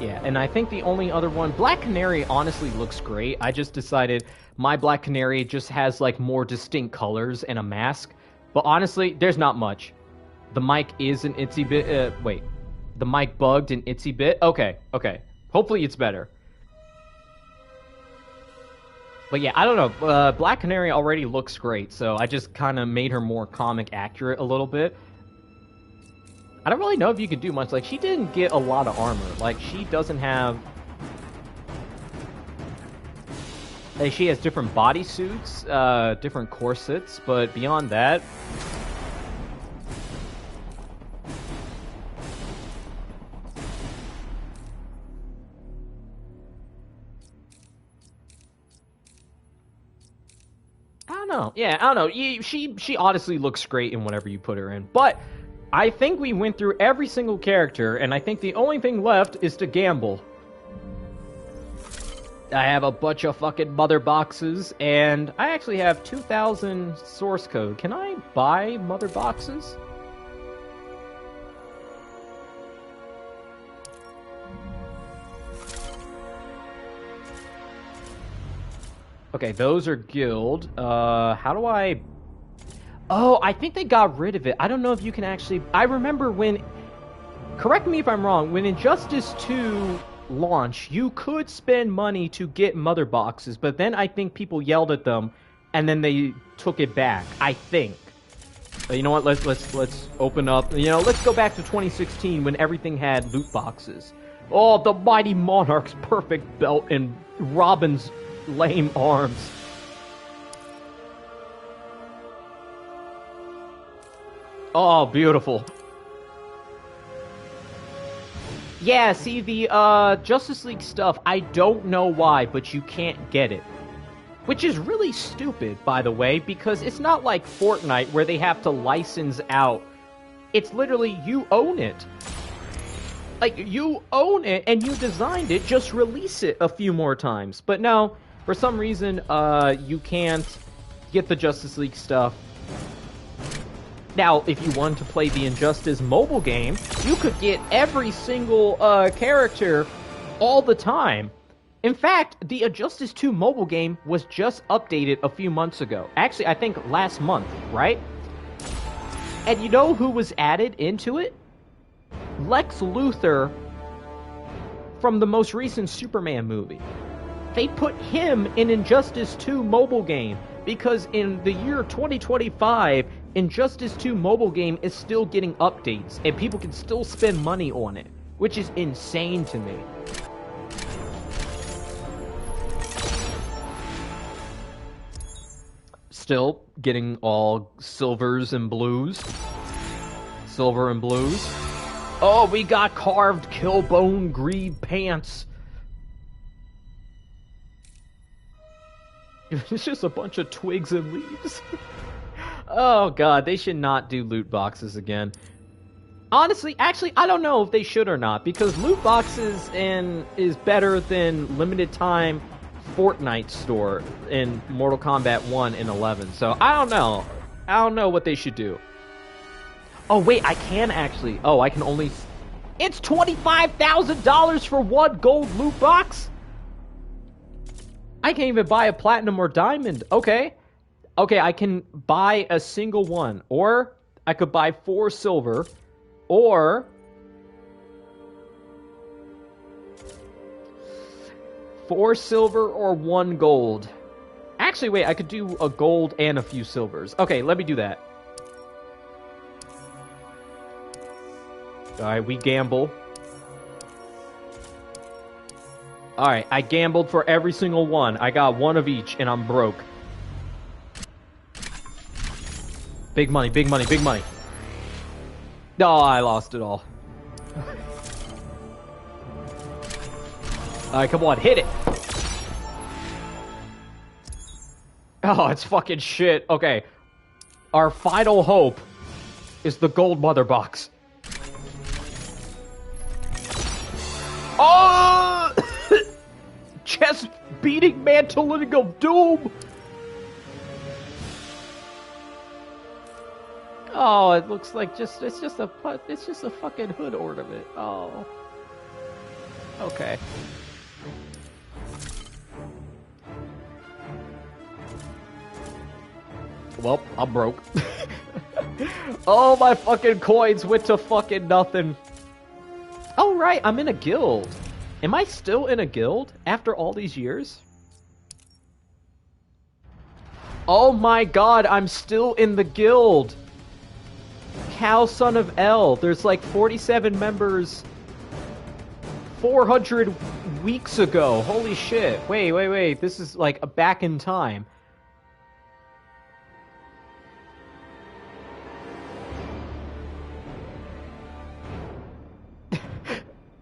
Yeah, and I think the only other one... Black Canary honestly looks great. I just decided my Black Canary just has, like, more distinct colors and a mask. But honestly, there's not much. The mic is an itsy bit... wait. The mic bugged an itsy bit? Okay. Hopefully it's better. But yeah, I don't know. Black Canary already looks great, so I just kind of made her more comic accurate a little bit. I don't really know if you could do much. Like, she didn't get a lot of armor. Like, she doesn't have... Like, she has different bodysuits, different corsets, but beyond that... don't know. Yeah, I don't know. She honestly looks great in whatever you put her in. But I think we went through every single character, and I think the only thing left is to gamble. I have a bunch of fucking mother boxes, and I actually have 2,000 source code. Can I buy mother boxes? Okay, those are guild. How do I... Oh, I think they got rid of it. I don't know if you can actually... I remember when... Correct me if I'm wrong. When Injustice 2 launched, you could spend money to get mother boxes, but then I think people yelled at them, and then they took it back. I think. But you know what? Let's open up. You know, let's go back to 2016 when everything had loot boxes. Oh, the Mighty Monarch's perfect belt and Robin's lame arms. Oh, beautiful. Yeah, see, the Justice League stuff, I don't know why, but you can't get it. Which is really stupid, by the way, because it's not like Fortnite where they have to license out. It's literally, you own it. Like, you own it and you designed it, just release it a few more times. But no, for some reason, you can't get the Justice League stuff. Now, if you wanted to play the Injustice mobile game, you could get every single character all the time. In fact, the Injustice 2 mobile game was just updated a few months ago. Actually, I think last month, right? And you know who was added into it? Lex Luthor from the most recent Superman movie. They put him in Injustice 2 mobile game because in the year 2025, Injustice 2 mobile game is still getting updates and people can still spend money on it, which is insane to me. Still getting all silvers and blues. Silver and blues. Oh, we got carved Killbone Greed pants. It's just a bunch of twigs and leaves. Oh god, they should not do loot boxes again. Honestly, actually, I don't know if they should or not, because loot boxes is better than limited time Fortnite store in Mortal Kombat 1 and 11. So, I don't know. I don't know what they should do. Oh, wait, I can actually... Oh, I can only... It's $25,000 for one gold loot box? I can't even buy a platinum or diamond. Okay. Okay, I can buy a single one. Or I could buy 4 silver. Or... 4 silver or 1 gold. Actually, wait, I could do a gold and a few silvers. Okay, let me do that. Alright, we gamble. Alright, I gambled for every single one. I got one of each, and I'm broke. Big money, big money, big money. No, I lost it all. Alright, come on, hit it! Oh, it's fucking shit. Okay. Our final hope is the gold mother box. Oh! Chest beating mantling of doom! Oh, it looks like it's just a fucking hood ornament. Oh. Okay. Well, I'm broke. Oh, my fucking coins went to fucking nothing. Oh, right, I'm in a guild. Am I still in a guild after all these years? Oh my god, I'm still in the guild. Cal Son of L. There's like 47 members 400 weeks ago. Holy shit. Wait. This is like a back in time.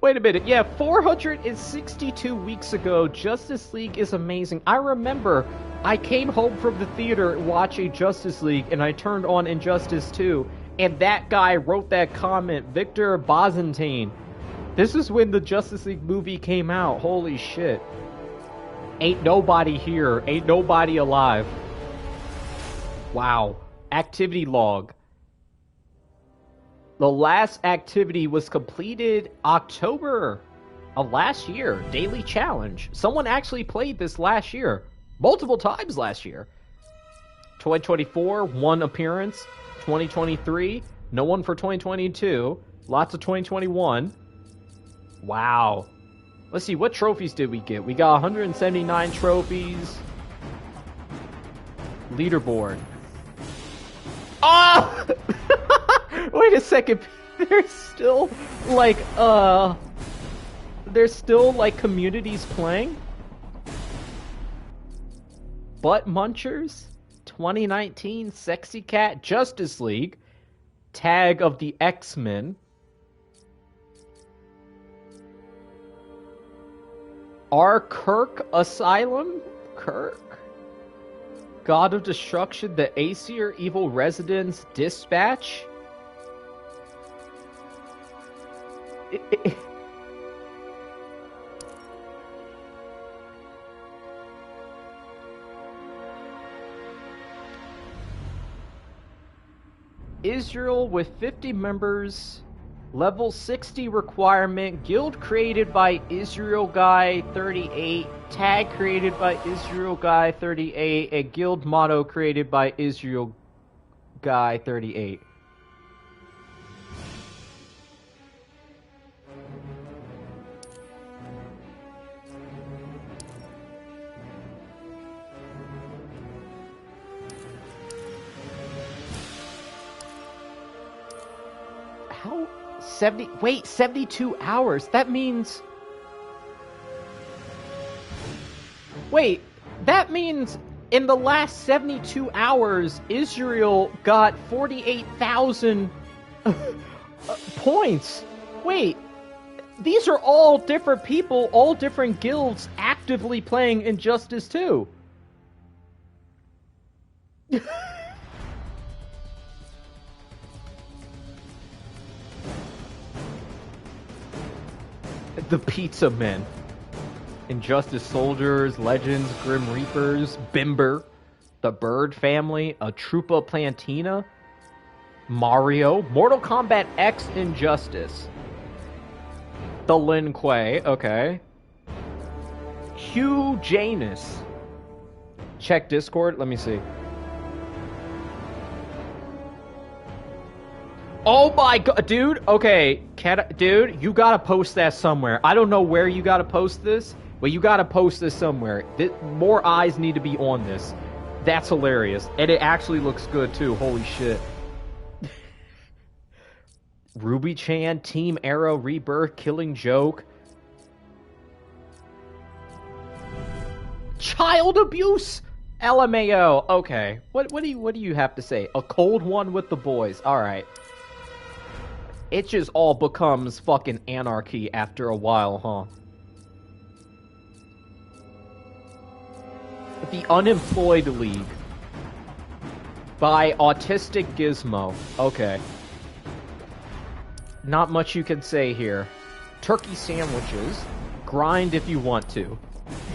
Wait a minute, yeah, 462 weeks ago, Justice League is amazing. I remember I came home from the theater watching Justice League, and I turned on Injustice 2, and that guy wrote that comment, Victor Byzantine. This is when the Justice League movie came out. Holy shit. Ain't nobody here. Ain't nobody alive. Wow. Activity log. The last activity was completed October of last year. Daily challenge. Someone actually played this last year. Multiple times last year. 2024, 1 appearance. 2023, no one for 2022. Lots of 2021. Wow. Let's see, what trophies did we get? We got 179 trophies. Leaderboard. Oh! Wait a second. There's still, like, communities playing? Butt Munchers? 2019 Sexy Cat Justice League. Tag of the X-Men. R. Kirk Asylum? Kirk? God of Destruction, the Aesir, Evil Residence, Dispatch? Israel with 50 members, level 60 requirement, guild created by Israel Guy 38, tag created by Israel Guy 38, a guild motto created by Israel Guy 38. How? 72 hours? That means... Wait, that means in the last 72 hours, Israel got 48,000 points. Wait, these are all different people, all different guilds actively playing Injustice 2. The Pizza Men. Injustice Soldiers, Legends, Grim Reapers, Bimber, the Bird Family, a Trupa Plantina, Mario, Mortal Kombat X Injustice, the Lin Kuei, okay. Hugh Janus. Check Discord, let me see. Oh my god, dude, okay, dude, you gotta post that somewhere. I don't know where you gotta post this, but you gotta post this somewhere. More eyes need to be on this. That's hilarious. And it actually looks good too, holy shit. Ruby-chan, Team Arrow, Rebirth, Killing Joke. Child abuse! LMAO, okay. What do you have to say? A cold one with the boys, alright. It just all becomes fucking anarchy after a while, huh? The Unemployed League. By Autistic Gizmo. Okay. Not much you can say here. Turkey sandwiches. Grind if you want to.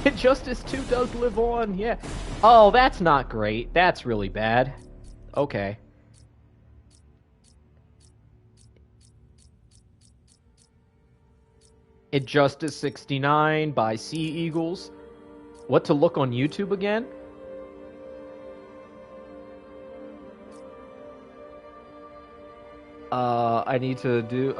Injustice 2 does live on, yeah. Oh, that's not great. That's really bad. Okay. Injustice 69 by Sea Eagles. What to look on YouTube again? I need to do,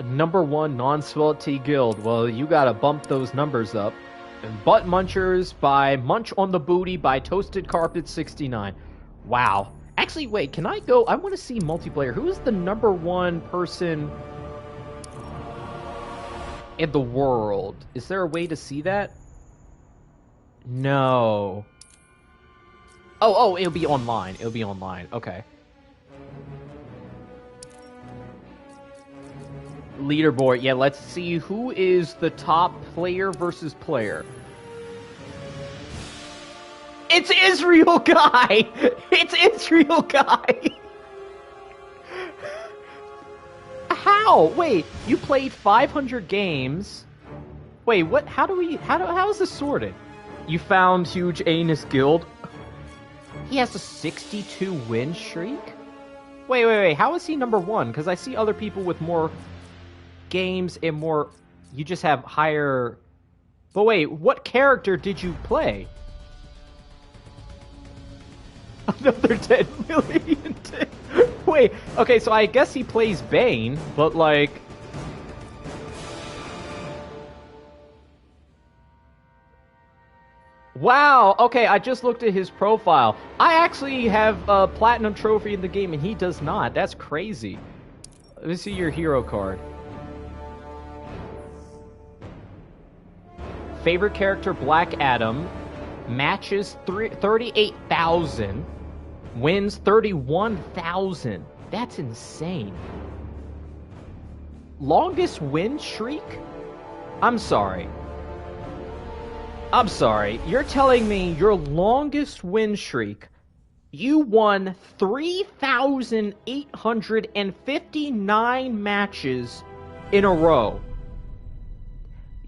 #1 non-swelty guild. Well, you gotta bump those numbers up. And Butt Munchers by Munch on the Booty by Toasted Carpet 69. Wow. Actually, wait, can I go? I want to see multiplayer. Who is the #1 person in the world? Is there a way to see that? No. Oh, it'll be online. It'll be online. Okay. leaderboard. Yeah, let's see who is the top player versus player. It's Israel Guy! It's Israel Guy! How? Wait, you played 500 games. Wait, what? How is this sorted? You found Huge Anus Guild. He has a 62 win streak? Wait. How is he number one? Because I see other people with more games and more... You just have higher... But wait, what character did you play? Another 10 million. Wait, okay, so I guess he plays Bane, but like... Wow, okay, I just looked at his profile. I actually have a platinum trophy in the game, and he does not. That's crazy. Let me see your hero card. Favorite character, Black Adam. Matches 38,000. Wins 31,000. That's insane. Longest win streak? I'm sorry. You're telling me your longest win streak, you won 3,859 matches in a row.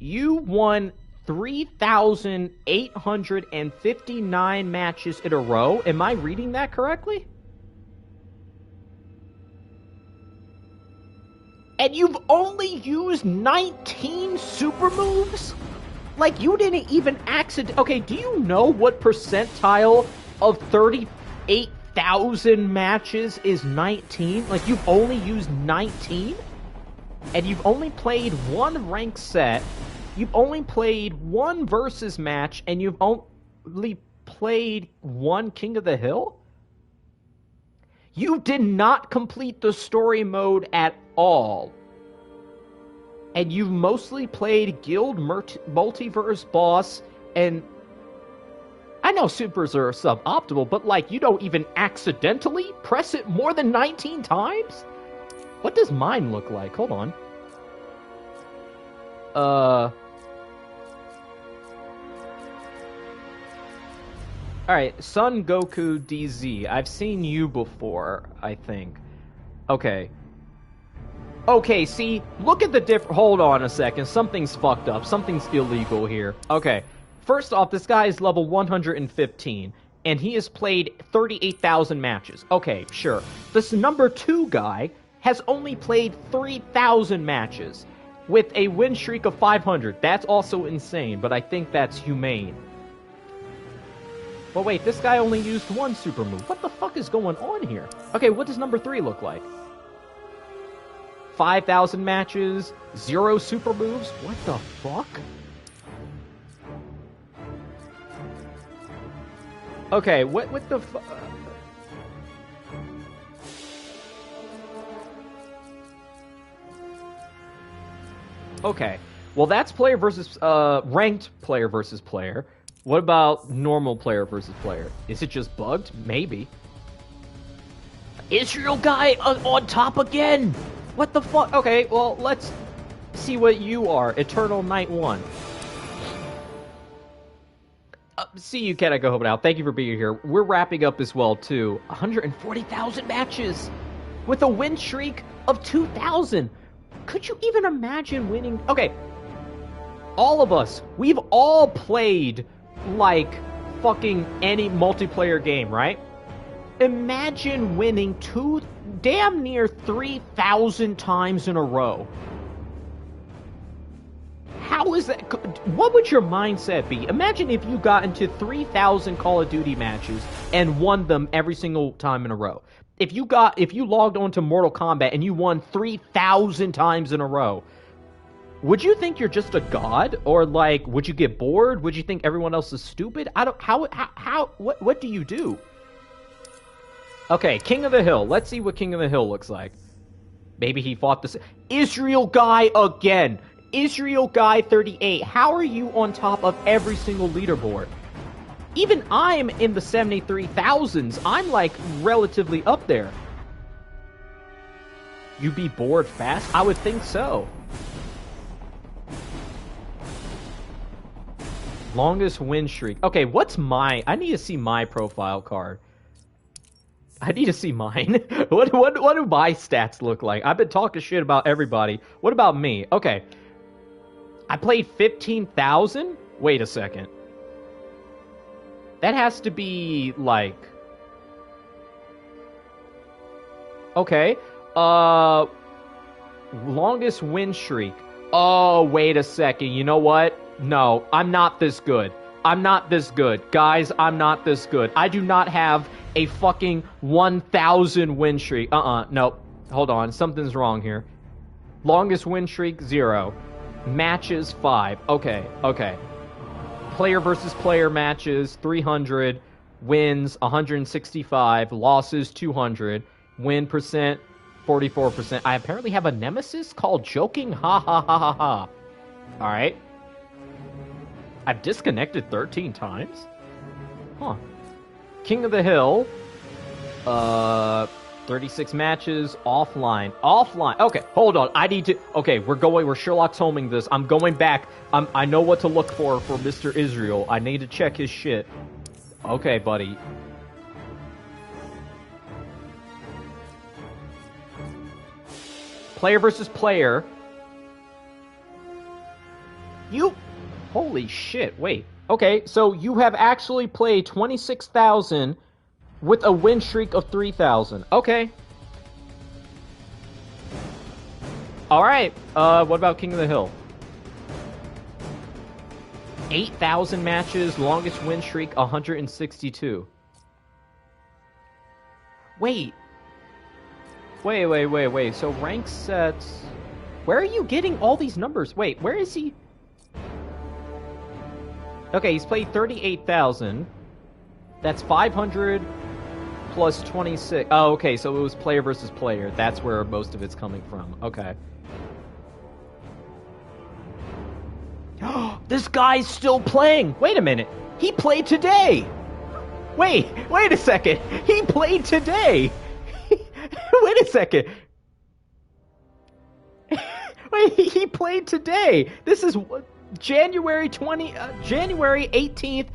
You won 3,859 matches in a row. Am I reading that correctly? And you've only used 19 super moves? Like, you didn't even accident... Okay, do you know what percentile of 38,000 matches is 19? Like, you've only used 19? And you've only played one ranked set... You've only played one versus match, and you've only played one King of the Hill? You did not complete the story mode at all. And you've mostly played Guild Multiverse Boss, and... I know supers are suboptimal, but like, you don't even accidentally press it more than 19 times? What does mine look like? Hold on. Alright, Son Goku DZ. I've seen you before, I think. Okay. Okay, see, look at the hold on a second. Something's fucked up. Something's illegal here. Okay. First off, this guy is level 115, and he has played 38,000 matches. Okay, sure. This number 2 guy has only played 3,000 matches with a win streak of 500. That's also insane, but I think that's humane. But wait, this guy only used one super move. What the fuck is going on here? Okay, what does number 3 look like? 5,000 matches, 0 super moves? What the fuck? Okay, what the fuck? Okay, well that's player versus, ranked player versus player. What about normal player versus player? Is it just bugged? Maybe. Israel Guy on top again! What the fuck? Okay, well, let's see what you are. Eternal Night 1. See you, can I go home now? Thank you for being here. We're wrapping up as well, too. 140,000 matches! With a win streak of 2,000! Could you even imagine winning? Okay, all of us, we've all played, like, fucking any multiplayer game, right? Imagine winning damn near 3,000 times in a row. How is that? What would your mindset be? Imagine if you got into 3,000 Call of Duty matches and won them every single time in a row. If you logged on to Mortal Kombat and you won 3,000 times in a row, would you think you're just a god? Or like, would you get bored? Would you think everyone else is stupid? What do you do? Okay, King of the Hill. Let's see what King of the Hill looks like. Maybe he fought this... Israel Guy again! Israel Guy 38. How are you on top of every single leaderboard? Even I'm in the 73,000s. I'm, like, relatively up there. You be bored fast? I would think so. Longest win streak. Okay, what's my... I need to see my profile card. I need to see mine. What do my stats look like? I've been talking shit about everybody. What about me? Okay. I played 15,000? Wait a second. That has to be, like... Okay. Longest win streak. Oh, wait a second. You know what? No, I'm not this good. I'm not this good. Guys, I'm not this good. I do not have a fucking 1,000 win streak. Nope. Hold on. Something's wrong here. Longest win streak, 0. Matches, 5. Okay. Player versus player matches, 300. Wins, 165. Losses, 200. Win percent, 44%. I apparently have a nemesis called Joking. Ha ha ha ha ha. Alright. I've disconnected 13 times? Huh. King of the Hill. 36 matches. Offline. Okay, hold on. I need to... Okay, we're Sherlock Holming this. I'm going back. I know what to look for Mr. Israel. I need to check his shit. Okay, buddy. Player versus player. Holy shit, wait. Okay, so you have actually played 26,000 with a win streak of 3,000. Okay. Alright, what about King of the Hill? 8,000 matches, longest win streak, 162. Wait, so rank sets... Where are you getting all these numbers? Wait, where is he? Okay, he's played 38,000. That's 500 plus 26. Oh, okay, so it was player versus player. That's where most of it's coming from. Okay. This guy's still playing! Wait a minute! He played today! Wait a second! He played today! Wait a second! Wait, he played today! This is January 18th,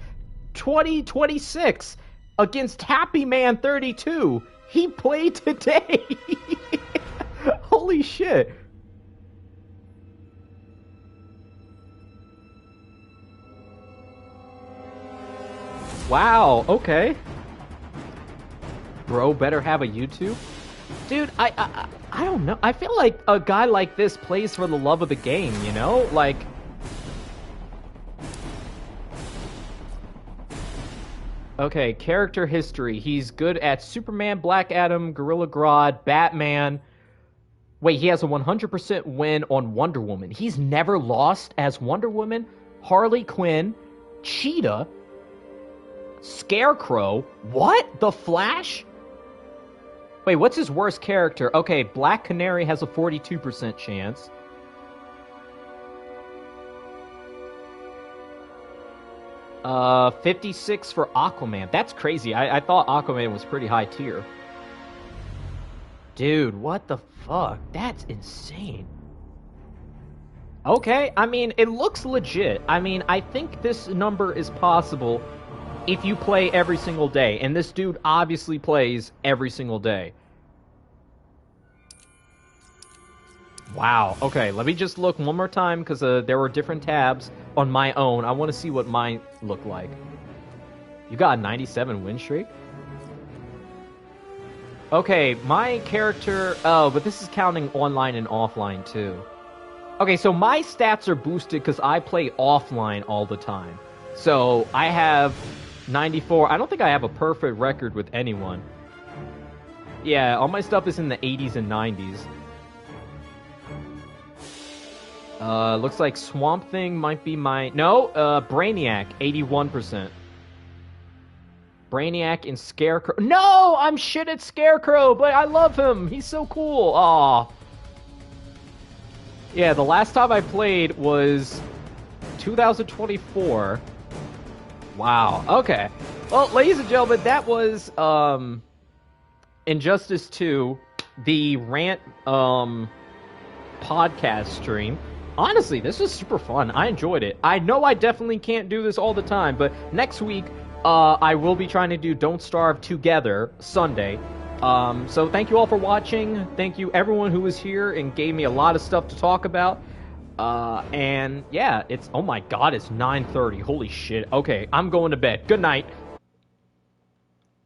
2026 against Happy Man 32. He played today! Holy shit! Wow, okay. Bro better have a YouTube? Dude, I don't know. I feel like a guy like this plays for the love of the game, you know? Like... Okay, character history. He's good at Superman, Black Adam, Gorilla Grodd, Batman. Wait, he has a 100% win on Wonder Woman. He's never lost as Wonder Woman, Harley Quinn, Cheetah, Scarecrow. What? The Flash? Wait, what's his worst character? Okay, Black Canary has a 42% chance. Uh, 56 for Aquaman. That's crazy. I thought Aquaman was pretty high tier. Dude, what the fuck? That's insane. Okay, I mean, it looks legit. I mean, I think this number is possible if you play every single day. And this dude obviously plays every single day. Wow. Okay, let me just look one more time, because there were different tabs on my own. I want to see what mine look like. You got a 97 win streak? Okay, my character... Oh, but this is counting online and offline, too. Okay, so my stats are boosted because I play offline all the time. So, I have 94... I don't think I have a perfect record with anyone. Yeah, all my stuff is in the 80s and 90s. Looks like Swamp Thing might be my... No, Brainiac, 81%. Brainiac and Scarecrow... No! I'm shit at Scarecrow, but I love him! He's so cool! Aw. Yeah, the last time I played was 2024. Wow, okay. Well, ladies and gentlemen, that was, Injustice 2. the rant podcast stream. Honestly, this was super fun. I enjoyed it. I know I definitely can't do this all the time, but next week I will be trying to do Don't Starve Together Sunday. So thank you all for watching. Thank you everyone who was here and gave me a lot of stuff to talk about. And yeah, oh my god, it's 9:30. Holy shit. Okay, I'm going to bed. Good night.